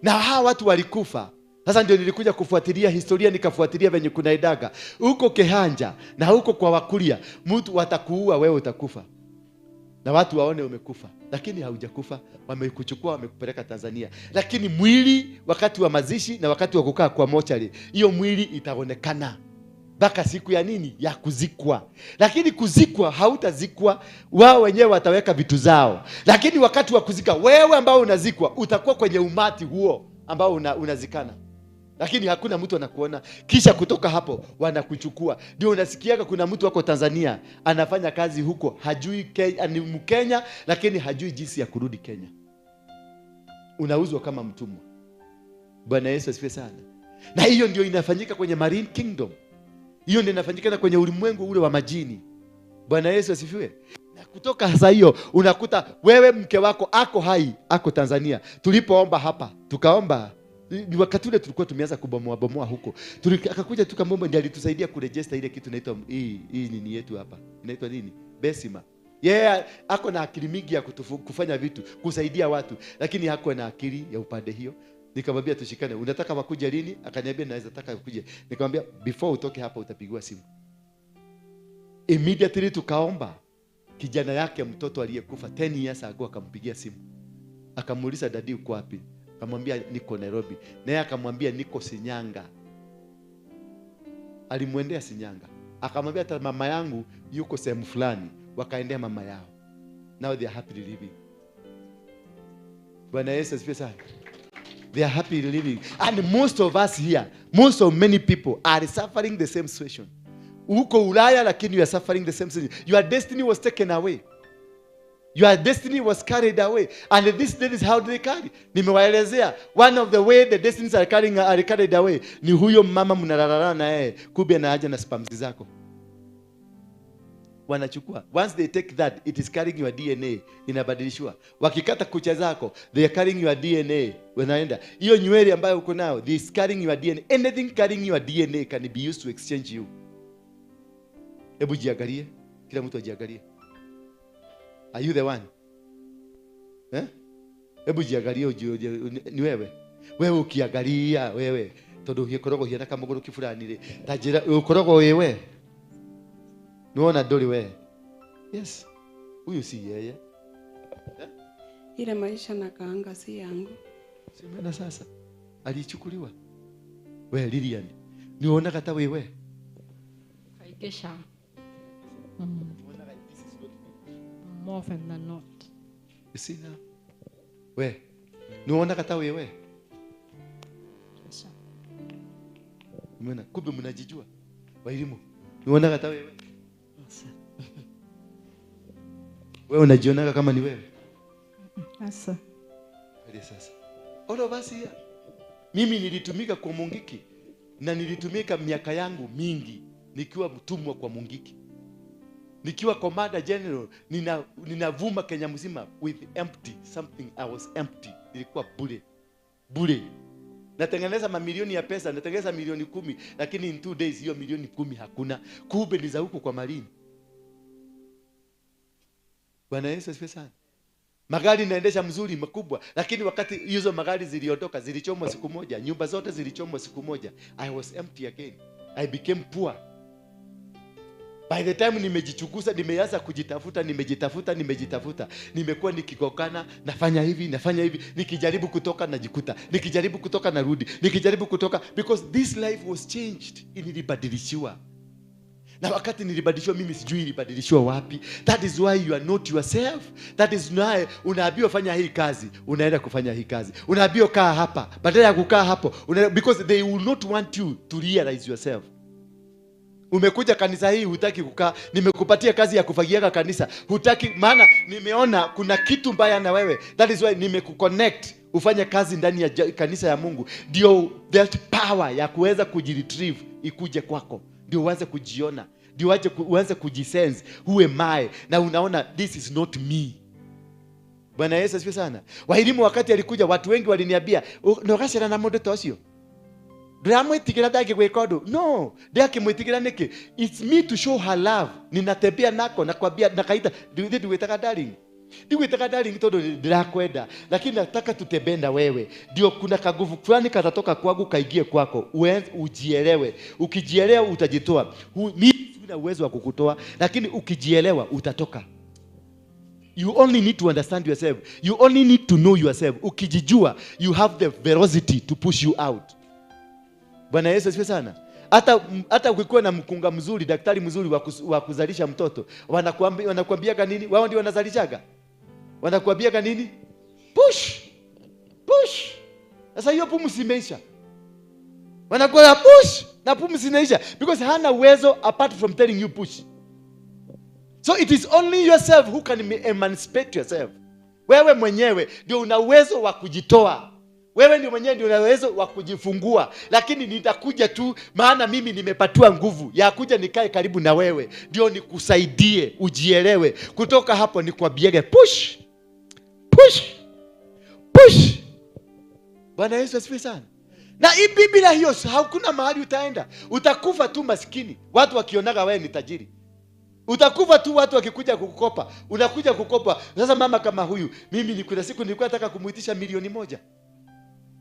Na hawa watu walikufa. Sasa ndio nilikuja kufuatilia historia, nikafuatilia venye kunaendaga huko Kehanja na huko kwa Wakuria. Mtu watakuua wewe, utakufa na watu waone umekufa, lakini haujakufa. Wamekuchukua, wamekupeleka Tanzania, lakini mwili wakati wa mazishi na wakati wa kukaa kwa mochari, hiyo mwili itaonekana mpaka siku ya nini, ya kuzikwa. Lakini kuzikwa hautazikwa, wao wenyewe wataweka vitu zao. Lakini wakati wa kuzika, wewe ambao unazikwa utakuwa kwenye umati huo ambao unazikana, lakini hakuna mtu anakuona. Kisha kutoka hapo wanakuchukua. Ndio unasikiaga kuna mtu wako Tanzania anafanya kazi huko, hajui Kenya, ni Mkenya lakini hajui jinsi ya kurudi Kenya. Unauzwa kama mtumwa. Bwana Yesu asifiwe sana. Na hiyo ndio inafanyika kwenye Marine Kingdom. Hiyo ndio inafanyika kwenye ulimwengu ule wa majini. Bwana Yesu asifiwe. Na kutoka sasa hiyo unakuta wewe mke wako ako hai, ako Tanzania. Tulipoomba hapa, tukaomba ni wakati ule tulikuwa tumeanza kubomoa huko. Akakuja tukamwomba, ndiye alitusaidia kuregister ile kitu inaitwa hii nini yetu hapa. Inaitwa nini? Besima. Ako na akili mingi ya kufanya vitu, kusaidia watu, lakini hako na akili ya upande hiyo. Nikamwambia tushikane. Unataka wakuja lini? Akaniambia naweza taka ukuje. Nikamwambia before utoke hapa utapigiwa simu. Immediately tukaomba. Kijana yake mtoto aliyekufa 10 years ago akampigia simu. Akamuuliza dadi uko wapi? Akamwambia niko Nairobi. Naye akamwambia niko Shinyanga. Alimwendea Shinyanga. Akamwambia hata mama yangu yuko sehemu fulani. Wakaendea mama yao. Now they are happily living. Bwana Yesu asifiwe sana. They are happy living. And most of us here, many people are suffering the same situation. Uko Ulaya lakini you are suffering the same situation. Your destiny was taken away. Your destiny was carried away. And this is how they carry. Nimewaelezea, one of the way the destinies are carried away ni huyo mama mnararana na yeye, kumbe na haja na spams zako. Wanachukua. Once they take that, it is carrying your DNA, inabadilishwa. Wakikata kucha zako, they are carrying your DNA. Wanaenda hiyo nywele ambayo uko nayo, they is carrying your DNA. Anything carrying your DNA can be used to exchange you. Hebu jiangalie, kila mtu ajiangalie. Are you the one? Hebu jiangalie, ni wewe. Wewe ukiangalia wewe, todo hikorogo hiana kama goro kifurani ile. Tajira ukorogo wewe. Nuona doli wewe. Yes. Huyu si yeye. Ile maisha na kaanga si yangu. Semena sasa. Alichukuliwa. Wewe Lilian. Niona kata wewe. Kaikesha. More often than not. Sina. Wewe. Niona kata wewe. Kesha. Mbona kumbe mnajijua? Waelimu. Niona kata wewe. Wewe unajionaga kama ni wewe? Sasa. Sasa. All of us here. Mimi nilitumika kwa Mungiki na nilitumika miaka yangu mingi nikiwa mtumwa kwa Mungiki. Nikiwa Commander General ninavuma Kenya mzima with empty something. I was empty. Nilikuwa bure. Natengeneza mamilioni ya pesa, natengeneza milioni 10, lakini in 2 days hiyo milioni 10 hakuna. Kumbe ni za huko kwa Marine. Bwana Yesu asifiwe sana. Magari naendesha mzuri makubwa, lakini wakati hizo magari ziliondoka, zilichomwa siku moja, nyumba zote zilichomwa siku moja. I was empty again. I became poor. By the time nimejichukuza, nimeanza kujitafuta, nimejitafuta. Nimekuwa nikikokana, nafanya hivi, nikijaribu kutoka najikuta, nikijaribu kutoka narudi, nikijaribu kutoka, because this life was changed. Ilibadilishiwa. Na wakati nilibadilishwa mimi sijui ilibadilishwa wapi. That is why you are not yourself. That is why unaambiwa fanya hii kazi, unaenda kufanya hii kazi. Unaambiwa kaa hapa, badala ya kukaa hapo, because they will not want you to realize yourself. Umekuja kanisa hii hutaki kukaa, nimekupatia kazi ya kufagiaga kanisa, hutaki, maana nimeona kuna kitu mbaya na wewe. That is why nimekuconnect. ufanye kazi ndani ya kanisa ya Mungu, ndio that power ya kuweza kujiretrieve ikuje kwako, ndio uanze kujiona, ndio uanze kujisense who am I, na unaona this is not me. Bwana Yesu asifiwe sana. Wahilimu wakati alikuja, watu wengi waliniambia nogashira na mundu tocio ndamwitikira ndage gwika undu. No, ndakimwitikira niki? It's me to show her love. Ninatembea nako na kwambia nakaita ndiwitaga darling. Ndiwitaga darling tondu ndirakwenda, lakini nataka tutembee na wewe. Ndio kuna kaguvu fulani katatoka kwangu kaingie kwako. Ujielewe. Ukijielewa utajitoa. Mimi sina uwezo wa kukutoa, lakini ukijielewa utatoka. You only need to understand yourself. You only need to know yourself. Ukijijua, you have the velocity to push you out. Bwana Yesu asifiwe sana. Hata ukikuwa na mkunga mzuri, daktari mzuri wa kuzalisha mtoto, wanakuambia nini? Wao ndio wanazalishaga. Wanakuambia nini? Push. Push. Sasa hiyo pumzi imeisha. Wanakuambia push na pumzi inaisha because hana uwezo apart from telling you push. So it is only yourself who can emancipate yourself. Wewe mwenyewe ndio una uwezo wa kujitoa. Wewe ndio mwenyewe ndio una uwezo wa kujifungua. Lakini nitakuja tu maana mimi nimepatiwa nguvu ya kuja nikae karibu na wewe. Ndio nikusaidie, ujielewe. Kutoka hapo nikwambiege push. Push. Push. Bwana Yesu asifiwe sana. Na hii bila hiyo hakuna mahali utaenda. Utakufa tu maskini. Watu wakionaga wewe ni tajiri. Utakufa tu watu wakikuja kukukopa. Unakuja kukopa. Sasa mama kama huyu, mimi kuna siku nilikuwa nataka kumuitisha 1,000,000.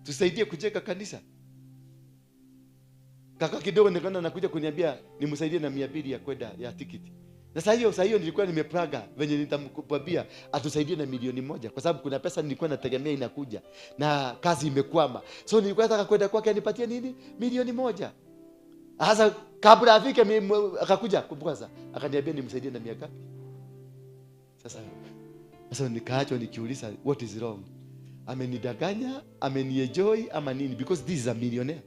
Tusaidie kujenga kanisa. Kaka kidogo nikaona anakuja kuniambia nimsaidie na 200 ya kwenda ya tikiti. Na sasa hiyo nilikuwa nimepraga venye nitamkwambia atusaidie na 1,000,000 kwa sababu kuna pesa nilikuwa nategemea inakuja na kazi imekwama. So nilikuwa nataka kwenda kwake anipatie nini? 1,000,000. Sasa kabla afike akakuja kwanza akaniambia nimsaidie na miaka. Sasa nikaachwa nikiuliza what is wrong? Amenidanganya, amenienjoy ama nini? Because this is a millionaire.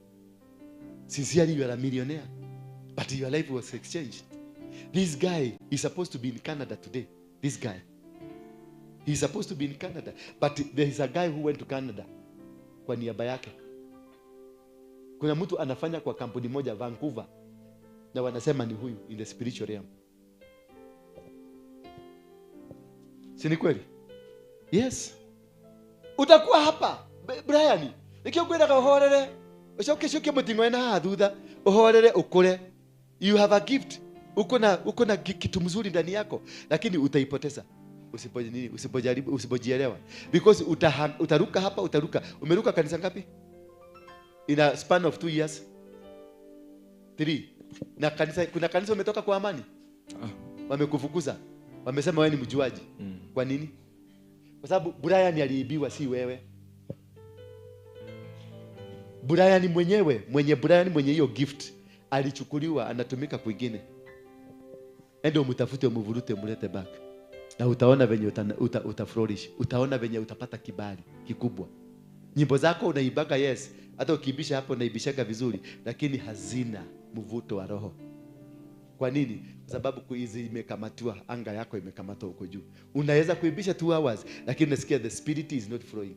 Sincerely you are a millionaire. But your life was exchanged. This guy is supposed to be in Canada today. This guy. He is supposed to be in Canada. But there is a guy who went to Canada kwa niaba yake. Kuna mtu anafanya kwa kampuni moja Vancouver na wanasema ni huyu in the spiritual realm. Si ni kweli? Yes. Utakuwa hapa Brian. Nikikwenda kahorere, ushoke mutingo na hadudha, uhorere ukure. You have a gift. Uko na kitu mzuri ndani yako, lakini utaipoteza. Usipojaribu, usipojielewa. Because utaruka hapa, umeruka kanisa ngapi? In a span of 2 years. 3. Na kuna kanisa umetoka kwa amani. Wamekufukuza. Wamesema wewe ni mjuaji. Kwa nini? Kwa sababu Brian aliibiwa, si wewe. Brian mwenye hiyo gift alichukuliwa, anatumika kwingine. Endo mtafute, umvurute, mlete back. Na utaona venye utaflourish. Utaona venye utapata kibali kikubwa. Nyimbo zako unaibaga, yes. Hata ukibisha hapo unaibishaga vizuri, lakini hazina mvuto wa roho. Kwa nini? Kwa sababu kuizi imekamatwa, anga yako imekamatwa huko juu. Unaweza kuibisha 2 hours, lakini unasikia the spirit is not flowing.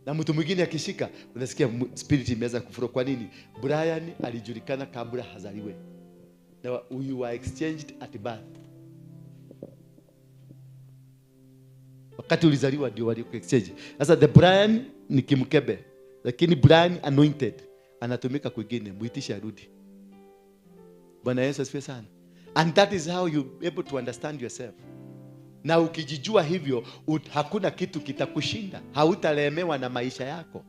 Na mtu mwingine akishika, unasikia spirit imeanza kuflow. Kwa nini? Brian alijulikana kabla hazaliwe. Na you were exchanged at birth. Wakati ulizaliwa ndio walikuexchange. Sasa the Brian ni kimkebe, lakini Brian anointed anatumika kwingine, muitisha arudi. Bwana Yesu asifiwe sana. And that is how you able to understand yourself. Na ukijijua hivyo, hakuna kitu kitakushinda. Hautalemewa na maisha yako.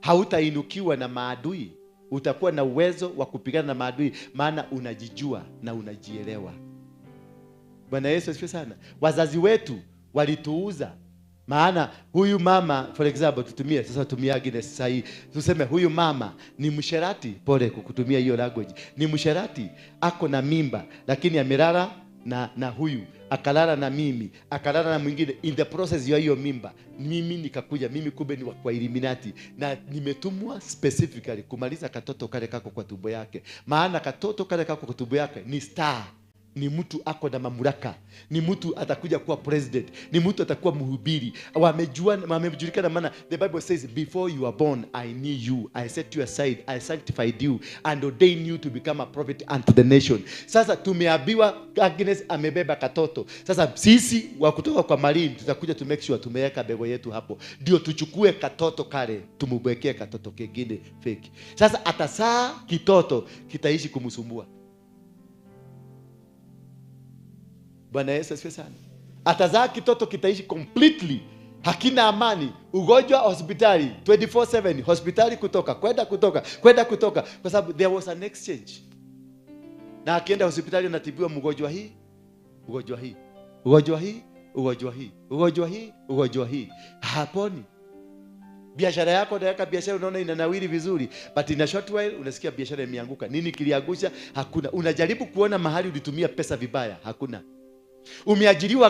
Hautainukiwa na maadui. Utakuwa na uwezo wa kupigana na maadui, maana unajijua na unajielewa. Bwana Yesu asifiwe sana. Wazazi wetu walituuza. Maana huyu mama, for example, tutumie Agnes sahi. Tuseme huyu mama ni msherati, pole kukutumia hiyo language. Ni msherati, ako na mimba, lakini amelala na huyu, akalala na mimi, akalala na mwingine. In the process ya hiyo mimba, mimi nikakuja, mimi kumbe ni kwa Illuminati, na nimetumwa specifically kumaliza katoto kale kako kwa tumbo yake. Maana katoto kale kako kwa tumbo yake ni star ni mtu ako na mamlaka, ni mtu atakuja kuwa president, ni mtu atakuwa mhubiri. Wamejulikana, maana the Bible says before you were born I knew you, I set you aside, I sanctified you and ordained you to become a prophet unto the nation. Sasa tumeambiwa Agnes amebeba katoto. Sasa sisi wa kutoka kwa Marine tutakuja to make sure tumeweka bego yetu hapo, ndio tuchukue katoto kale tumubwekee katoto kingine fake. Sasa atasaa kitoto kitaishi kumsumbua. Bwana Yesu asifiwe sana. Atazaa kitoto kitaishi completely, hakina amani, ugonjwa hospitali 24/7, hospitali kutoka kwa sababu there was an exchange. Na akienda hospitali anatibiwa mgonjwa hii, ugonjwa hii, ugonjwa hii, ugonjwa hii, ugonjwa hii, ugonjwa hii, haponi. Biashara yako unaweka biashara, unaona inanawiri vizuri, but in a short while unasikia biashara imeanguka. Nini kiliangusha? Hakuna. Unajaribu kuona mahali ulitumia pesa vibaya, hakuna. Umeajiriwa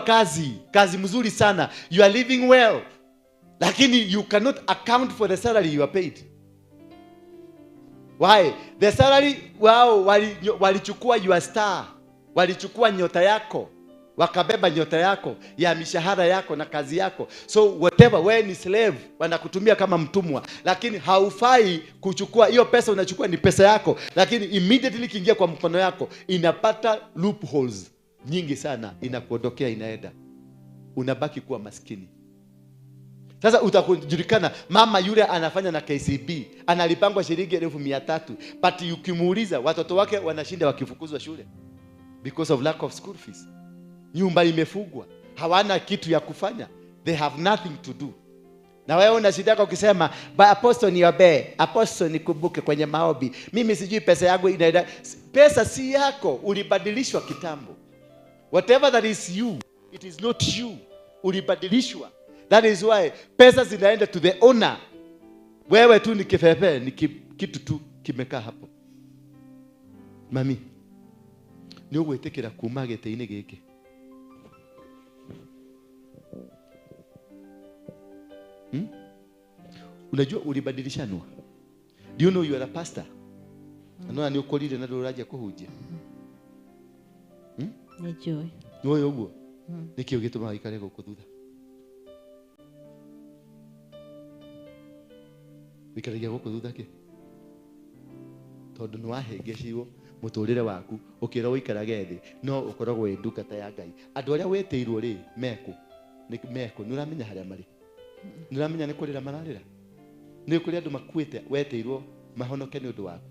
kazi mzuri sana, you are living well, lakini you cannot account for the salary you are paid. Why? The salary, wao walichukua your star, walichukua nyota yako, wakabeba nyota yako ya mishahara yako na kazi yako. So whatever, wewe ni slave, wanakutumia kama mtumwa, lakini haufai kuchukua hiyo pesa. Unachukua ni pesa yako, lakini immediately kiingia kwa mkono yako inapata loopholes nyingi sana, inakuondokea, inaenda, unabaki kuwa maskini. Sasa utakujulikana, mama yule anafanya na KCB, analipangwa shilingi 1,300, but ukimuuliza watoto wake wanashinda wakifukuzwa shule because of lack of school fees. Nyumba imefungwa, hawana kitu ya kufanya, they have nothing to do. Na wewe unashindaka ukisema, "Ba apostle niombe, apostle nikumbuke kwenye maombi. Mimi sijui pesa yangu inaenda." Pesa si yako, ulibadilishwa kitambo. Whatever that is you, it is not you. Ulibadilishwa. That is why pesa zinaenda to the owner. Wewe tu ni kifefe, ni kitu tu kimekaa hapo. Mami, ni ugwetekera kuma gete-ini giki. Unajua ulibadilishanwa. Do you know you are a pastor? Anona ni ukolire na nduraje kuhunjia. Nijui. Nwoyo uguo. Nikio gituma ikare guku thutha. Ikaragia guku thutha ki? Tondu nwahengecirwo muturire waku ukira uikarage thi, no ukoragwo wi ndungata ya Ngai. Andu aria weteirwo ri meko nuramenya haria mari. Nuramenya ni kurira mararira. Ni kuri andu makuite weteirwo mahonoke ni undu waku.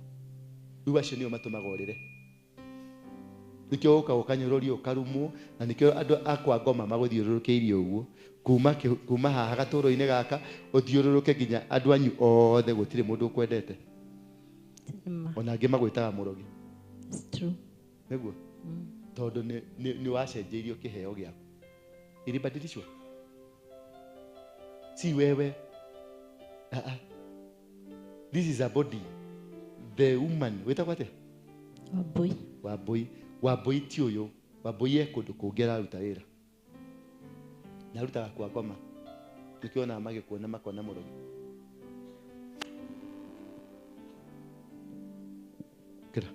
Riu acio nio matumaga urire. Nikio ukanyururio ukarumwo, na nikio andu akwa ngoma maguthiururukiirio uguo kuma haha gaturo-ini gaka uthiururuke nginya andu anyu othe gutire mundu ukwendete. Ona angi magwitaga murogi. It's true. Neguo. Tondu ni wacenjeirio kiheo giaku. Ilibadilishwa. Si wewe. This is a body. The woman, wetagwo atia? Waboi ti uyu. Waboi ekundu kungera ruta wira. Na rutaga kwa ngoma. Tukiona magikuona makona murogi. Kira.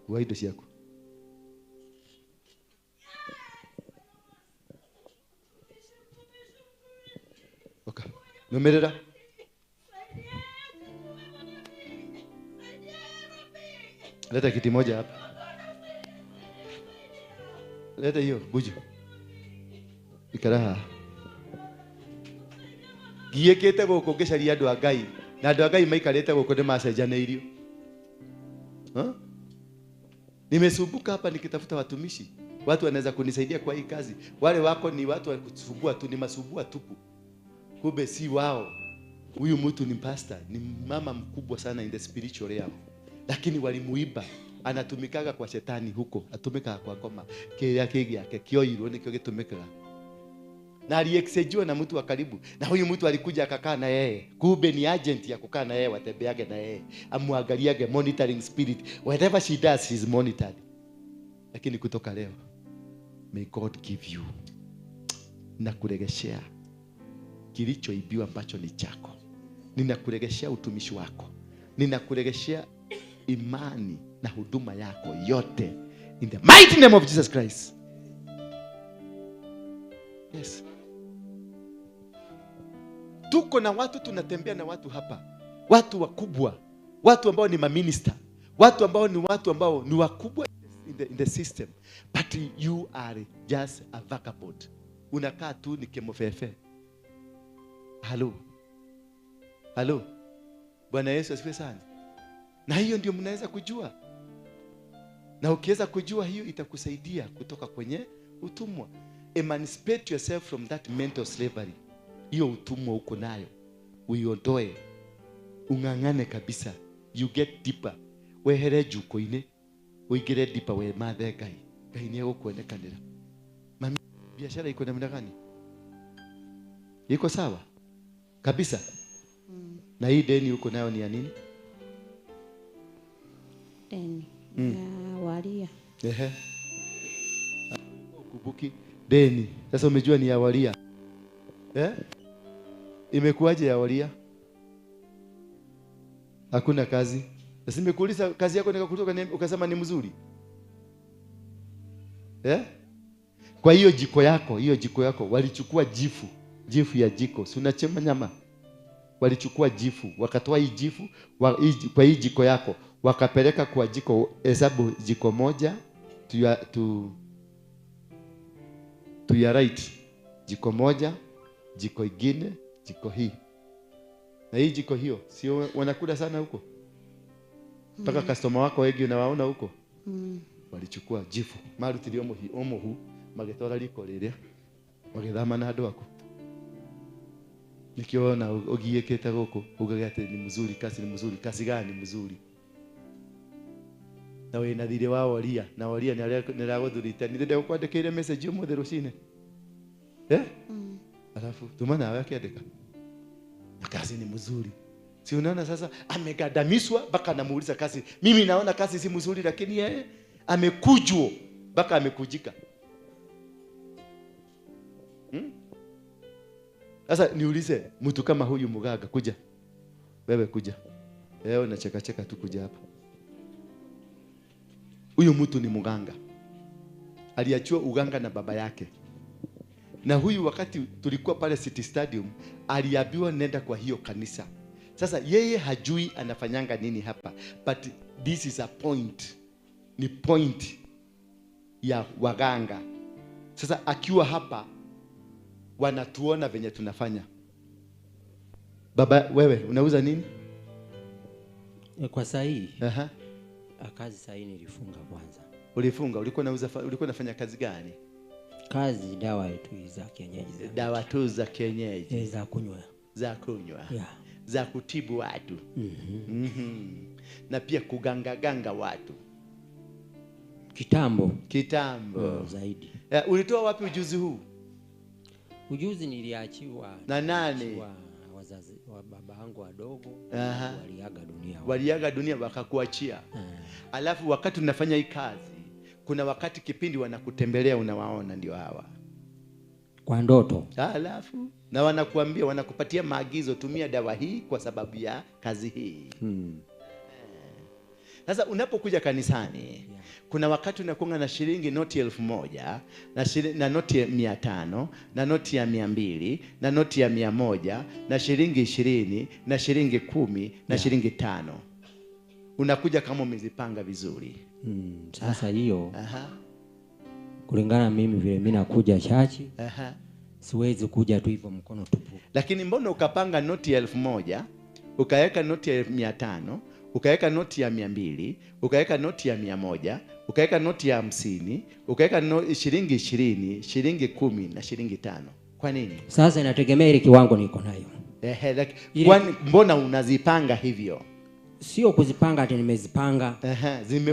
Kwa indo ciaku. Okay. Numerera. Leta kiti moja hapa. Leta hiyo buju. Ikaraha. Giekete guku ngicaria andu a Ngai. Na andu a Ngai maikarite guku ni macenjaneirio. Nimesumbuka hapa nikitafuta watumishi. Watu wanaweza kunisaidia kwa hii kazi. Wale wako ni watu wa kusumbua tu, ni masumbua tupu. Kumbe si wao. Huyu mtu ni pastor, ni mama mkubwa sana in the spiritual realm. Lakini walimuiba. Anatumikaga kwa shetani huko, atumikaga kwa ngoma. Kiria kigi yake kioirwo nikio gitumikaga. Na aliexejiwa na mtu wa karibu. Na huyu mtu alikuja akakaa na yeye. Kumbe ni agent ya kukaa na yeye, watembeage na yeye. Amuangaliage, monitoring spirit. Whatever she does, she's monitored. Lakini kutoka leo, may God give you. Nakuregeshea kilichoibiwa ambacho ni chako. Ninakuregeshea utumishi wako. Ninakuregeshea imani na huduma yako yote In the mighty name of Jesus Christ. Yes. Tuko na watu, tunatembea na watu hapa, watu wakubwa, watu ambao ni maminister, watu ambao ni wakubwa in the system, but you are just a vagabond. Unakaa tu ni kemofefe. Halo. Bwana Yesu asifiwe sana. Na hiyo ndio mnaweza kujua. Na ukiweza kujua hiyo itakusaidia kutoka kwenye utumwa. Emancipate yourself from that mental slavery. Hiyo utumwa uko nayo, uiondoe, ungangane kabisa. You get deeper. Wehere juko-ini, uigire deeper we mathe Ngai. Ngai ni egũkuonekanĩra. Mami, biashara iko namna gani? Iko sawa kabisa? Na hii deni uko nayo ni ya nini? Deni ya waria. Kubuki deni. Sasa umejua ni ya waria. Imekuwaje ya waria? Hakuna kazi. Sasa nimekuuliza kazi yako nikakutoka ukasema ni mzuri. Kwa hiyo jiko yako walichukua jifu ya jiko. Si unachema nyama? Walichukua jifu, wakatoa hii jifu kwa hii jiko yako, wakapeleka kwa jiko, hesabu jiko moja to your right. Jiko moja, jiko ingine, jiko hii. Na hii jiko hiyo, sio wanakula sana huko? Mpaka customer wako wengi unawaona huko? Walichukua jifu, marutire omohu, magetora liko rĩrĩa, magethama na andũ aku. Nikiona ugiekete goko, ugaga ati ni mzuri, kasi gani mzuri? Na wewe nadhire wao walia, na walia ni ragothurite, ni ndende kwandikire message umuthi rucine. Alafu tumana wewe akiandika. Kazi ni mzuri. Si unaona sasa amegandamizwa mpaka anamuuliza kazi. Mimi naona kazi si mzuri, lakini yeye amekujwa mpaka amekujika. Sasa niulize mtu kama huyu mganga, kuja. Wewe kuja. Leo nacheka tu kuja hapa. Huyu mtu ni mganga. Aliachua uganga na baba yake. Na huyu wakati tulikuwa pale City Stadium, aliambiwa nenda kwa hiyo kanisa. Sasa yeye hajui anafanyanga nini hapa. But this is a point. Ni point ya waganga. Sasa akiwa hapa, wanatuona venye tunafanya. Baba, wewe unauza nini? Kwa sahi. Kazi sahi nilifunga kwanza. Ulifunga? Ulikuwa unafanya kazi gani? Kazi dawa tu za kienyeji. Dawa tu za kienyeji. Za kunywa. Yeah. Za kutibu watu. Na pia kuganga watu. Kitambo. Zaidi. Ulitoa wapi ujuzi huu? Ujuzi niliachiwa na nani? Wazazi wa baba yangu wadogo. Waliaga dunia wakakuachia. Alafu wakati unafanya hii kazi, kuna wakati kipindi wanakutembelea, unawaona ndio hawa. Kwa ndoto. Alafu na wanakuambia, wanakupatia maagizo, tumia dawa hii kwa sababu ya kazi hii. Sasa unapokuja kanisani, kuna wakati unakuanga na shilingi noti 1000 na noti 500 na noti ya 200 na noti ya 100 na shilingi 20 na shilingi 10 na shilingi 5. Unakuja kama umezipanga vizuri. Sasa hiyo kulingana mimi vile mimi nakuja chachi, siwezi kuja tu hivyo mkono tupu. Lakini mbona ukapanga noti ya 1000, ukaweka noti ya 500, ukaweka noti ya 200, ukaweka noti ya 100, ukaweka noti ya 50, ukaweka shilingi 20, shilingi 10 na shilingi 5. Kwa nini? Sasa inategemea ile kiwango niko nayo. Kwani mbona unazipanga hivyo? Sio kuzipanga ati nimezipanga.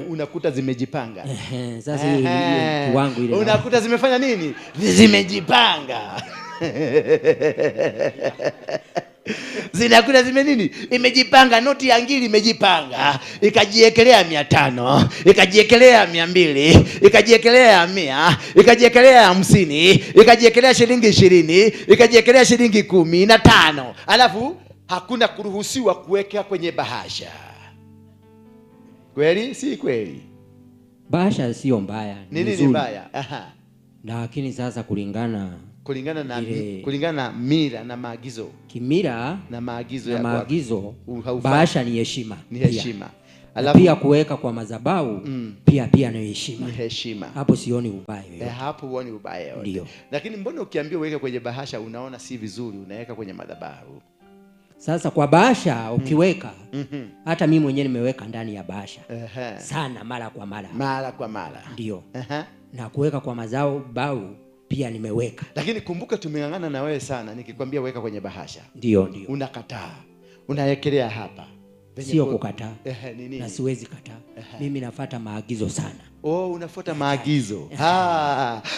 Unakuta zimejipanga. Sasa hiyo kiwango ile. Unakuta zimefanya nini? Zimejipanga. Zinakuta zime nini? Imejipanga. Noti ya ngili imejipanga, ikajiekelea 500, ikajiekelea 200, ikajiekelea 100, ikajiekelea 50, ikajiekelea shilingi 20, ikajiekelea shilingi 10 na 5. Alafu hakuna kuruhusiwa kuweka kwenye bahasha. Kweli si kweli? Bahasha sio mbaya. Nini ni nzuri. mbaya? Aha. Lakini sasa kulingana na mila na maagizo. Kimila na maagizo na ya maagizo, bahasha ni heshima. Ni heshima. Alafu pia kuweka kwa madhabahu pia ni heshima. Ni heshima. Hapo sioni ubaya. Hapo huoni ubaya. Ndio. Lakini mbona ukiambiwa uweke kwenye bahasha unaona si vizuri, unaweka kwenye madhabahu? Sasa kwa bahasha ukiweka, hata mimi mwenyewe nimeweka ndani ya bahasha. Sana mara kwa mara. Ndio. Na kuweka kwa madhabahu pia nimeweka. Lakini kumbuka tumengangana na wewe sana, nikikwambia weka kwenye bahasha. Ndio. Unakataa. Unaekelea hapa. Sio kukataa. Na siwezi kataa. Mimi nafuata maagizo sana. Unafuata maagizo.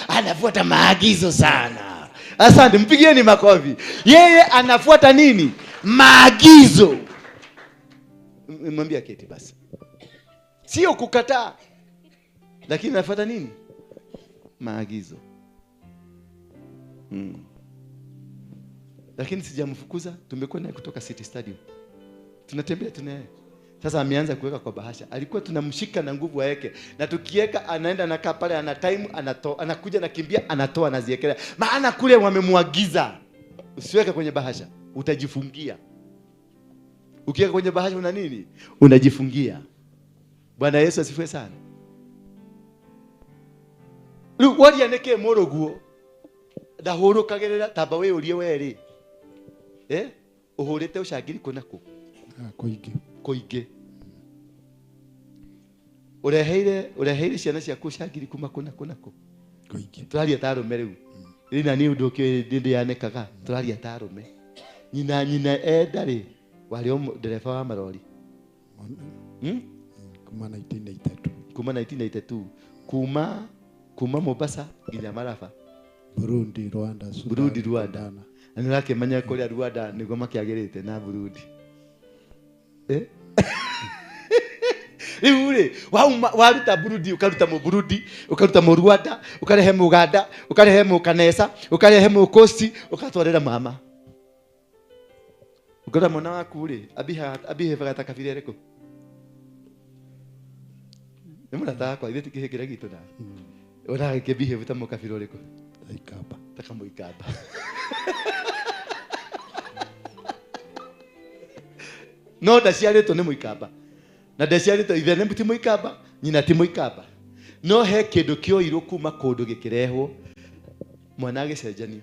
Anafuata maagizo sana. Asante, mpigieni makofi. Yeye anafuata nini? Maagizo. Mwambie keti basi. Sio kukataa. Lakini anafuata nini? Maagizo. Lakini sijamfukuza, tumekwenda kutoka City Stadium. Tunatembea tunaye. Sasa ameanza kuweka kwa bahasha. Alikuwa tunamshika na nguvu aweke. Na tukiweka anaenda anakaa pale, ana time anatoa, anakuja nakimbia anatoa anaziekelea. Maana kule wamemwagiza usiweke kwenye bahasha, utajifungia. Ukiweka kwenye bahasha una nini? Unajifungia. Bwana Yesu asifiwe sana. Wali aneke moroguo. Dahoro kagerera tabawe ulie weri. Uhurite ushagiri kunako. Koige. Ureheire ciana ciaku ushagiri kuma kunako. Koige. Turaria tarume riu. Rina ni undu kio ndindi yanekaga. Turaria tarume. Nyina edari wali dereva wa marori. Kuma 1982. Kuma 1982. Kuma Mombasa nginya Marafa. Burundi, Rwanda. Ani lake manya kule Rwanda niguo makiagirite na Burundi. Riure, waruta Burundi, ukaruta mu Burundi, ukaruta mu Rwanda, ukarehe mu Uganda, ukarehe mu Kanesa, ukarehe mu Kosti, ukatwarira mama. Ukora mwana waku ri, abihe bagata kabirere ko. Nemura takwa ithiti kihekira gitu na. Ora ke behave ta mo kafirore ko. Takamuikaba. No ndaciarĩtwo nĩ mũikamba. Na ndaciarĩtwo ithe nĩ ti mũikamba, nyina ti mũikamba. No he kĩndũ kĩoirwo kuma kũndũ gĩkĩrehwo mwana agĩcenjanio.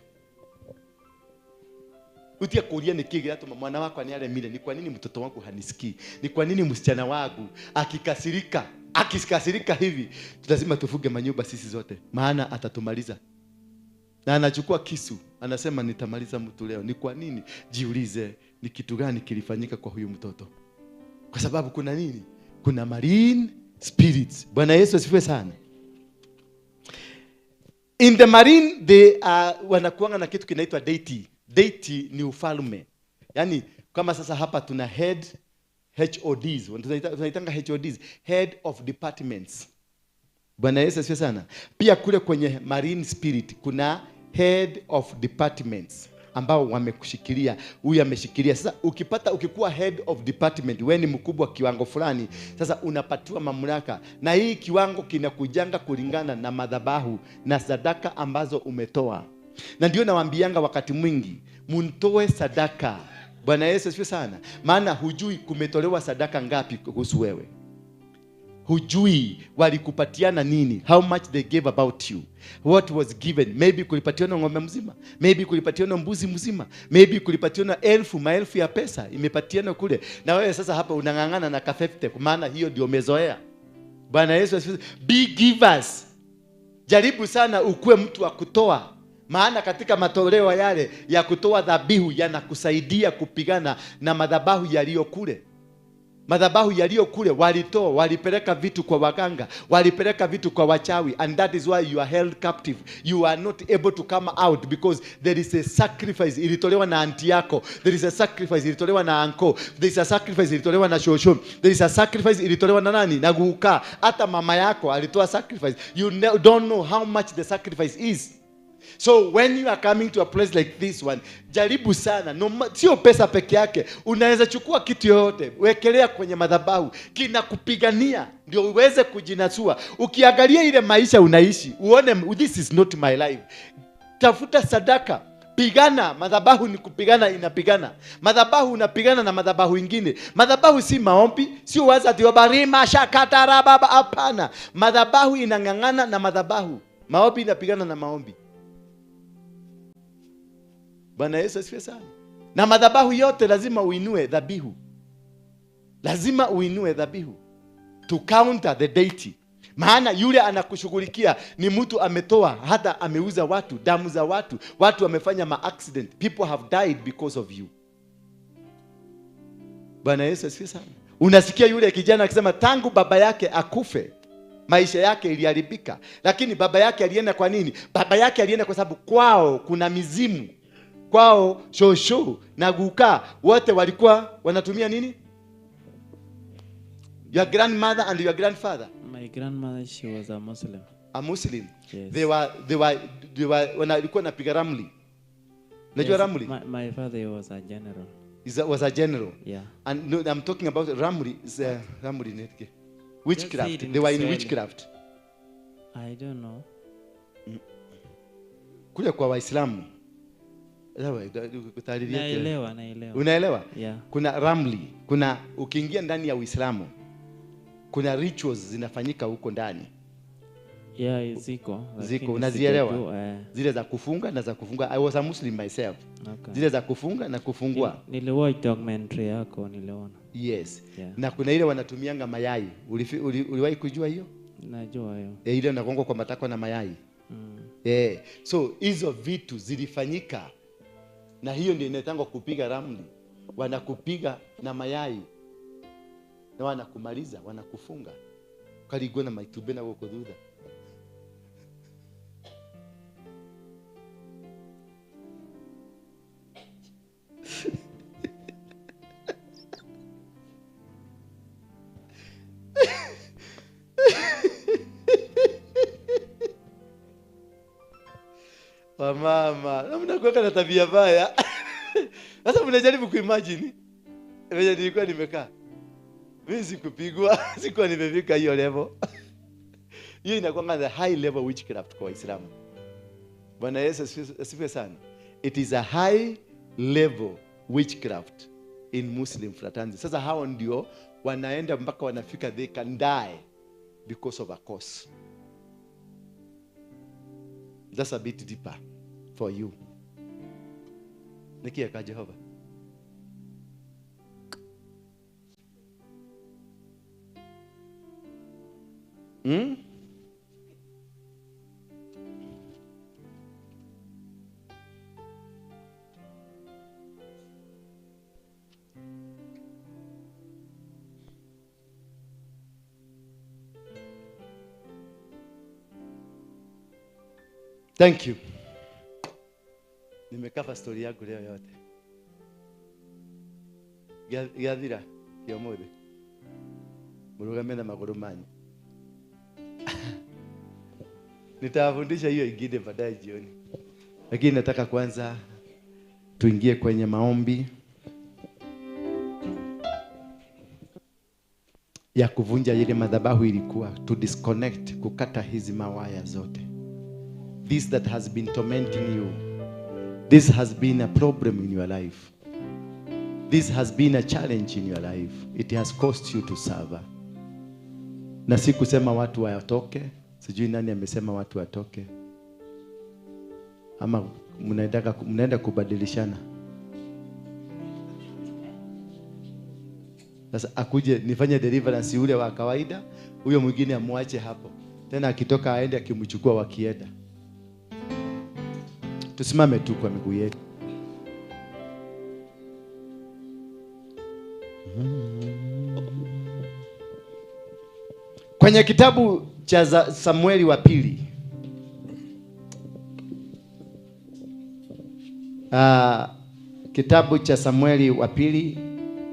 Utia kuria niki giratuma mwana wakwa ni aremire, ni kwa nini mtoto wangu hanisikii? Ni kwa nini msichana wangu akikasirika hivi? Lazima tufuge manyumba sisi zote, maana atatumaliza. Na anachukua kisu, anasema nitamaliza mtu leo. Ni kwa nini? Jiulize, ni kitu gani kilifanyika kwa huyu mtoto? Kwa sababu kuna nini? Kuna marine spirits. Bwana Yesu asifiwe sana. In the marine they wanakuanga na kitu kinaitwa deity. Deity ni ufalme. Yaani kama sasa hapa tuna head HODs. Tunaitanga HODs, head of departments. Bwana Yesu asifiwe sana. Pia kule kwenye marine spirit kuna head of departments ambao wamekushikilia. Huyu ameshikilia. Sasa ukikuwa head of department, wewe ni mkubwa kiwango fulani, sasa unapatiwa mamlaka. Na hii kiwango kinakujanga kulingana na madhabahu na sadaka ambazo umetoa. Na ndio nawaambianga wakati mwingi, mtoe sadaka. Bwana Yesu asifiwe sana. Maana hujui kumetolewa sadaka ngapi kuhusu wewe. Hujui walikupatiana nini, how much they gave about you, what was given. Maybe kulipatiana ng'ombe mzima, maybe kulipatiana mbuzi mzima, maybe kulipatiana maelfu ya pesa imepatiana kule. Na wewe sasa hapa unang'ang'ana na kafefte, kwa maana hiyo ndio umezoea. Bwana Yesu asifiwe. Be givers. Jaribu sana ukue mtu wa kutoa. Maana katika matoleo yale ya kutoa dhabihu yanakusaidia kupigana na madhabahu yaliyo kule. Madhabahu yaliyo kule walitoa, walipeleka vitu kwa waganga, walipeleka vitu kwa wachawi, and that is why you are held captive. You are not able to come out because there is a sacrifice ilitolewa na aunti yako, there is a sacrifice ilitolewa na uncle, there is a sacrifice ilitolewa na shosho, there is a sacrifice ilitolewa na nani? Na guka. Hata mama yako alitoa sacrifice. You don't know how much the sacrifice is. So when you are coming to a place like this one, jaribu sana. Sio pesa peke yake. Unaweza chukua kitu yoyote, wekelea kwenye madhabahu, kinakupigania ndio uweze kujinasua. Ukiangalia ile maisha unaishi, uone this is not my life. Tafuta sadaka, pigana. Madhabahu ni kupigana, inapigana. Madhabahu unapigana na madhabahu ingine. Madhabahu si maombi, sio waza diobarima shakatara baba, hapana. Madhabahu inangangana na madhabahu. Maombi inapigana na maombi. Bwana Yesu asifiwe sana. Na madhabahu yote lazima uinue dhabihu. Lazima uinue dhabihu to counter the deity. Maana yule anakushughulikia ni mtu ametoa, hata ameuza watu, damu za watu. Watu wamefanya ma-accident. People have died because of you. Bwana Yesu asifiwe sana. Unasikia yule kijana akisema tangu baba yake akufe, maisha yake iliharibika. Lakini baba yake alienda kwa nini? Baba yake alienda kwa sababu kwao kuna mizimu. Kwao shosho na guka wote walikuwa wanatumia nini? Your grandmother and your grandfather. My grandmother, she was a Muslim. A Muslim. Yes. They were walikuwa napiga ramli. Unajua ramli? My father was a general. Was a general. Yeah. And no, I'm talking about ramli. Ramli netke. Witchcraft. They were in witchcraft. I don't know. Kule kwa Waislamu. Naelewa. Unaelewa? Yeah. Kuna ramli, kuna ukiingia ndani ya Uislamu, kuna rituals zinafanyika huko ndani. Yeah, ziko unazielewa? Zile za kufunga na za kufunga. I was a Muslim myself. Okay. Zile za kufunga na kufungua. Niliwatch documentary yako, niliona. Yes. Yeah. Na kuna ile wanatumianga mayai. Uliwahi kujua hiyo? Najua hiyo. Ile inagonga kwa matako na mayai. So hizo vitu zilifanyika. Na hiyo ndio inaitangwa kupiga ramli. Wanakupiga na mayai. Na wanakumaliza, wanakufunga. Kaligona maitubena wako duda. Mama, na mnakuweka na tabia mbaya. Sasa mnajaribu kuimagine. Wewe nilikuwa nimekaa. Mimi sikupigwa, sikuwa nimefika hiyo level. Hiyo inakuwa the high level witchcraft kwa Waislamu. Bwana Yesu asifiwe sana. It is a high level witchcraft in Muslim fraternities. Sasa hao ndio wanaenda mpaka wanafika they can die because of a cause. That's a bit deeper for you. Nikia ka Jehova. Thank you. Nimekava story yangu leo yote. Gathira ya mode. Murugame na maguru manyu. Nitawafundisha hiyo ingine baadaye jioni. Lakini nataka kwanza tuingie kwenye maombi ya kuvunja ile madhabahu ilikuwa to disconnect, kukata hizi mawaya zote. This that has been tormenting you. This has been a problem in your life. This has been a challenge in your life. It has cost you to suffer. Na si kusema watu watoke. Sijui nani amesema watu watoke. Ama mnaenda kubadilishana. Sasa akuje nifanye deliverance ule wa kawaida, huyo mwingine amwache hapo. Tena akitoka aende akimchukua wakienda. Tusimame tu kwa miguu yetu. Kwenye kitabu cha Samueli wa pili. Kitabu cha Samueli wa pili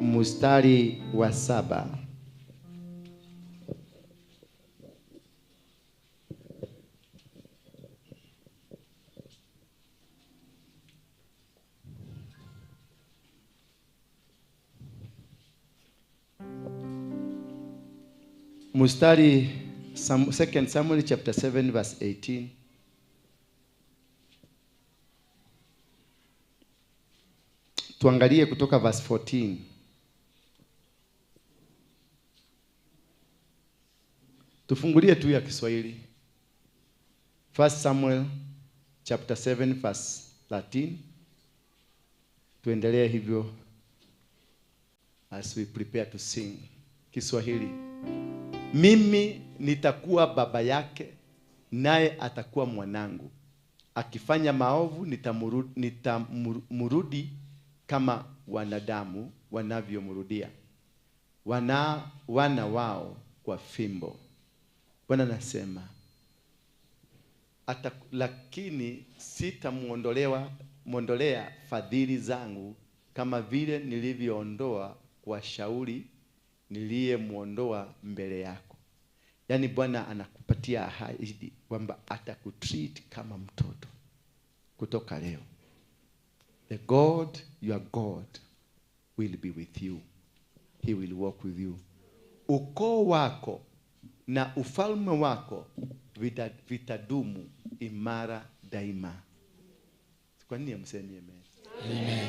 mstari wa 7. mstari 2 Samuel chapter 7 verse 18. Tuangalie kutoka verse 14. Tufungulie tu ya Kiswahili. 1 Samuel chapter 7 verse 13. Tuendelee hivyo as we prepare to sing. Kiswahili. Mimi nitakuwa baba yake, naye atakuwa mwanangu. Akifanya maovu nitamrudi kama wanadamu wanavyomrudia wana wao kwa fimbo. Bwana anasema lakini sitamuondolea fadhili zangu kama vile nilivyoondoa kwa Shauli niliyemuondoa mbele yako. Yaani Bwana anakupatia ahadi kwamba atakutreat kama mtoto kutoka leo. The God, your God, will be with you. He will walk with you. Ukoo wako na ufalme wako vitadumu imara daima. Kwa nini amsemi amen? Amen.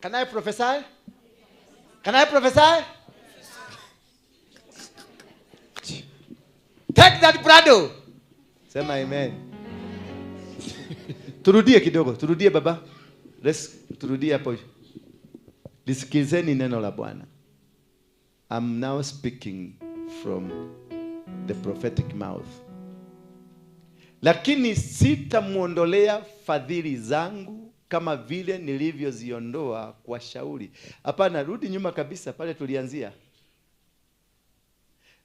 Can I prophesy? Can I prophesy? Take that brado. Sema amen. Turudie kidogo, turudie baba. Turudie hapo. Lisikizeni neno la Bwana. I'm now speaking from the prophetic mouth. Lakini sitamuondolea fadhili zangu kama vile nilivyoziondoa kwa Shauli. Hapana, rudi nyuma kabisa pale tulianzia.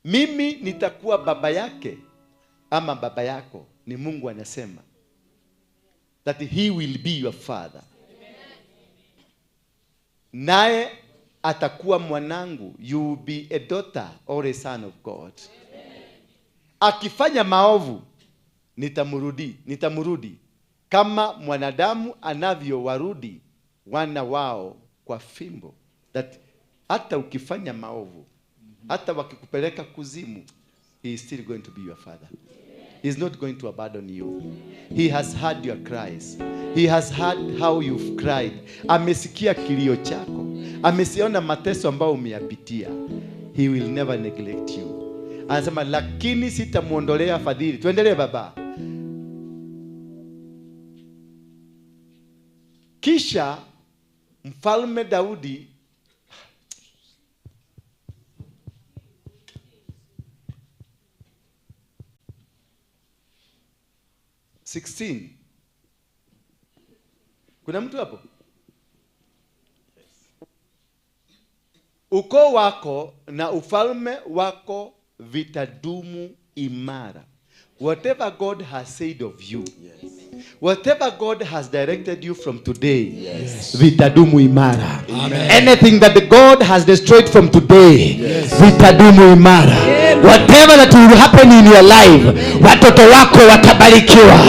Mimi nitakuwa baba yake ama baba yako, ni Mungu anasema. That he will be your father. Naye atakuwa mwanangu. You will be a daughter or a son of God. Akifanya maovu nitamrudi kama mwanadamu anavyowarudi wana wao kwa fimbo. That hata ukifanya maovu, hata wakikupeleka kuzimu, he is still going to be your father. He is not going to abandon you. He has heard your cries. He has heard how you've cried. Amesikia kilio chako. Amesiona mateso ambayo umeyapitia. He will never neglect you. Anasema lakini sitamuondolea fadhili. Tuendelee baba. Kisha mfalme Daudi Kuna mtu hapo? Ukoo wako na ufalme wako vitadumu imara. Whatever God has said of you, yes. Whatever God has directed you from today, yes. Vitadumu imara. Amen. Anything that the God has destroyed from today, yes. Vitadumu imara. Amen. Whatever that will happen in your life, watoto wako watabarikiwa,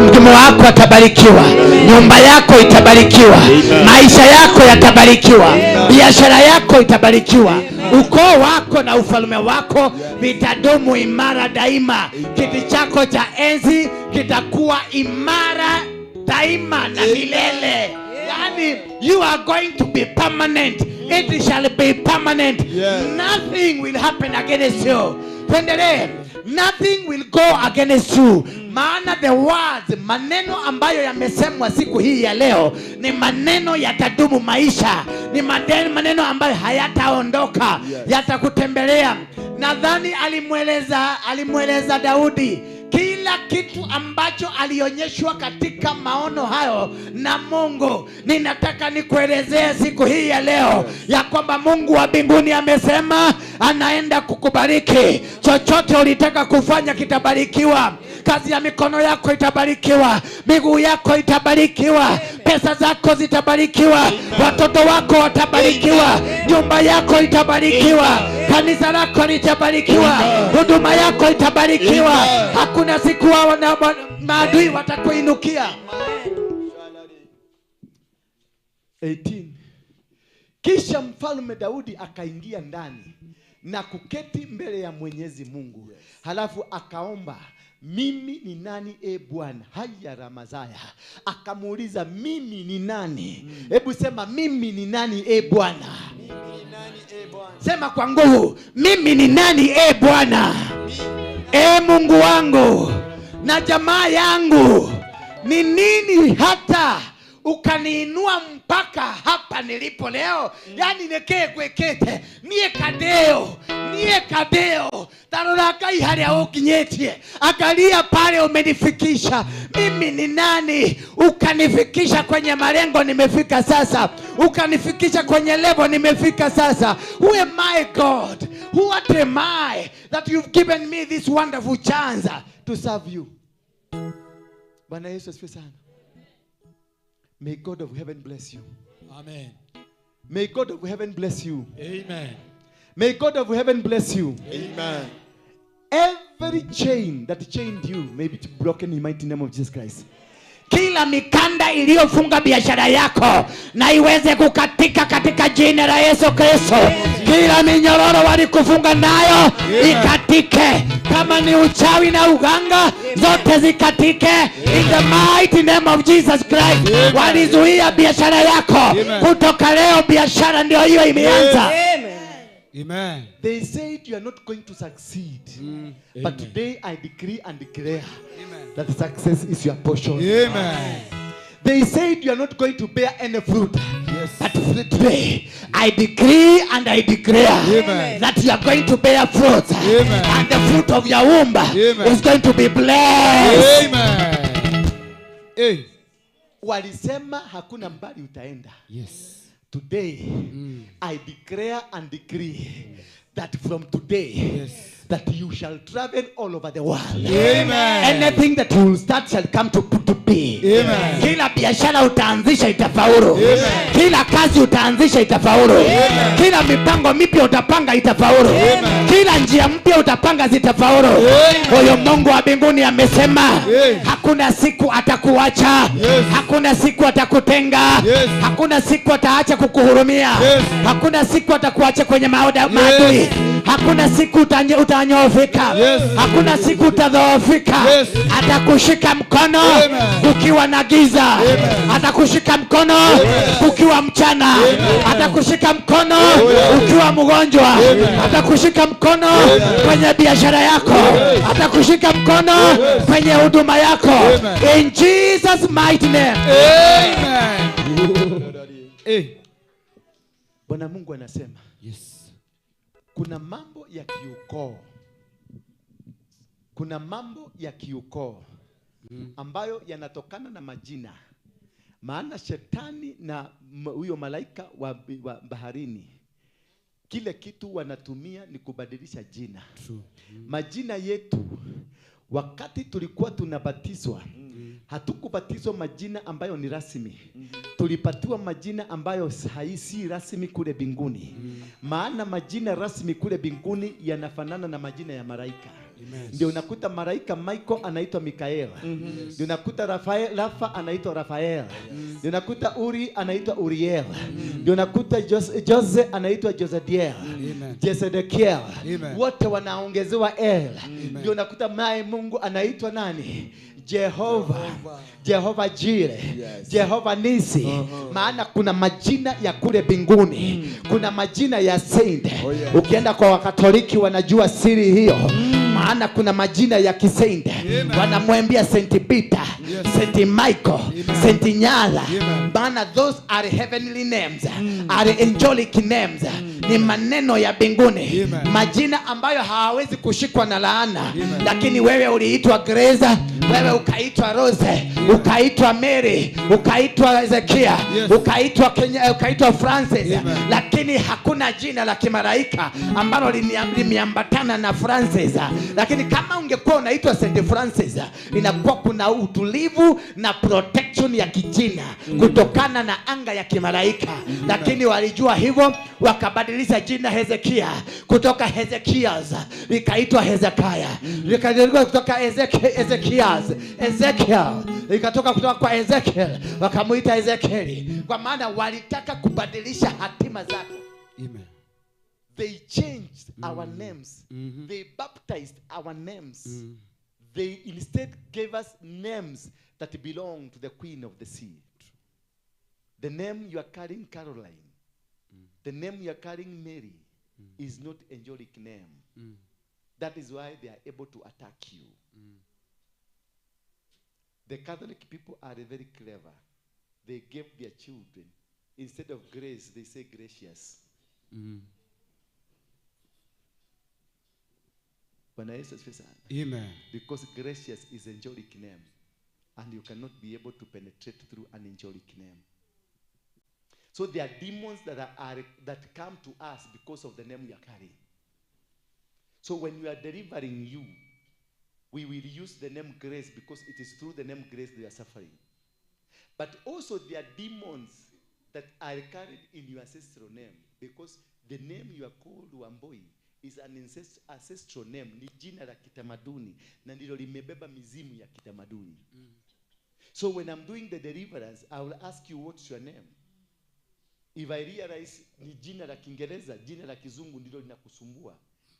mtume wako atabarikiwa, nyumba yako itabarikiwa, maisha yako yatabarikiwa, biashara yako itabarikiwa. Ukoo wako na ufalme wako vitadumu imara daima. Kiti chako cha enzi kitakuwa imara daima na milele. Yani, you are going to be permanent. It shall be permanent. Nothing will happen against you. Nothing will go against you. Maana the words, maneno ambayo yamesemwa siku hii ya leo ni maneno yatadumu maisha. Ni maneno ambayo hayataondoka, yatakutembelea. Nadhani alimweleza Daudi kila kitu ambacho alionyeshwa katika maono hayo na Mungu. Ninataka nikuelezee siku hii ya leo ya kwamba Mungu wa mbinguni amesema anaenda kukubariki. Chochote ulitaka kufanya kitabarikiwa. Kazi ya mikono yako itabarikiwa, miguu yako itabarikiwa, pesa zako zitabarikiwa, watoto wako watabarikiwa, nyumba yako itabarikiwa, kanisa lako litabarikiwa, huduma yako itabarikiwa. Hakuna siku wao na maadui watakuinukia. 18. Kisha mfalme Daudi akaingia ndani na kuketi mbele ya Mwenyezi Mungu. Halafu akaomba, mimi ni nani Bwana? Haya Ramazaya akamuuliza, mimi ni nani? Hebu sema, mimi ni nani Bwana? Sema kwa nguvu, mimi ni nani Bwana? Mungu wangu na jamaa yangu, ni nini hata ukaniinua mpaka hapa nilipo leo? Yani nekee kwekete niye kadeo tarurakai haria ukinyetie, angalia pale umenifikisha. Mimi ni nani ukanifikisha kwenye malengo nimefika sasa, ukanifikisha kwenye level nimefika sasa? Who am I, God? What am I that you've given me this wonderful chance to serve you? Bwana Yesu asifiwe sana. May God of heaven bless you. Amen. May God of heaven bless you. Amen. May God of heaven bless you. Amen. Every chain that chained you may be broken in the mighty name of Jesus Christ. Kila mikanda iliyofunga biashara yako na iweze kukatika katika jina la Yesu Kristo. Kila minyororo walikufunga nayo ikatike. Kama ni uchawi na uganga, zote zikatike in the mighty name of Jesus Christ. Walizuia biashara yako, kutoka leo biashara ndio hiyo imeanza. Amen. They said you are not going to succeed. But today I decree and declare that success is your portion. Amen. They said you are not going to bear any fruit. But today I decree and I declare that you are going to bear fruit. And the fruit of your womb is going to be blessed. Amen. Walisema hakuna mbali utaenda. Yes. Today, I declare and decree that from today, that you shall travel all over the world. Amen. Anything that you will start shall come to be. Amen. Kila biashara utaanzisha itafaulu. Amen. Kila kazi utaanzisha itafaulu. Amen. Kila mipango mipya utapanga itafaulu. Amen. Kila njia mpya utapanga zitafaulu. Huyo Mungu wa mbinguni amesema, hakuna siku atakuacha. Hakuna siku atakutenga. Hakuna siku ataacha kukuhurumia. Hakuna siku atakuacha kwenye maadui. Hakuna siku utanyofika. Hakuna siku utadhoofika. Atakushika mkono ukiwa na giza. Atakushika mkono ukiwa mchana. Atakushika mkono ukiwa mgonjwa. Atakushika mkono kwenye biashara yako. Atakushika mkono kwenye huduma yako. In Jesus mighty name. Amen. Bwana Mungu anasema, kuna mambo ya kiukoo. Kuna mambo ya kiukoo ambayo yanatokana na majina. Maana shetani na huyo malaika wa baharini, kile kitu wanatumia ni kubadilisha jina. Majina yetu wakati tulikuwa tunabatizwa, hatukubatizwa majina ambayo ni rasmi. Tulipatiwa majina ambayo haisi rasmi kule mbinguni. Maana majina rasmi kule mbinguni yanafanana na majina ya malaika. Ndio unakuta malaika Michael anaitwa Mikael. Ndio unakuta Rafa anaitwa Rafael. Ndio unakuta Uri anaitwa Uriel. Ndio unakuta Jose anaitwa Josediel. Jesedekiel. Wote wanaongezewa El. Ndio unakuta naye Mungu anaitwa nani? Jehova Jire, Jehova Nisi. Maana kuna majina ya kule mbinguni. Kuna majina ya saint. Ukienda kwa Wakatoliki wanajua siri hiyo. Maana kuna majina ya kisaint. Wanamwambia Saint Peter, Saint Michael, Saint Nyala. Maana those are heavenly names, are angelic names. Ni maneno ya mbinguni. Majina ambayo hawawezi kushikwa na laana. Lakini wewe uliitwa Grace, wewe ukaitwa Rose, ukaitwa Mary, ukaitwa Ezekia, ukaitwa Francis. Lakini hakuna jina la kimalaika ambalo limeambatana na Francis. Lakini kama ungekuwa unaitwa Saint Francis, inakuwa kuna utulivu na protection ya kijina kutokana na anga ya kimalaika. Lakini walijua hivyo, wakabadilisha jina Hezekia kutoka Hezekias likaitwa Hezekiah. Likatoka kutoka Ezekiel likatoka kutoka kwa Ezekiel wakamuita Ezekieli, kwa maana walitaka kubadilisha hatima zako. They changed our names. They baptized our names. They instead gave us names that belong to the Queen of the Sea. The name you are carrying, Caroline, the name you are carrying, Mary, is not angelic name. That is why they are able to attack you. The Catholic people are very clever. They gave their children, instead of grace, they say gracious. Amen. Because gracious is angelic name, and you cannot be able to penetrate through an angelic name. So there are demons that come to us because of the name we are carrying. So when we are delivering you, we will use the name grace because it is through the name grace they are suffering. But also there are demons that are carried in your ancestral name, because the name you are called Wamboi is an ancestral name. Ni jina la kitamaduni na ndilo limebeba mizimu ya kitamaduni. So when I'm doing the deliverance, I will ask you, what's your name? If I realize ni jina la Kiingereza, jina la Kizungu ndilo linakusumbua,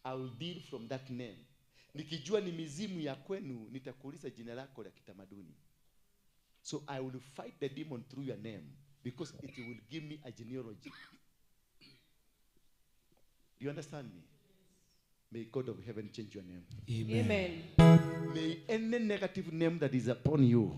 I will deal from that name. Nikijua ni mizimu ya kwenu, nitakuuliza jina lako la kitamaduni. So I will fight the demon through your name, because it will give me a genealogy. Do you understand me? May God of heaven change your name. Amen. May any negative name that is upon you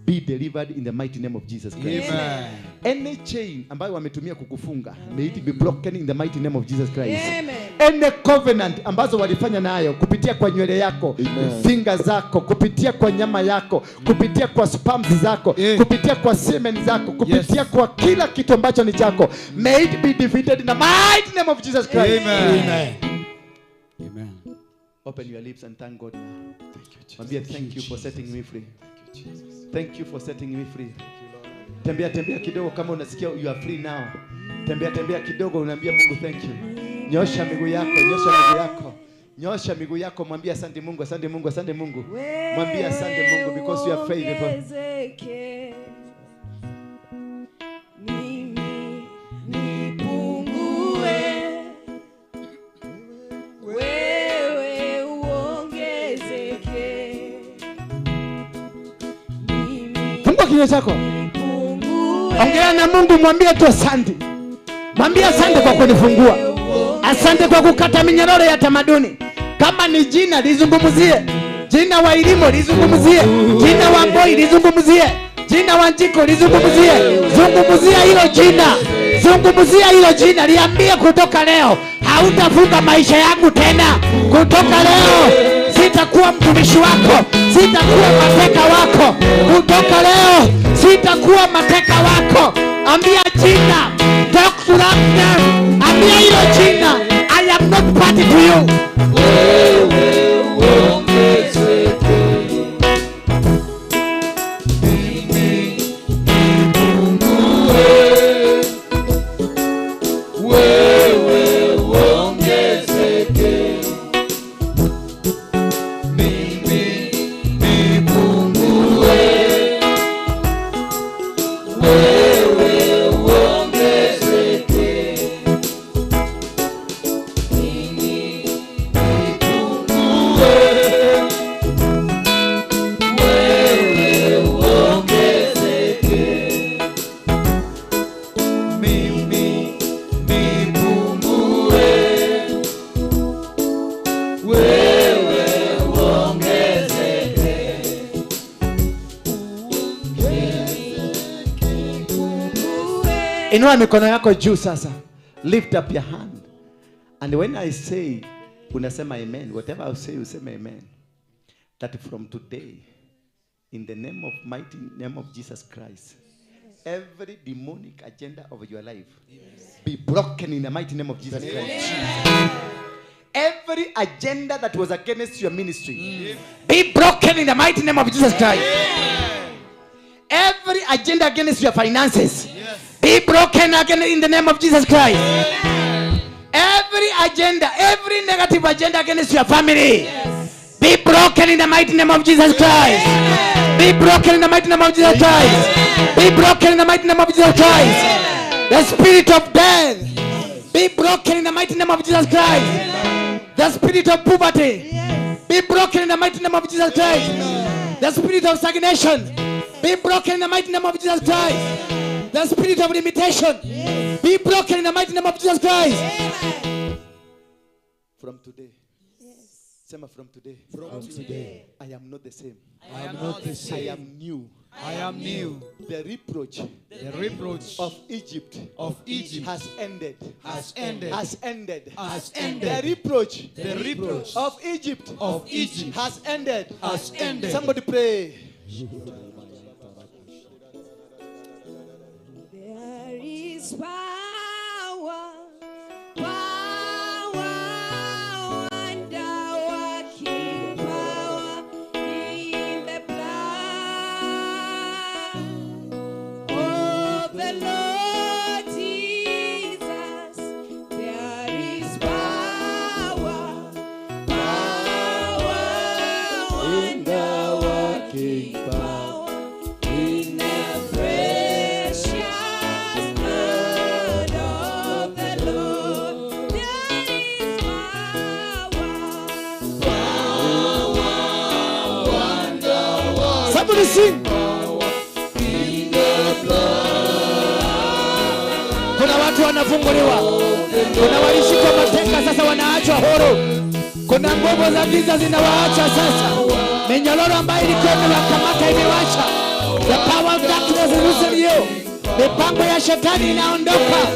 be delivered in the mighty name of Jesus Christ. Amen. Any chain ambayo wametumia kukufunga, may it be broken in the mighty name of Jesus Christ. Amen. Any covenant ambazo walifanya nayo kupitia kwa nywele yako, finga zako, kupitia kwa nyama yako, kupitia kwa sperms zako, kupitia kwa semen zako, kupitia kwa kila kitu ambacho ni chako, may it be defeated in the mighty name of Jesus Christ. Amen. Amen. Open your lips and thank God now. Thank you, Jesus. Thank you for setting me free. Thank you, Jesus. Thank you for setting me free. Tembea kidogo kama unasikia you are free now. Tembea kidogo unaambia Mungu thank you. Nyosha miguu yako. Nyosha miguu yako, mwambie asante Mungu, asante Mungu, asante Mungu. Mwambie asante Mungu because you are faithful. Kinywa chako, ongea na Mungu, mwambie tu asante. Mwambie asante kwa kunifungua, asante kwa kukata minyororo ya tamaduni. Kama ni jina lizungumzie, jina wa elimu lizungumzie, jina wa boy lizungumzie, jina wa njiko lizungumzie. Zungumzia hilo jina, zungumzia hilo jina, liambie kutoka leo hautafunga maisha yangu tena. Kutoka leo sitakuwa mtumishi wako, sitakuwa mateka wako. Kutoka leo sitakuwa mateka wako. Ambia jina, talk to that name. Ambia hilo jina, I am not party to you. Inua mikono yako juu sasa. Lift up your hand. And when I say, unasema amen. Whatever I say, you say amen. That from today, in the mighty name of Jesus Christ, every demonic agenda of your life be broken in the mighty name of Jesus Christ. Every agenda that was against your ministry be broken in the mighty name of Jesus Christ. Every agenda against your finances be broken again in the name of Jesus Christ. Every agenda, every negative agenda against your family be broken in the mighty name of Jesus Christ. Be broken in the mighty name of Jesus Christ. Be broken in the mighty name of Jesus Christ. The spirit of death be broken in the mighty name of Jesus Christ. The spirit of poverty, be broken in the mighty name of Jesus Christ. The spirit of stagnation, be broken in the mighty name of Jesus Christ. The spirit of limitation, be broken in the mighty name of Jesus Christ. From today. Sema from today. From today. I am not the same. I am not the same. I am new. I am new. The reproach of Egypt has ended. Has ended. Has ended. Has ended. The reproach of Egypt has ended. Has ended. Somebody pray. There is power. Somebody sing. Kuna watu wanafunguliwa, kuna walishikwa mateka sasa wanaachwa huru, kuna nguvu za giza zinawaacha sasa, minyororo ambayo ilikuwa imewakamata imewacha. The power of darkness is losing you. Mipango ya shetani inaondoka.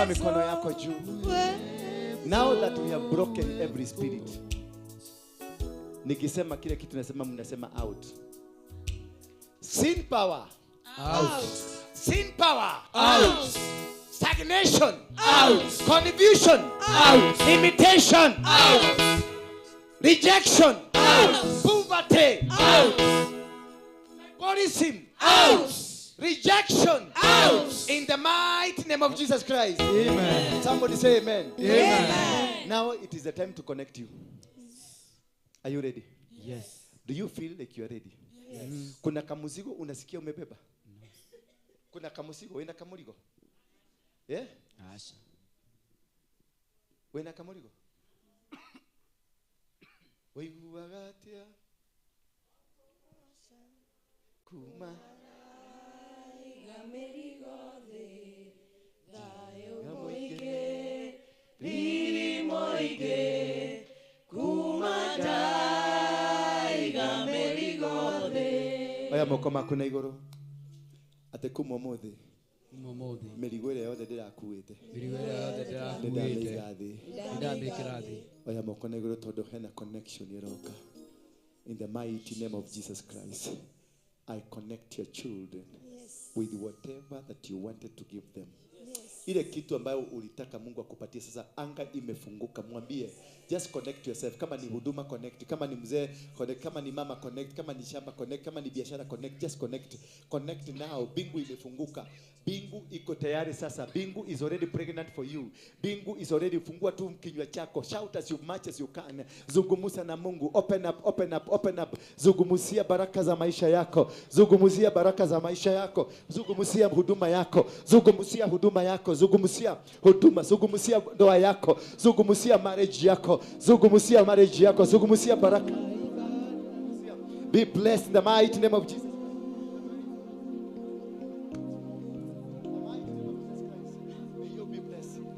Mikono yako juu. Now that we have broken every spirit, nikisema kile kitu nasema mnasema out. Sin power out. Sin power out. Stagnation out. Confusion out. Limitation out. Rejection out. Poverty out. Alcoholism out. Rejection out in the mighty name of Jesus Christ. Amen. Somebody say amen. Amen. Now it is the time to connect you. Are you ready? Yes. Do you feel like you are ready? Yes. Kuna kamuzigo unasikia umebeba? Kuna kamuzigo wena kamurigo? Yeah? Asha. Wena kamurigo? Waiwagatia. Kuma. Oya mokoma kuna iguru ate kuma mothe merigo ĩrĩa yothe ndĩrakuĩte ndĩramĩiga thĩ. Oya moko na iguru tondu hena connection ĩroka. In the mighty name of Jesus Christ, I connect your children with whatever that you wanted to give them. Ile kitu ambayo ulitaka Mungu akupatie sasa, anga imefunguka. Mwambie, just connect yourself. Kama ni huduma connect, kama ni mzee connect, kama ni mama connect, kama ni shamba connect, kama ni biashara connect, just connect. Connect now. Bingu imefunguka. Bingu iko tayari sasa. Bingu is already pregnant for you. Bingu is already, fungua tu kinywa chako. Shout as much as you can. Zungumuza na Mungu. Open up, open up, open up. Zungumuzia baraka za maisha yako. Zungumuzia baraka za maisha yako. Zungumuzia huduma yako. Zungumuzia huduma yako. Zungumuzia huduma. Zungumuzia ndoa yako. Zungumuzia marriage yako. Zungumuzia marriage yako. Zungumuzia baraka. Be blessed in the mighty name of Jesus.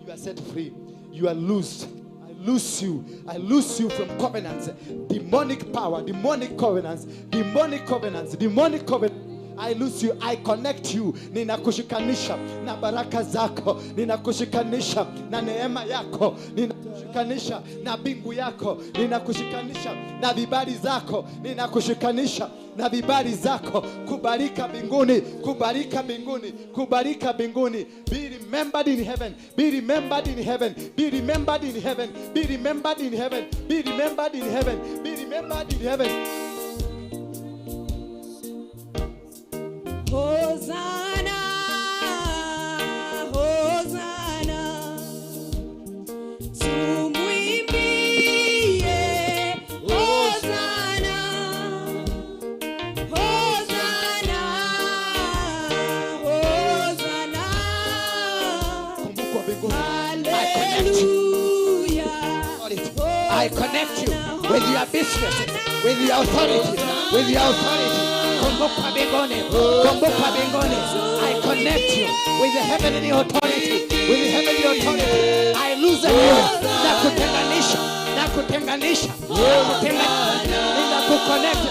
You are set free. You are loosed. I loose you. I loose you from covenants, demonic power, demonic covenants, demonic covenants, demonic covenants. I loose you, I connect you. Ninakushikanisha na baraka zako, ninakushikanisha na neema yako, ninakushikanisha na mbingu yako, ninakushikanisha na vibali zako, ninakushikanisha na vibali zako. Kubarika mbinguni, kubarika mbinguni, kubarika mbinguni. Be remembered in heaven, be remembered in heaven, be remembered in heaven, be remembered in heaven, be remembered in heaven, be remembered in heaven. Hosanna, Hosanna, tumwimbie Hosanna, Hosanna, Hosanna. I connect you with your business, with your authority, with your authority. Kumbuka mbinguni, kumbuka mbinguni. I connect you with the heavenly authority, with the heavenly authority. I lose you. Na kutenganisha, na kutenganisha, na kutenganisha. Ninakuconnect,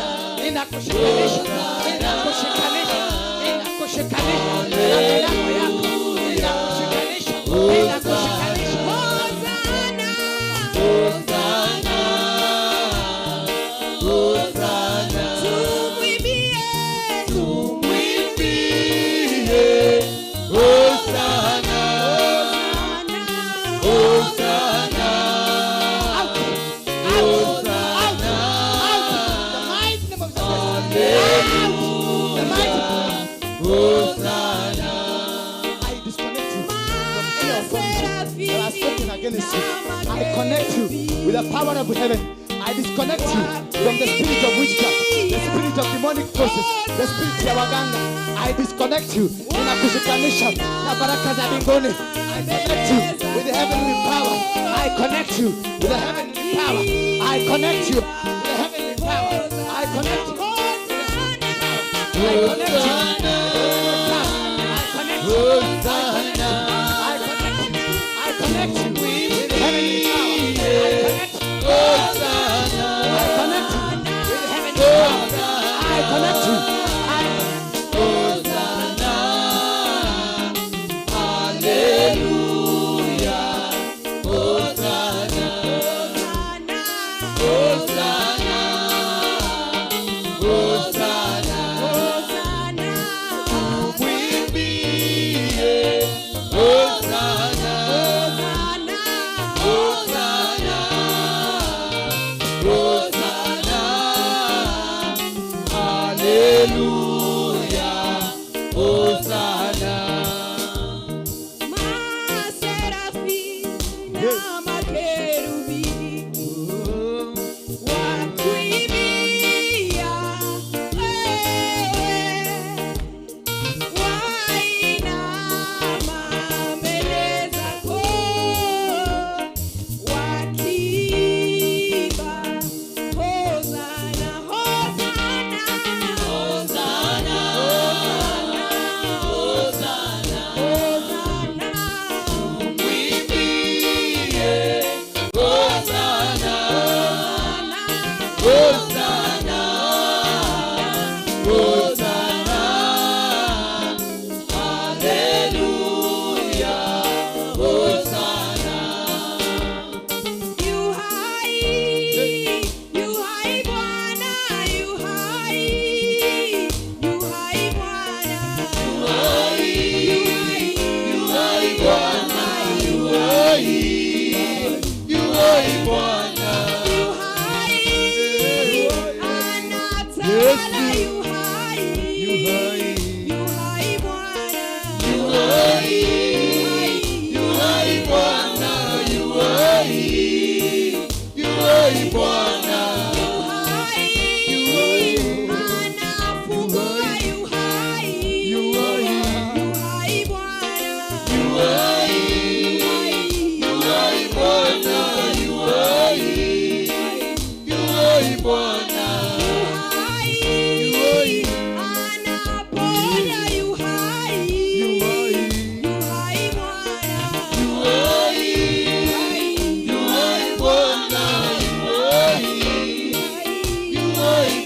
ninakushikanisha, ninakushikanisha, ninakushikanisha. Na milango yako, ninakushikanisha, ninakushikanisha. I connect you with the power of heaven. I disconnect you from the spirit of witchcraft, the spirit of demonic forces, the spirit ya waganga. I disconnect you. Ninakushikanisha na baraka za mbinguni. I connect you with the heavenly power. I connect you with the heavenly power. I connect you with the heavenly power. I connect you. I connect you. I connect you with the heavenly power. I connect you with the heavenly power. I connect you.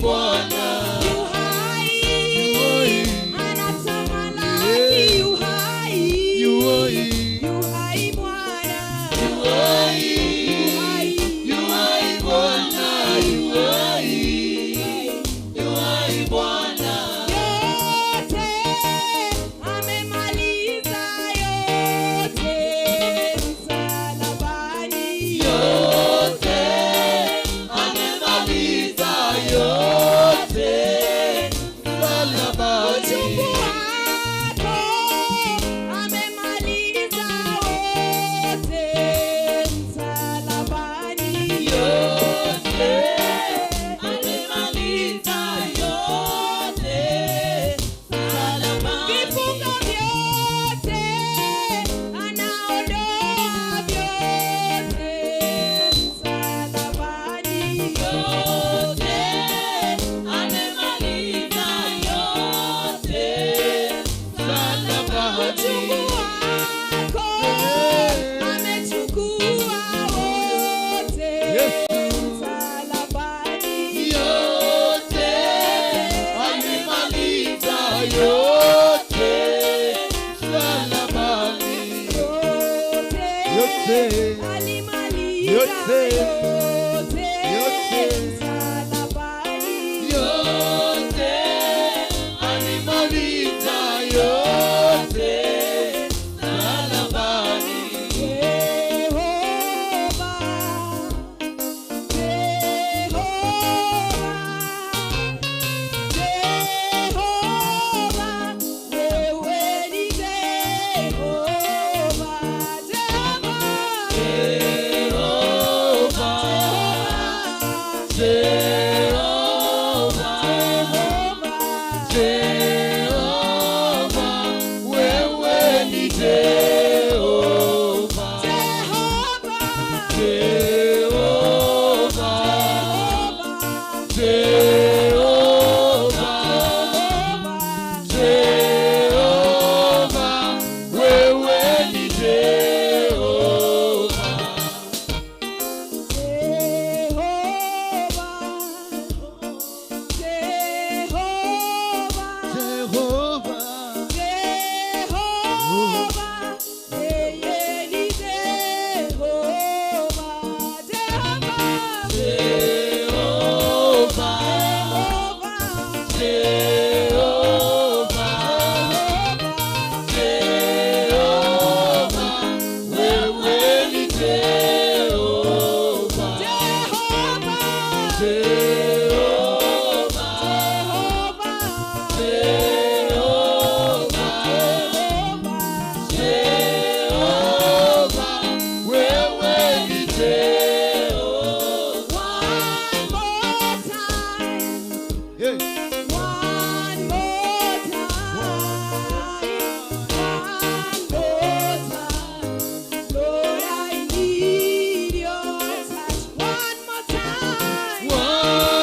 Bwana, yu hai, One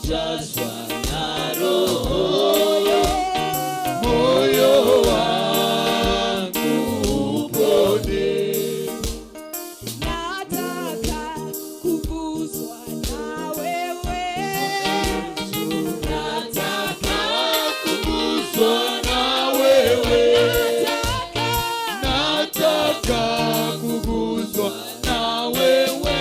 jazwa na roho, moyo wangu upone. Nataka kuguswa na wewe. Nataka kuguswa na wewe. Nataka kuguswa na wewe.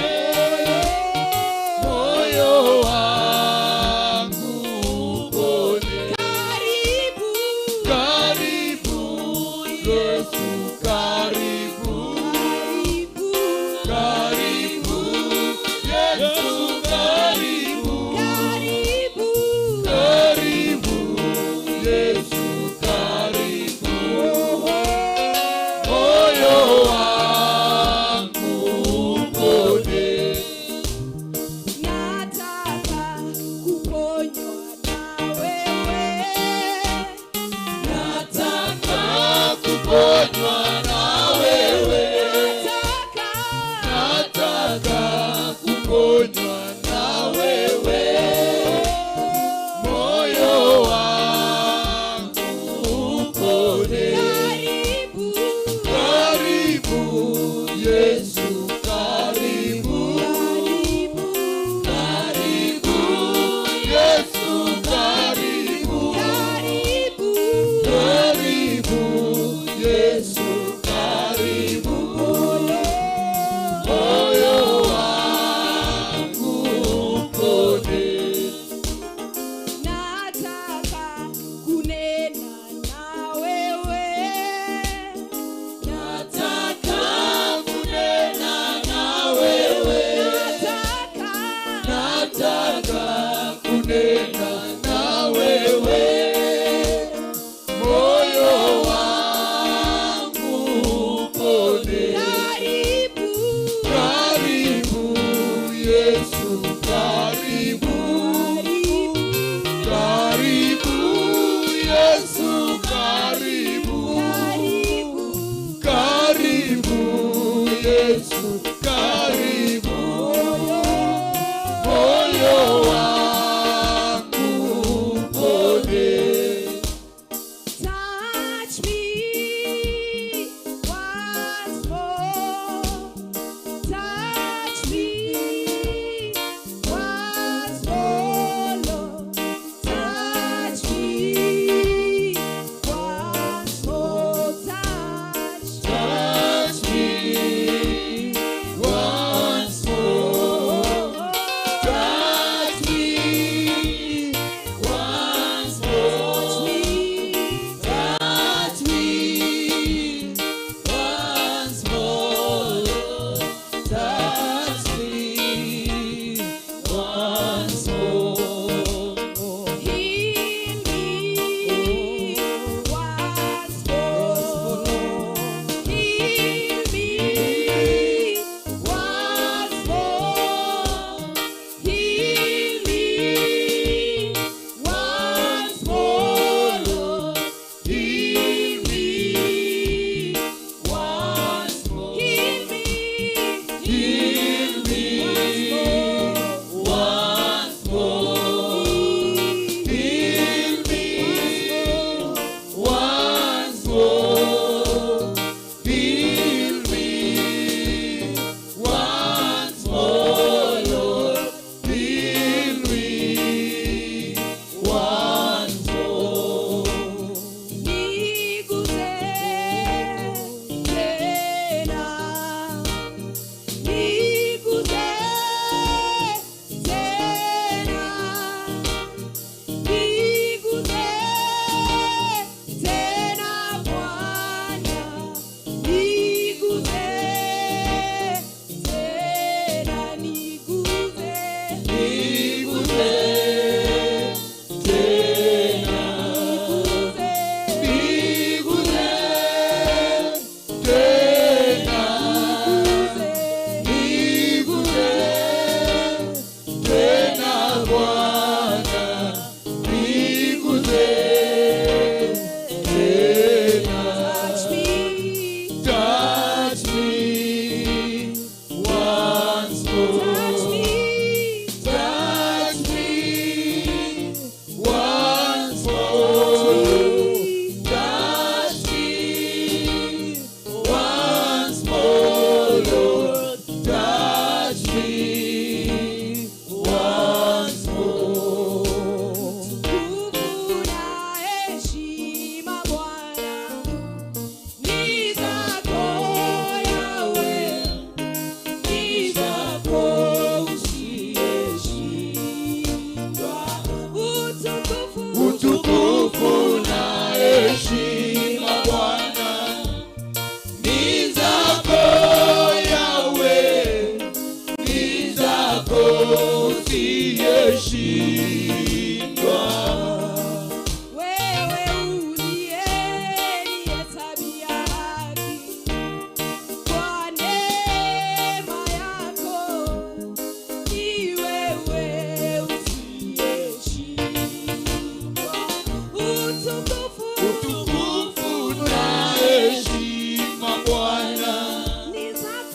Moyo wangu upone. Karibu, Karibu, Yesu, karibu. Karibu, Yesu, karibu. Karibu, Yesu, karibu. Moyo wangu upone. nataka kuponywa na wewe. Nataka kuponywa na wewe. Nataka kuponywa na wewe. Moyo wangu upone. Karibu, Yesu, karibu. Karibu, Yesu, karibu. Karibu, Yesu, karibu. Moyo wangu upone. Nataka kunena na wewe. Nataka kunena na wewe. Nataka kunena na wewe. Moyo wangu upone. Karibu, Yesu, karibu. Karibu, Yesu, karibu. Karibu, Yesu, karibu. Moyo wangu upone. Touch me once more. Touch me usiyeshindwa. Wewe uliyehesabia haki kwa neema yako, ni wewe usiyeshindwa. Utukufu na heshima Bwana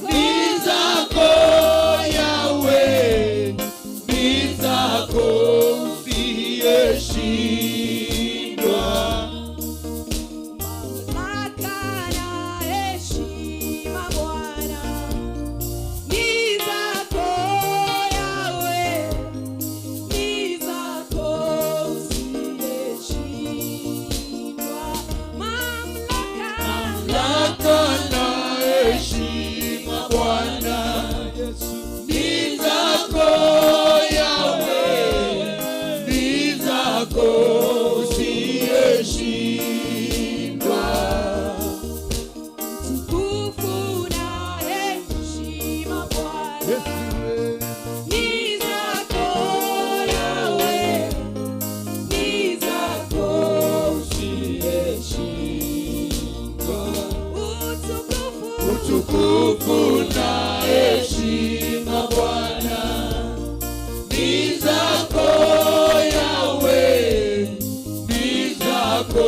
ni zako Yahweh, ni zako usiyeshindwa. Mamlaka na heshima Bwana ni zako Yahweh, ni zako usiyeshindwa. Mamlaka na heshima Bwana ni zako Yahweh, ni zako usiyeshindwa. utukufu na heshima Bwana ni zako Yahweh, ni zako usiyeshindwa. Utukufu na heshima Bwana ni zako Yahweh, ni zako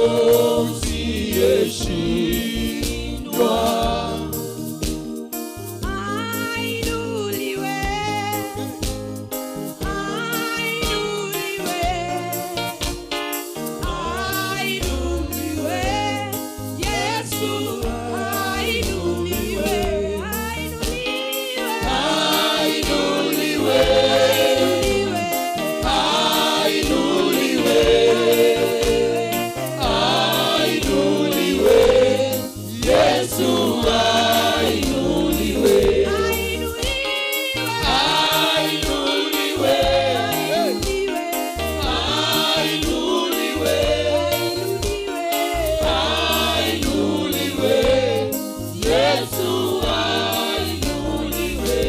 usiyeshindwa. Ainuliwe, ainuliwe, ainuliwe, Yesu, ainuliwe, ainuliwe, Ainuliwe, ainuliwe, Yesu ainuliwe. Ainuliwe, ainuliwe, ainuliwe, Yesu ainuliwe.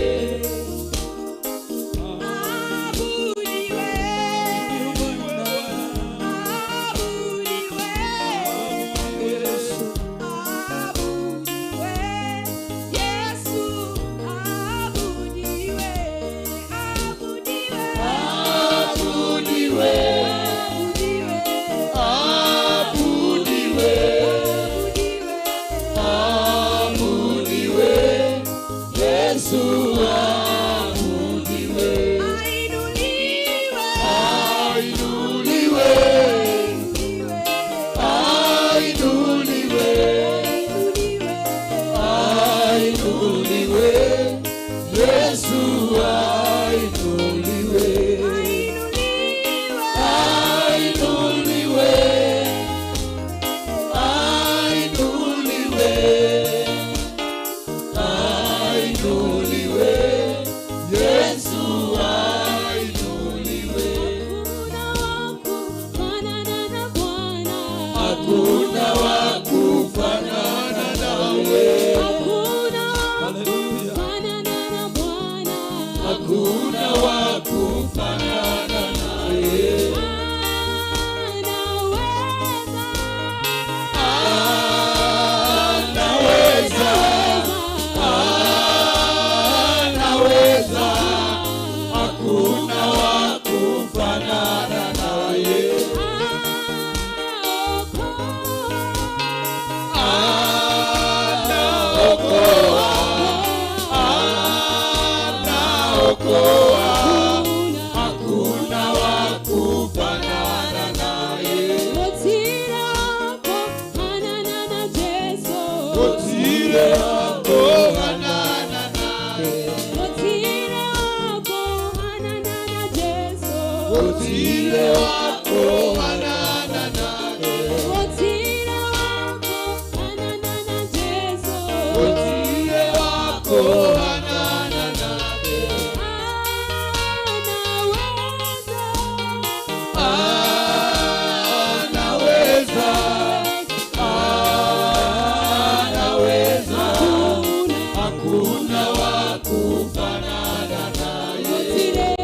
Abudiwe, abudiwe, abudiwe, Yesu abudiwe. Ainuliwe, ainuliwe, ainuliwe, Yesu ainuliwe. Ainuliwe, ainuliwe, ainuliwe, Yesu ainuliwe. Hakuna wa kufanana nawe. Hakuna wa kufanana nawe. Anaweza, anaweza, hakuna wa kufanana naye. Anaokoa, anaokoa, hakuna wa kufanana naye. Otile wako hanana naye. Otile wako hanana naye. Otile wako hanana naye. Anaweza, anaweza, hakuna wa kufanana naye.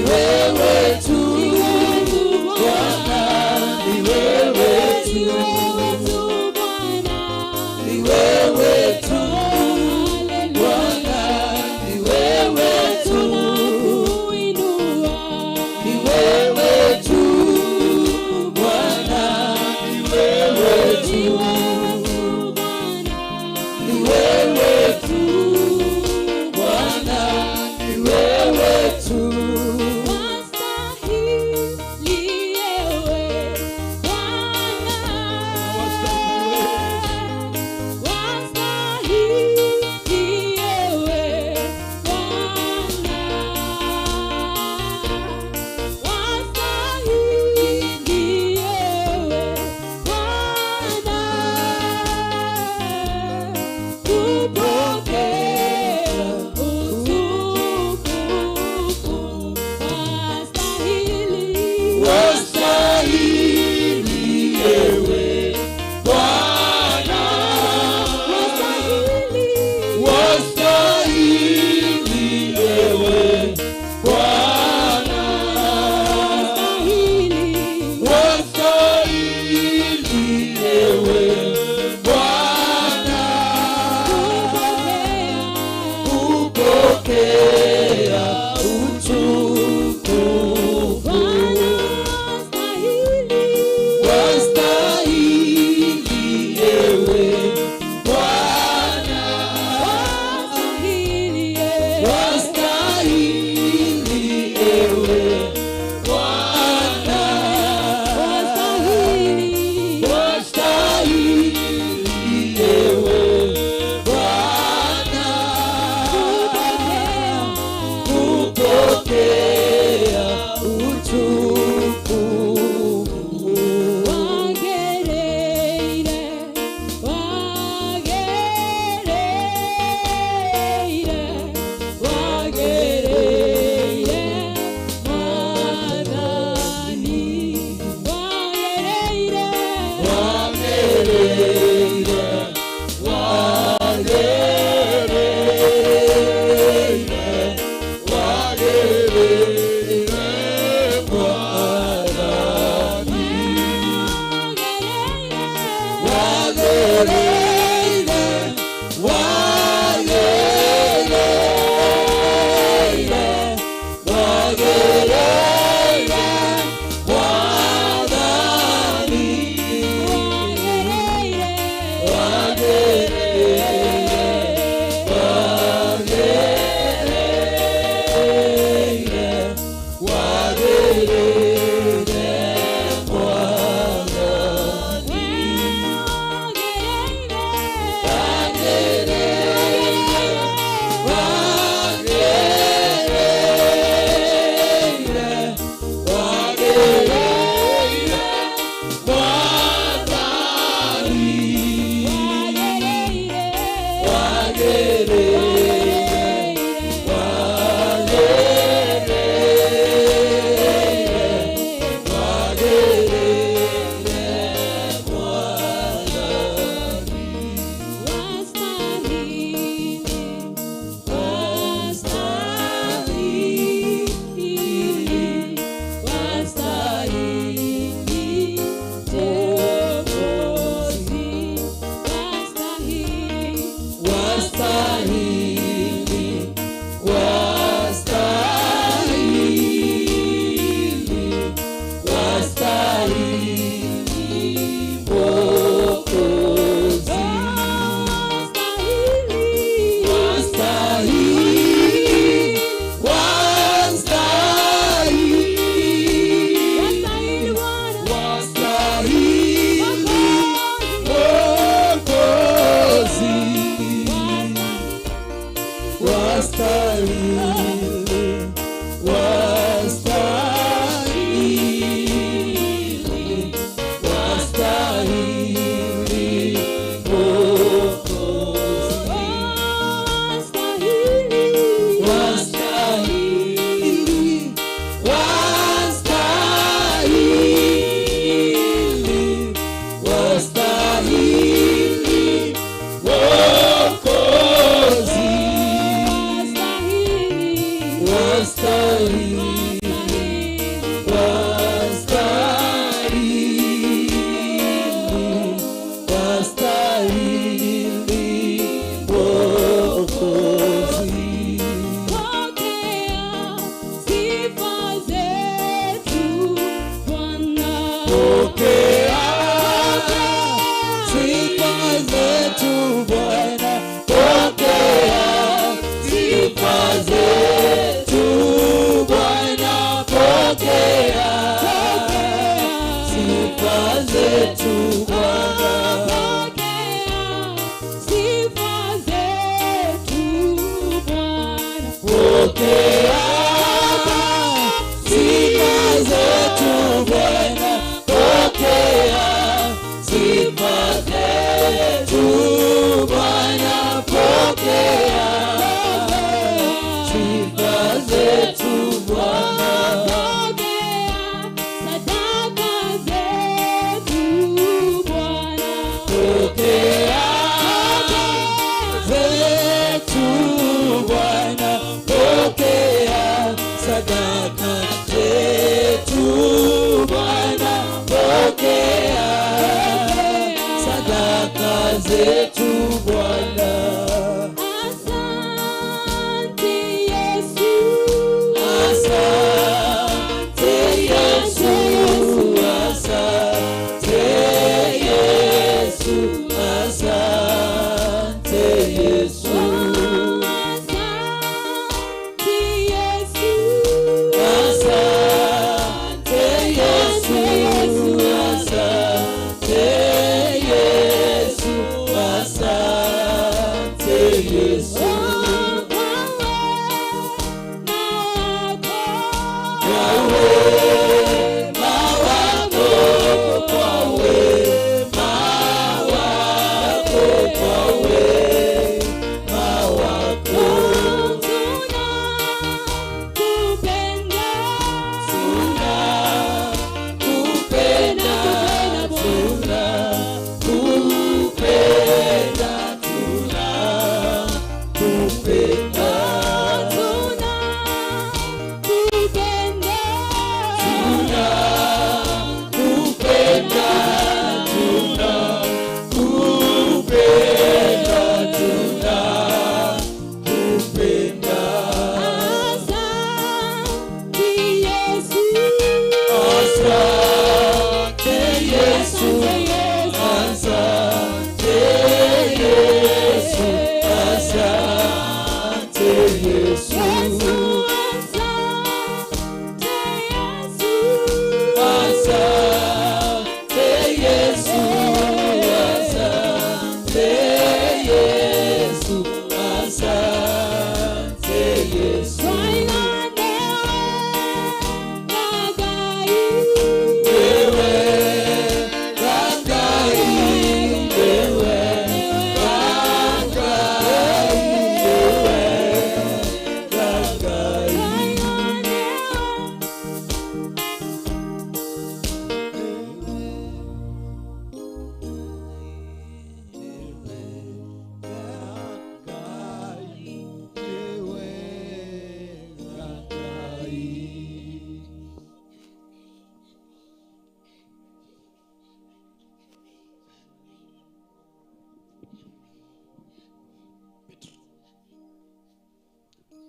wewe tu Bwana, ni wewe tu, ni wewe tu Bwana, ni wewe tu, ni wewe tu Bwana, ni wewe tu, ni wewe tu Bwana, ni wewe tu. Wastahili zetu Bwana. Pokea sifa zetu Bwana. Pokea sifa zetu Bwana. Pokea sifa zetu Bwana. Pokea zetu Bwana. Pokea sadaka zetu Bwana. Pokea sadaka zetu Bwana. Asante Yesu, asante Yesu, asante Yesu. Asante Yesu, asante Yesu, asante Yesu. Kwa wema wako, kwa wema wako, kwa wema wako. Asante Yesu, asante Yesu, asante Yesu. Asante Yesu, asante Yesu, asante Yesu.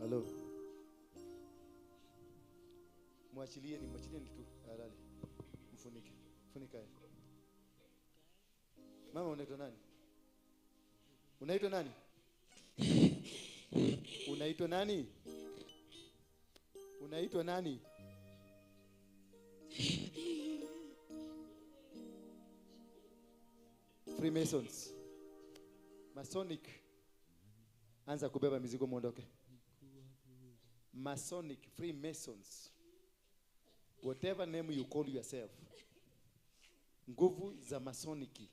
Hello. Mwachilie ni tu alale. Mfunike. Funika yeye. Mama unaitwa nani? Unaitwa nani? Unaitwa nani? Unaitwa nani? Freemasons. Masonic. Anza kubeba mizigo muondoke. Masonic, Freemasons. Whatever name you call yourself. Nguvu za Masoniki.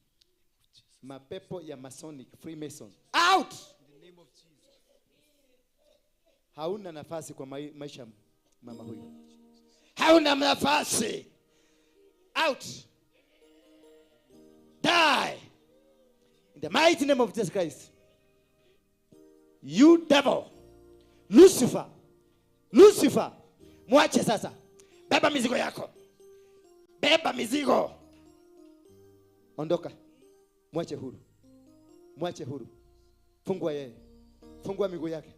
Mapepo ya Masonic, Freemason. Out! In the name of Jesus. Hauna nafasi kwa maisha mama huyu. Hauna nafasi. Out. Die. In the mighty name of Jesus Christ. You devil. Lucifer. Lucifer. Mwache sasa. Beba mizigo yako. Beba mizigo. Ondoka. Mwache huru. Mwache huru. Fungua yeye. Fungua miguu yake.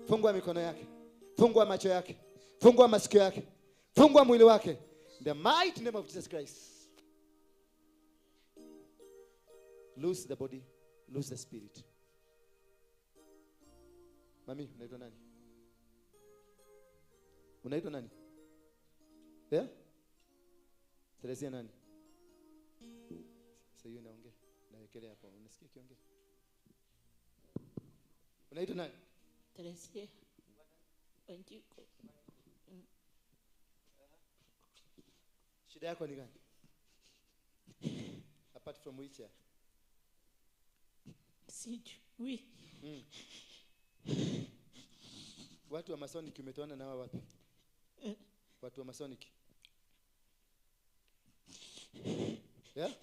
Fungua mikono yake. Fungua macho yake. Fungua masikio yake. Fungua mwili wake. In the mighty name of Jesus Christ. Loose the body. Loose the spirit. Mami, unaitwa nani? Unaitwa nani? Yeah? Teresia nani? Sasa hiyo naongea. Nawekelea hapo. Unasikia kiongea? Unaitwa nani? Teresia Wanjiko. Shida yako ni gani? Apart from wheelchair. Sijui. Watu wa Masonic umetoana na wao wapi? Watu wa Masonic. Yeah?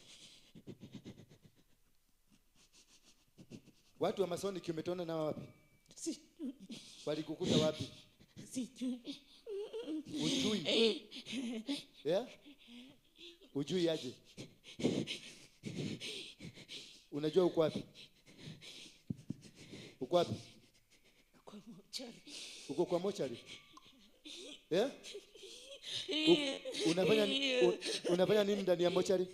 Watu wa Masonic umetoana na wao wapi? Sijui. Walikukuta wapi? Sijui. Ujui? Yeah? Ujui aje? Unajua uko wapi? Uko wapi? Kwa mochari. Uko kwa mochari? Yeah? Unafanya nini ndani ya mochari?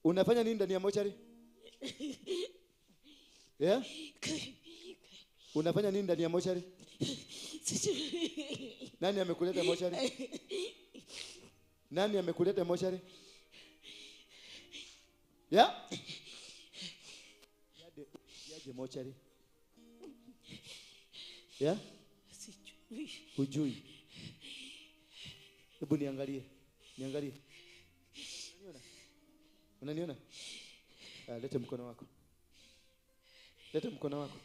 Unafanya nini ndani ya mochari? Yeah? Unafanya nini ndani ya mochari? Nani amekuleta mochari? Nani amekuleta mochari? Yeah? Yaje mochari? Yeah? Sijui. Hujui. Hebu niangalie. Niangalie. Unaniona? Leta mkono wako. Leta mkono wako.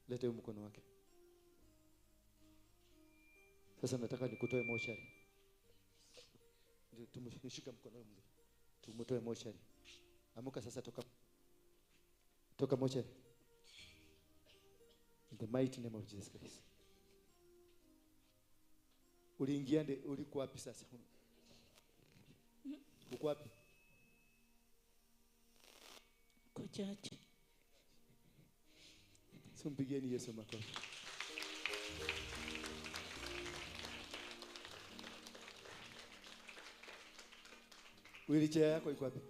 Leta mkono wake. Sasa nataka nikutoe mochari. Ndio tumshika mkono wangu. Tumutoe mochari. Amuka sasa, toka mochari. In the mighty name of Jesus Christ. Uliingia uliko wapi sasa? Uko wapi? Kojaji. Simpigeni Yesu makofi. Wheelchair yako iko wapi?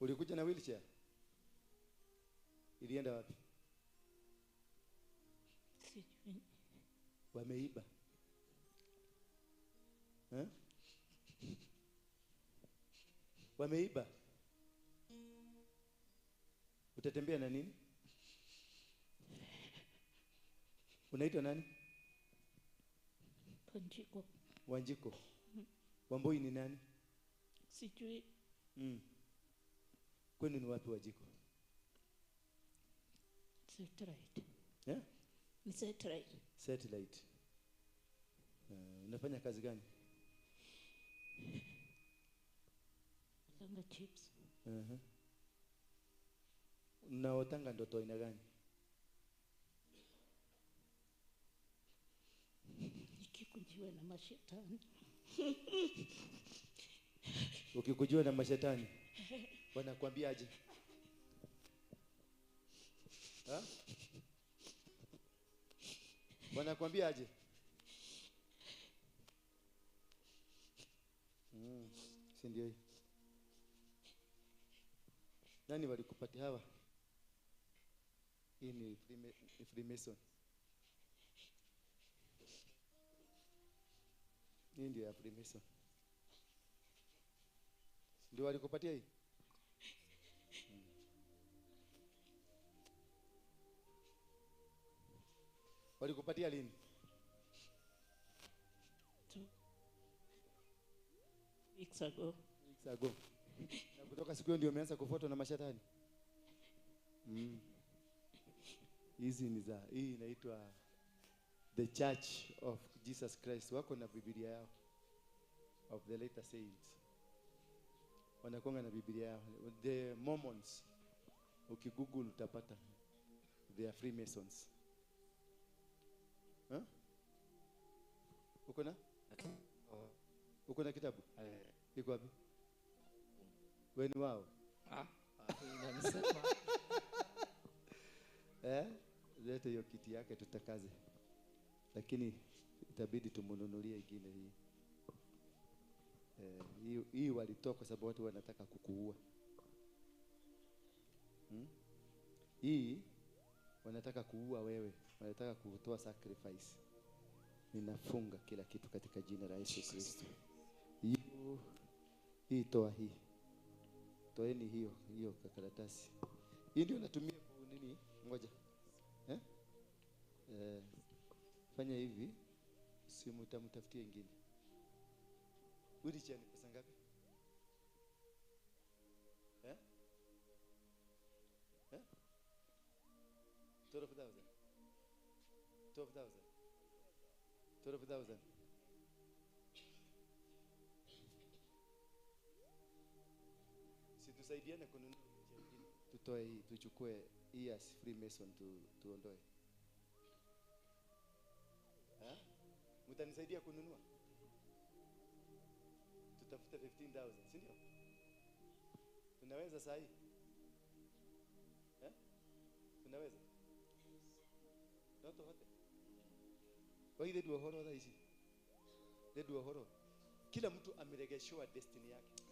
Ulikuja na wheelchair? Ilienda wapi? Sijui. Wameiba. Wameiba. Utatembea na nini? Unaitwa nani? Wanjiko. Wanjiko. Wamboi ni nani? Sijui. Kwani ni wapi Wanjiko? Satellite. Yeah? Ni satellite. Satellite. Unafanya kazi gani? Sanga chips. Unaotanga ndoto aina gani? Nikikujiwa na mashetani. Ukikujiwa na mashetani wanakuambia aje? Wanakuambia aje? Si ndio? Nani walikupatia hawa? Hii ni Freemason. Hii ndio ya Freemason. Ndio walikupatia hii? Walikupatia lini? Weeks ago. Na kutoka siku hiyo ndio umeanza kufuatwa na mashetani? Hizi ni za, hii inaitwa The Church of Jesus Christ. Wako na Biblia yao. Of the Latter Saints. Wanakuanga na Biblia yao. The Mormons, ukigoogle utapata. They are Freemasons. Uko na? Uko na kitabu? Iko wapi? Wewe ni wao? Inanisema. Leta hiyo kiti yake tutakaze. Lakini itabidi tumununulie ingine hii. Hii walitoka sababu watu wanataka kukuua. Hii wanataka kuua wewe, wanataka kutoa sacrifice. Ninafunga kila kitu katika jina la Yesu Kristo. Hii toa hii. Toeni hiyo karatasi. Hii ndio natumia nini? Ngoja. Fanya hivi. Simu utamtafutie ingine. Wheelchair ni pesa ngapi? 12,000. Si tusaidiane kununua nyingine. Tutoe hii, tuchukue hii as Freemason tuondoe. Mtanisaidia kununua? Tutafuta 15,000, si ndio? Tunaweza saa hii? Tunaweza? Ndoto hote. Wai ndio horo hizi. Ndio horo. Kila mtu ameregeshwa destiny yake.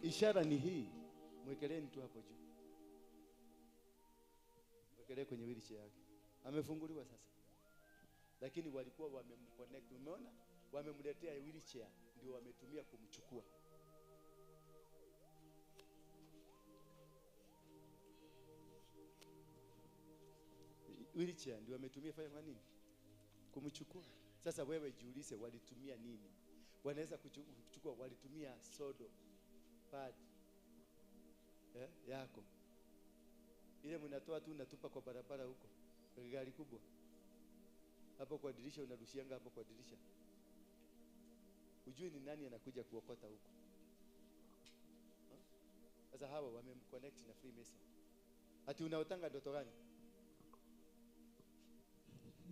Ishara ni hii. Mwekeleni tu hapo juu. Mwekelee kwenye wheelchair yake. Amefunguliwa sasa. Lakini walikuwa wamemconnect. Umeona? Wamemletea wheelchair ndio wametumia kumchukua. Wheelchair ndio wametumia fanya nini? Kumchukua. Sasa wewe jiulize walitumia nini? Wanaweza kuchukua walitumia sodo pad yako. Ile mnatoa tu unatupa kwa barabara huko. Gari kubwa. Hapo kwa dirisha unarushianga hapo kwa dirisha. Ujui ni nani anakuja kuokota huko. Sasa hawa wamemconnect na Freemason. Ati unaotanga ndoto gani?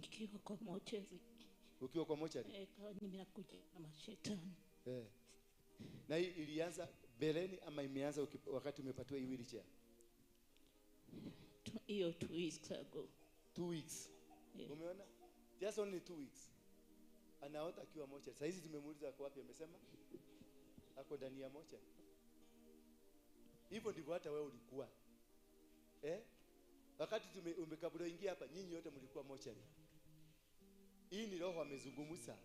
Nikiwa kwa mochari. Ukiwa kwa mochari? Nimekuja na mashetani. Na hii ilianza beleni ama imeanza wakati umepatiwa hii wheelchair? Hiyo 2 weeks ago. 2 weeks. Yeah. Umeona? Just only 2 weeks. Anaota akiwa mochari. Sasa hizi tumemuuliza ako wapi, amesema ako ndani ya mochari. Hivyo ndivyo hata wewe ulikuwa. Wakati umekabla ingia hapa nyinyi wote mlikuwa mochari. Hii ni roho amezungumza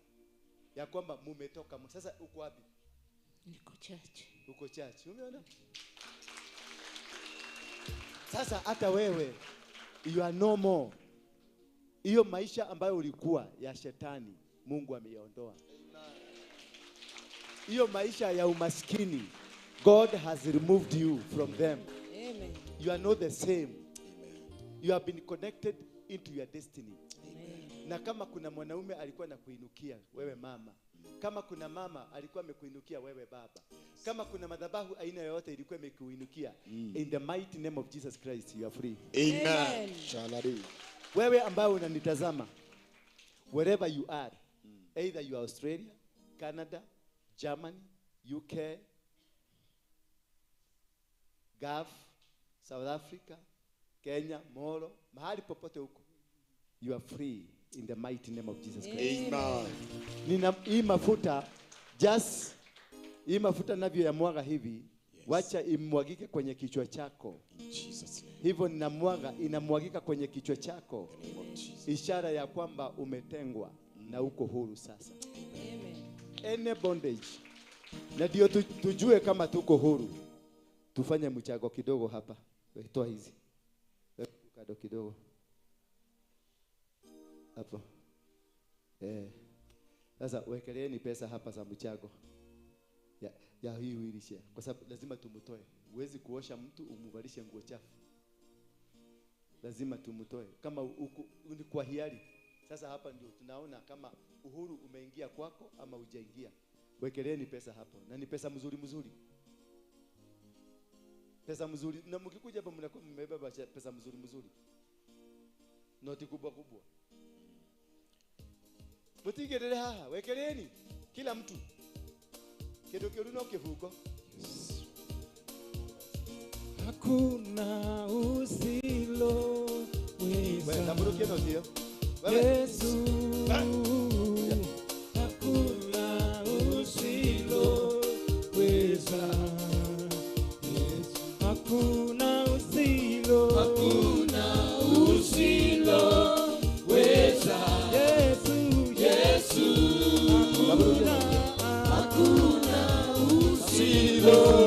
ya kwamba mumetoka. Sasa uko wapi? Niko church. Uko church. Umeona? Sasa hata wewe you are no more. Hiyo maisha ambayo ulikuwa ya shetani Mungu ameiondoa. Hiyo maisha ya umaskini God has removed you from them. Amen. You are not the same. You have been connected into your destiny. Amen. Na kama kuna mwanaume alikuwa anakuinukia wewe mama, kama kuna mama alikuwa amekuinukia wewe baba, kama kuna madhabahu aina yoyote ilikuwa imekuinukia, in the mighty name of Jesus Christ you are free. Amen. Shalom. Wewe ambao unanitazama, wherever you are, either you are Australia, Canada, Germany, UK, Gulf, South Africa, Kenya, Moro, mahali popote huko, you are free in the mighty name of Jesus Christ. Amen. Nina hii mafuta navyo yamwaga hivi, yes. Wacha imwagike kwenye kichwa chako. In Jesus name. Hivyo inamwagika kwenye kichwa chako. Ishara ya kwamba umetengwa na uko huru sasa. Amen. Any bondage. Na ndio tujue kama tuko huru. Tufanye mchago kidogo hapa. Toa hizi. Kado kidogo. Hapo. Sasa wekeleeni pesa hapa za mchago. Ya hii wheelchair. Kwa sababu lazima tumutoe. Huwezi kuosha mtu umuvalishe nguo chafu. Lazima tumutoe. Kama ni kwa hiari. Sasa hapa ndio tunaona kama uhuru umeingia kwako ama hujaingia. Wekeleeni pesa hapo. Na ni pesa mzuri. Pesa mzuri. Na mkikuja hapa mnakuwa mmebeba pesa mzuri. Noti kubwa. Mutigerere haha, wekeleeni kila mtu. Kidogo na kifuko. Hakuna usilo weza. Wewe naburukia noti hiyo. Yesu. Hakuna usilo weza. Yesu. Hakuna usilo. Hakuna usilo.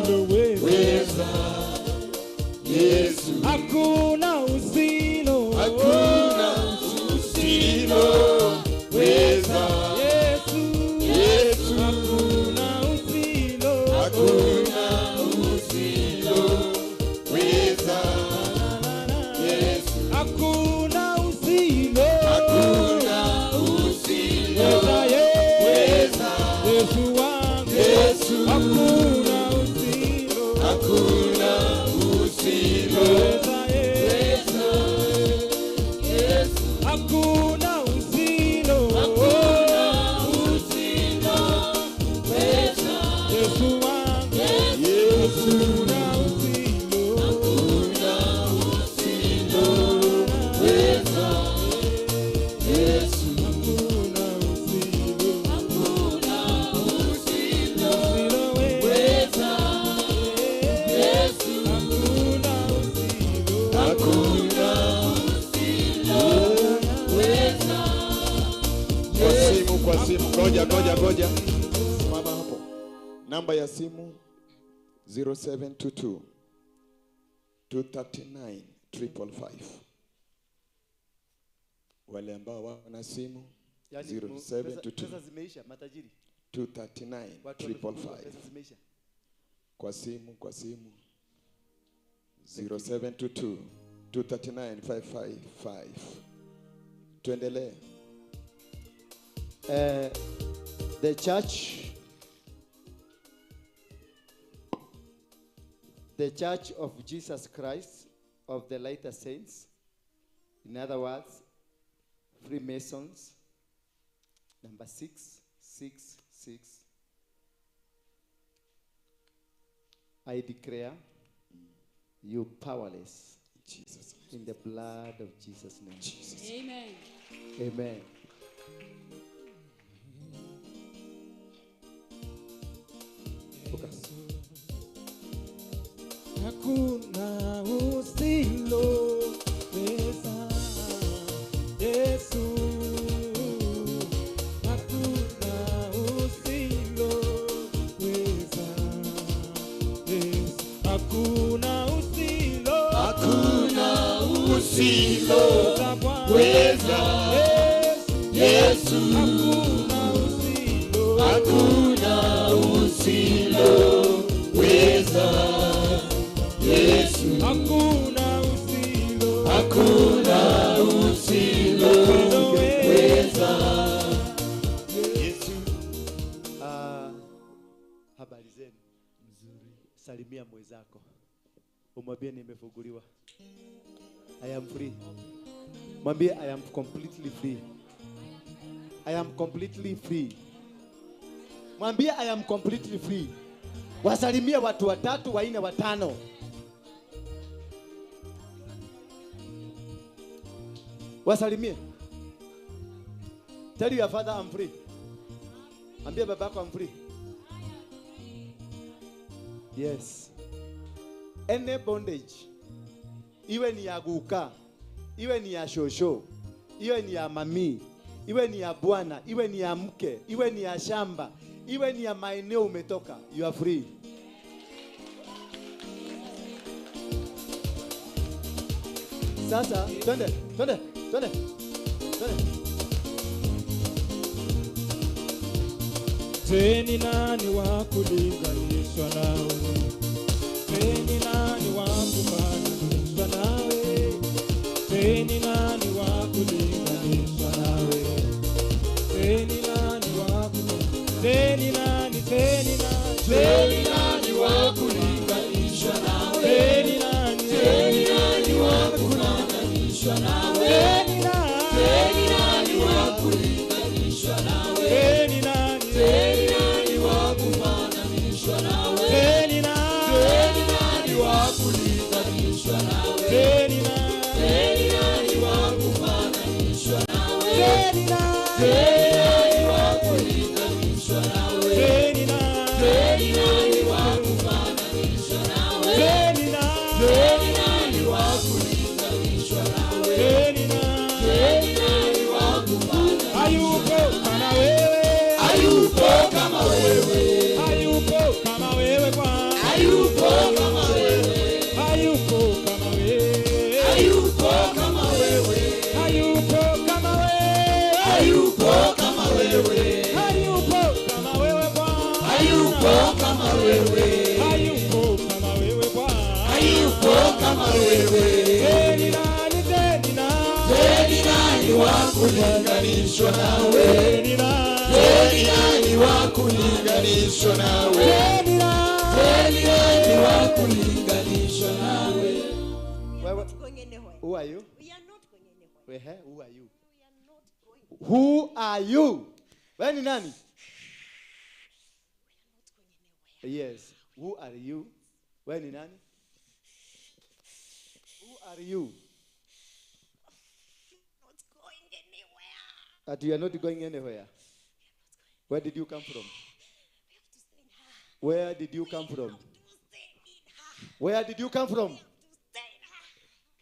usiloweza. Yesu, Hakuna usilo. hakuna usiloweza. Yesu, Yesu, hakuna usilo. hakuna usiloweza. Yesu, Hakuna usilo. hakuna usiloweza. Yesu wangu. Yesu, Hakuna usilo. hakuna usiloweza. Hakuna usilo. Yesu wangu. Yesu, kwa simu. Ngoja. Simama hapo. Namba ya simu 0722 239 555. Wale ambao wana simu 0722 pesa zimeisha matajiri. 239 555. Pesa zimeisha. Kwa simu 0722 239 555. Tuendelee. The Church of Jesus Christ of the Latter Saints, in other words, Freemasons, number 666. I declare you powerless Jesus. In the blood of Jesus' name. Jesus. Amen. Amen. Hakuna usiloweza. Yesu, hakuna usiloweza. Yesu, hakuna usilo. Hakuna usiloweza. Yesu, hakuna usiloweza. Yesu, hakuna usiloweza. Yesu. Habari zenu. Nzuri. Salimia mwenzako. Umwambie nimefunguliwa. I am free. Mwambie I am completely free. I am completely free. Mwambie I am completely free. Wasalimie watu 3, 4, 5. Wasalimie. Tell your father I'm free. Ambia babako I'm free. Yes. Any bondage, iwe ni ya guka, iwe ni ya shosho, iwe ni ya mami, iwe ni ya bwana, iwe ni ya mke, iwe ni ya shamba, iwe ni ya maeneo umetoka, you are free. Sasa twende. Teni nani wa kulinganishwa nawe? Teni nani wa kufananishwa nawe? Teni nani wa kulinganishwa nawe? Teni nani wa kufananishwa? Teni nani wa kulinganishwa nawe? Teni nani wa kufananishwa nawe? Teni nani wa kulinganishwa nawe? Teni nani wa kufananishwa nawe? Teni nani wa kulinganishwa nawe? Teni nani wa kufananishwa nawe? Teni nani wa kulinganishwa nawe? Teni nani wa kufananishwa nawe? Teni nani wa kulinganishwa nawe? hayupo kama wewe, hayupo kama wewe, hayupo kama wewe, hayupo kama wewe, hayupo kama wewe, hayupo kama wewe Bwana, hayupo kama wewe, hayupo kama wewe Bwana, hayupo kama wewe. Ni nani wa kulinganishwa nawe? Ni nani wa kulinganishwa nawe? Ni nani wa kulinganishwa nawe? Who are you? We are not going anywhere. Who are you? We are not going. Who are you? Wewe ni nani? Yes. Who are you? Wewe ni nani? Who are you? Not going anywhere. That you are not going anywhere. Where did you come from? Where did you come from? Where did you come from?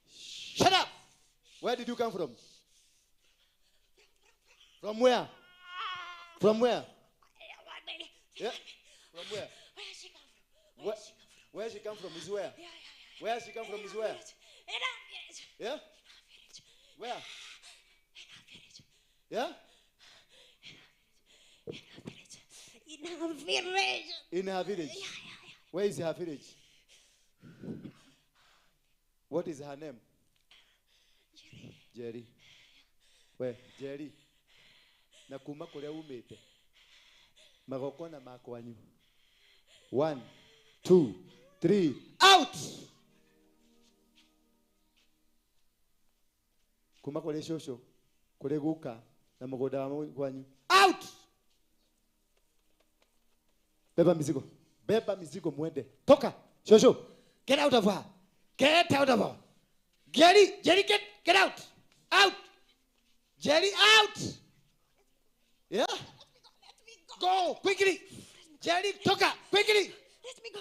Shut up! Where did you come from? From where? From where? Yeah. From where? Where she come from is where? Where she come from is where? Yeah? Where? Yeah? In her village. In her village. Where is her village? What is her name? Jerry. Where? Jerry. Na kuma kule umete. Magokona makwanyu. 1, 2, 3. Out! Kuma kule shosho. Kule guka. Na magoda wanyu. Out! Beba mizigo. Beba mizigo muende. Toka. Shosho. Get out of her. Get out of her. Jerry, get out. Out. Jerry, out. Yeah? Go, quickly. Jerry, toka, quickly. Let me go.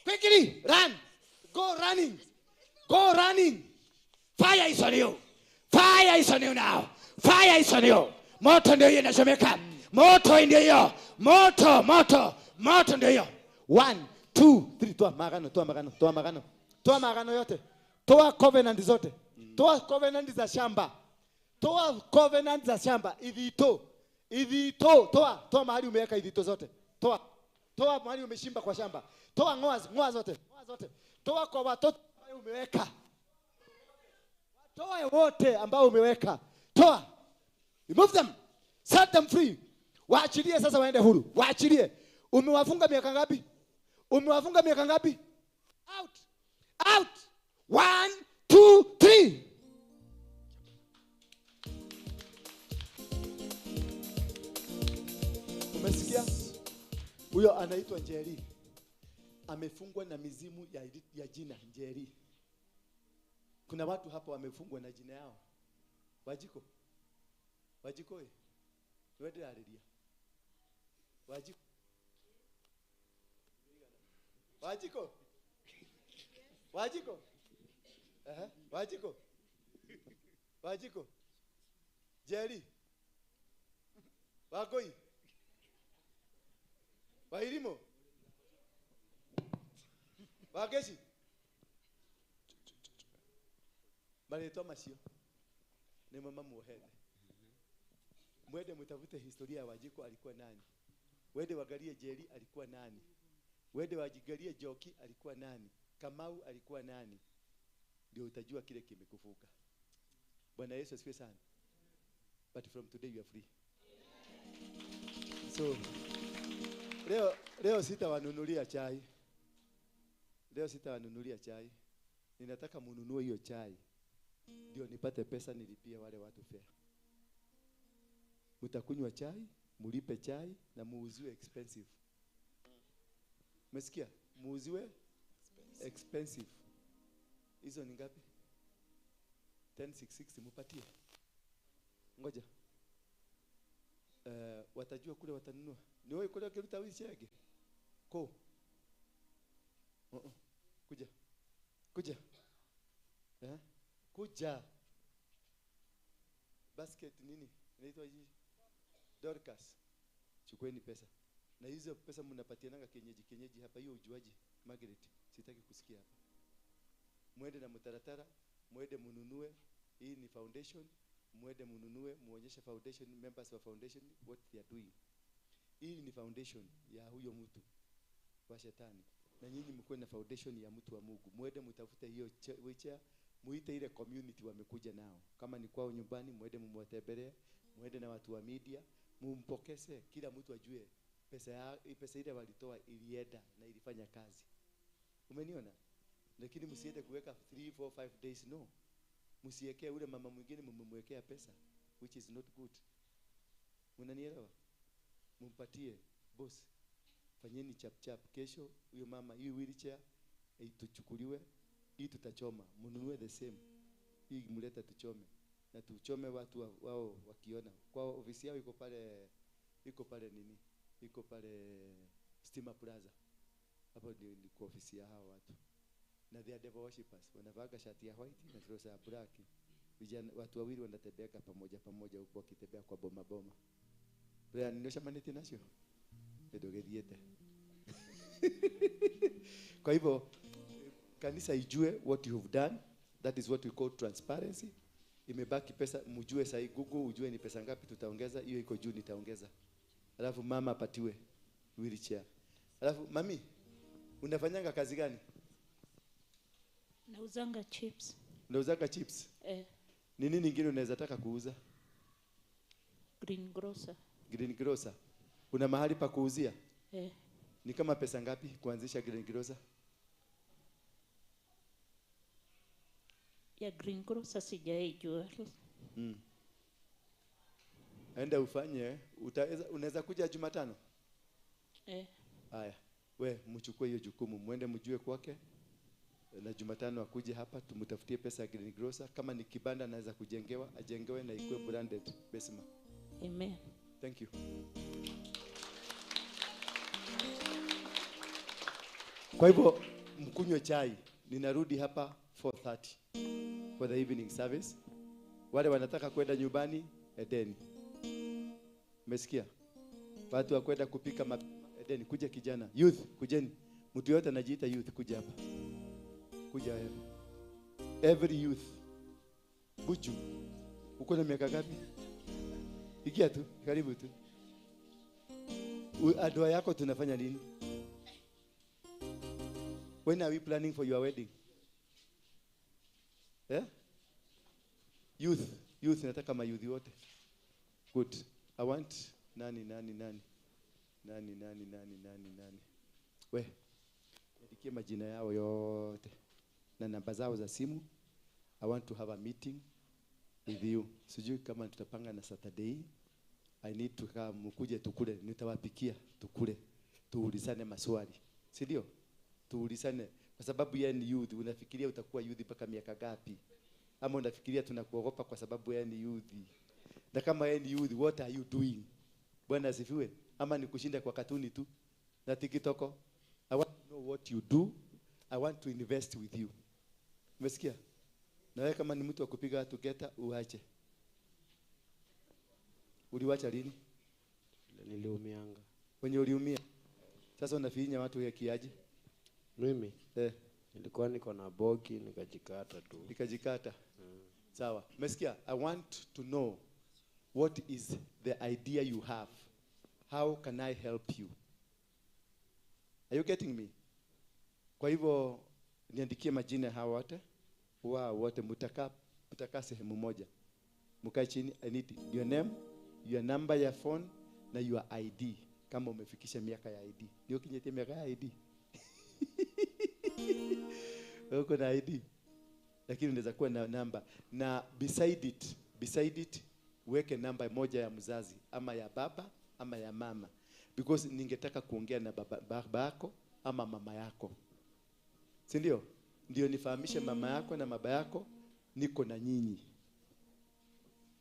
Quickly, run. Go running. Go running. Fire is on you. Fire is on you now. Fire is on you. Moto ndio hiyo inachomeka. Moto ndio hiyo. Moto ndio hiyo. 1, 2, 3. Toa magano yote. Toa covenant zote. Toa covenant za shamba. Toa covenant za shamba. Idhito. Toa mahali umeweka idhito zote. Toa mahali umeshimba kwa shamba. Toa ngoa zote. Toa kwa watoto ambao umeweka. Toa wote ambao umeweka. Toa. Remove them. Set them free. Waachilie sasa waende huru. Waachilie. Umewafunga miaka ngapi? Out. 1, 2, 3. Umesikia? Huyo anaitwa Njeri. Amefungwa na mizimu ya jina Njeri. Kuna watu hapa wamefungwa na jina yao. Wajiko. Wewe alilia. Wajiko. Wajiko. Jerry. Wakoi. Wairimo. Wageshi. Baleto masio. Ni mama muhede. Mwende mtafute historia ya Wajiko alikuwa nani. Wende wagalie Jerry alikuwa nani. Wende wajigalie Joki alikuwa nani. Kamau alikuwa nani. Ndio utajua kile kimekufuka. Bwana Yesu asifiwe sana. But from today you are free. So leo sitawanunulia chai. Ninataka mununue hiyo chai. Ndio nipate pesa nilipie wale watu fare. Mtakunywa chai, mulipe chai na muuziwe expensive. Umesikia? Muuziwe expensive. Hizo ni ngapi? 10,660 mupatie. Ngoja. Watajua kule watanunua. Ni wewe kule kiruta wichege. Ko. Kuja. Kuja. Basket nini? Inaitwa hivi. Dorcas. Chukueni pesa. Na hizo pesa mnapatiananga kienyeji hapa, hiyo ujuaji. Margaret, sitaki kusikia hapa. Mwende na mtaratara, mwende mununue, hii ni foundation, mwende mununue, muonyeshe foundation, members wa foundation what they are doing. Hii ni foundation ya huyo mtu wa shetani. Na nyinyi mkuwe na foundation ya mtu wa Mungu. Mwende mtafute hiyo wheelchair, muite ile community wamekuja nao. Kama ni kwao nyumbani, mwende mumwatembelee, mwende na watu wa media, mumpokeze, kila mtu ajue pesa ile walitoa ilienda na ilifanya kazi. Umeniona? Lakini msiende kuweka 3, 4, 5 days, no. Msiwekee ule mama mwingine mmemwekea pesa which is not good. Unanielewa? Mumpatie boss. Fanyeni chap chap, kesho huyo mama hii wheelchair ituchukuliwe, hii tutachoma, mununue the same. Hii mleta tuchome. Na tuchome watu wao wakiona. Kwa ofisi yao iko pale nini? Iko pale Stima Plaza. Hapo ndio kwa ofisi ya hao watu. Na they are devil worshippers. Wanavaa shati ya white na trouser ya black. Vijana watu wawili wanatembea pamoja huko wakitembea kwa boma. Bwana ninosha maneti nasio. Ndio gediete. Kwa hivyo kanisa ijue what you have done. That is what we call transparency. Imebaki pesa, mjue sahi Google, ujue ni pesa ngapi tutaongeza, hiyo iko juu nitaongeza. Alafu mama apatiwe wheelchair. Alafu mami, unafanyanga kazi gani? Nauzanga chips. Nauzanga chips? Ni nini nyingine unaweza taka kuuza? Greengrocer. Greengrocer. Una mahali pa kuuzia? Eh. Ni kama pesa ngapi kuanzisha greengrocer? Ya greengrocer sijaijua. Enda ufanye, unaweza kuja Jumatano? Haya. We mchukue hiyo jukumu, muende mjue kwake. Na Jumatano akuje hapa tumtafutie pesa ya greengrocer. Kama ni kibanda anaweza kujengewa, ajengewe na ikuwe branded Besma. Amen. Thank you. Kwa hivyo mkunywe chai. Ninarudi hapa 4:30 for the evening service. Wale wanataka kwenda nyumbani, edeni. Umesikia? Watu wa kwenda kupika edeni, kuja kijana. Youth, kujeni. Mtu yote anajiita youth, kuja hapa. Kuja hapa. Every youth. Buju. Uko na miaka ngapi? Ikia tu, karibu tu. Adua yako tunafanya nini? When are we planning for your wedding? Youth nataka mayouth wote. Good. I want nani. We, niandikie majina yao yote na namba zao za simu. I want to have a meeting with you. Sijui kama tutapanga na Saturday. I need to come, mkuje tukule, nitawapikia tukule. Tuulizane maswali. Si ndio? Tuulizane kwa sababu yeye ni youth. Unafikiria utakuwa youth mpaka miaka gapi? Ama unafikiria tunakuogopa kwa sababu yeye ni youth? Na kama yeye ni youth, what are you doing? Bwana asifiwe. Ama ni kushinda kwa katuni tu na TikTok? I want to know what you do. I want to invest with you. Umesikia? Na wewe kama ni mtu wa kupiga watu geta, uache. Uliwacha lini? Niliumianga. Wenye uliumia. Sasa unafinya watu ya kiaje? Mimi? Nilikuwa niko na boki nikajikata tu. Nikajikata. Sawa. Umesikia? I want to know what is the idea you have. How can I help you? Are you getting me? Kwa hivyo niandikie majina hawa wote. Wote mtakaa sehemu moja. Mkae chini. I need your name, your number ya phone na your ID kama umefikisha miaka ya ID. Ndio kinyetia miaka ya ID. Uko na ID. Lakini unaweza kuwa na namba na beside it weke namba moja ya mzazi ama ya baba ama ya mama, because ningetaka kuongea na baba yako ama mama yako. Si ndio? Ndio nifahamishe mama yako na baba yako niko na nyinyi.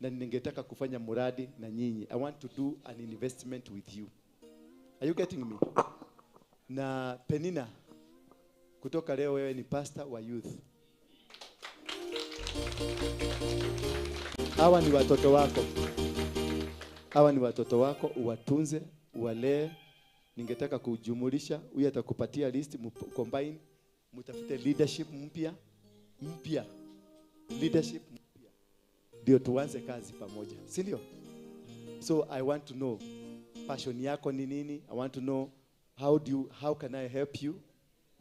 Na ningetaka kufanya muradi na nyinyi. I want to do an investment with you. Are you getting me? Na Penina, kutoka leo wewe ni pastor wa youth. Hawa ni watoto wako. Hawa ni watoto wako, uwatunze, uwalee ningetaka kujumulisha, huyu atakupatia list, combine, mtafute leadership mpya, leadership mpya, ndio tuanze kazi pamoja, si ndio? So I want to know passion yako ni nini. I want to know how can I help you,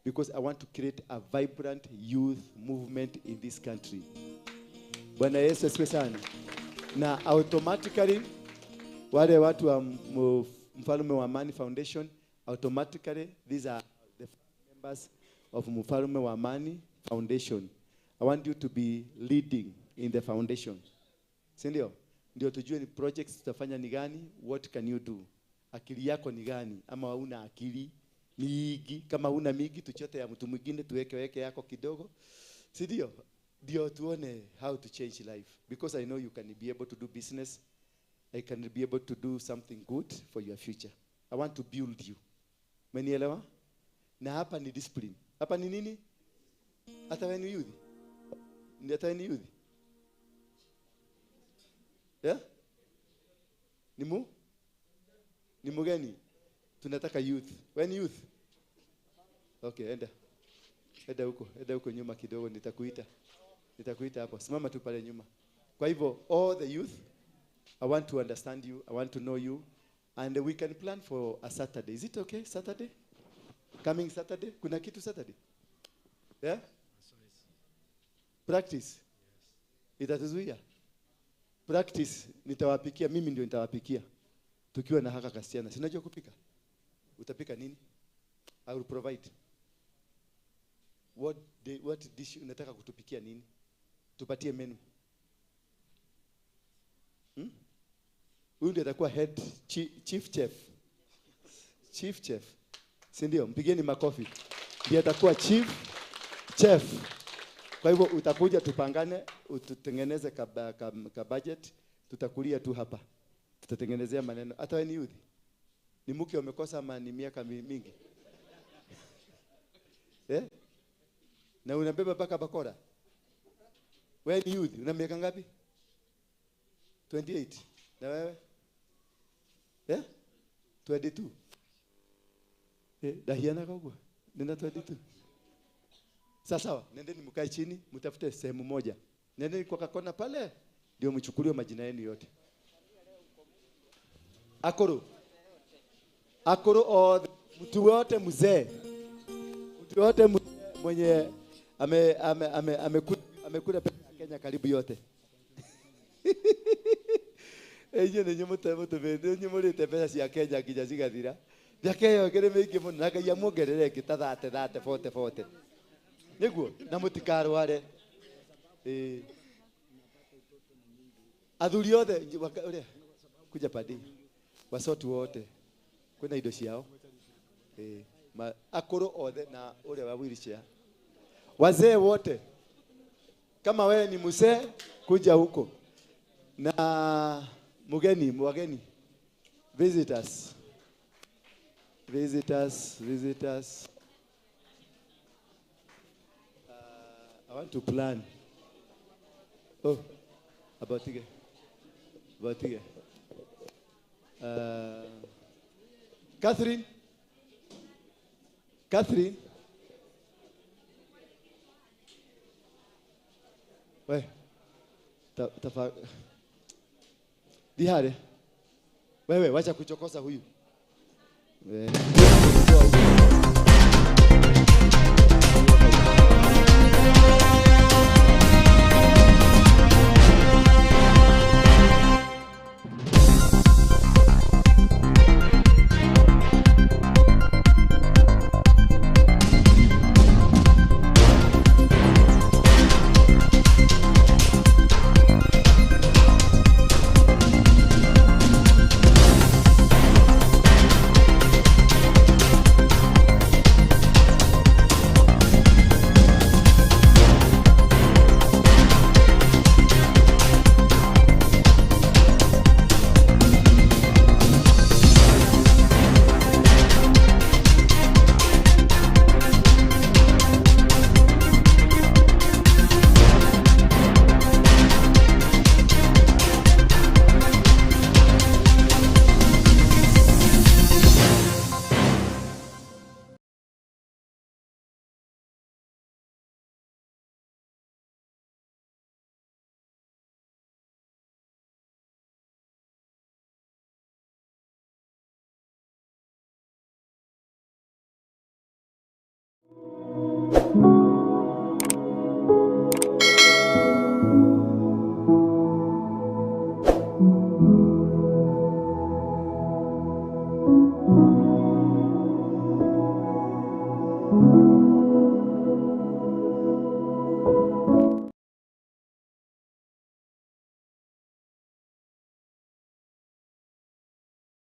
because I want to create a vibrant youth movement in this country. Bwana Yesu asifiwe sana. Na automatically wale watu wa Mfalme wa Amani Foundation, automatically these are the members of Mfalme wa Amani Foundation. I want you to be leading in the foundation. Si ndio? Ndio tujue ni projects tutafanya ni gani, what can you do? Akili yako ni gani, ama una akili mingi? Kama una mingi tuchote ya mtu mwingine tuweke yako kidogo. Si ndio? Ndio tuone how to change life, because I know you can be able to do business. I can be able to do something good for your future. I want to build you. Umenielewa? Na hapa ni discipline. Hapa ni nini? Hata wewe ni youth. Ndio hata ni youth. Yeah? Ni mgeni? Tunataka youth. Wewe ni youth? Okay, enda huko nyuma kidogo, nitakuita hapo. Simama tu pale nyuma. Kwa hivyo all the youth, I want to understand you, I want to know you, and we can plan for a Saturday. Is it okay, Saturday? Coming Saturday? Kuna kitu Saturday? Yeah? Practice. Itatuzuia. Practice nitawapikia, mimi ndio nitawapikia. Tukiwa na haka kasiana. Sinajua kupika? Utapika nini? I will provide. What dish unataka kutupikia nini? Tupatie menu. Huyu ndiye atakuwa head chief chef. Chief chef. Si ndio? Mpigeni makofi. Ndiye atakuwa chief chef. Kwa hivyo utakuja tupangane, ututengeneze ka budget, tutakulia tu hapa. Tutatengenezea maneno. Hata wewe ni youth. Ni mke umekosa ama ni miaka mingi? Na unabeba paka bakora. Wewe ni youth, una miaka ngapi? 28. Na wewe? 22. Dahiana kwa nenda 22. Sawa, nendeni mkae chini, mtafute sehemu moja. Nendeni kwa kakona pale, ndio mchukuliwe majina yenu yote. Akoro mtu wote mzee. Mtu wote mwenye amekula pesa ya Kenya karibu yote. Ejo ni nyomoto bende nyomorete pesa ya Kenya kijazigathira. Yakeyo kere meki muno nakaia muongerere kitatha 40. Niguo na mutikarware. Athuri othe uria kuja padi. Wasotu wote. Kuna indo ciao. Akoro othe na uria wa wheelchair. Wazee wote. Kama wewe ni mzee kuja huko. Na wageni. Visitors. I want to plan. About it. Catherine. We. Dihare. Wewe wacha kuchokoza huyu.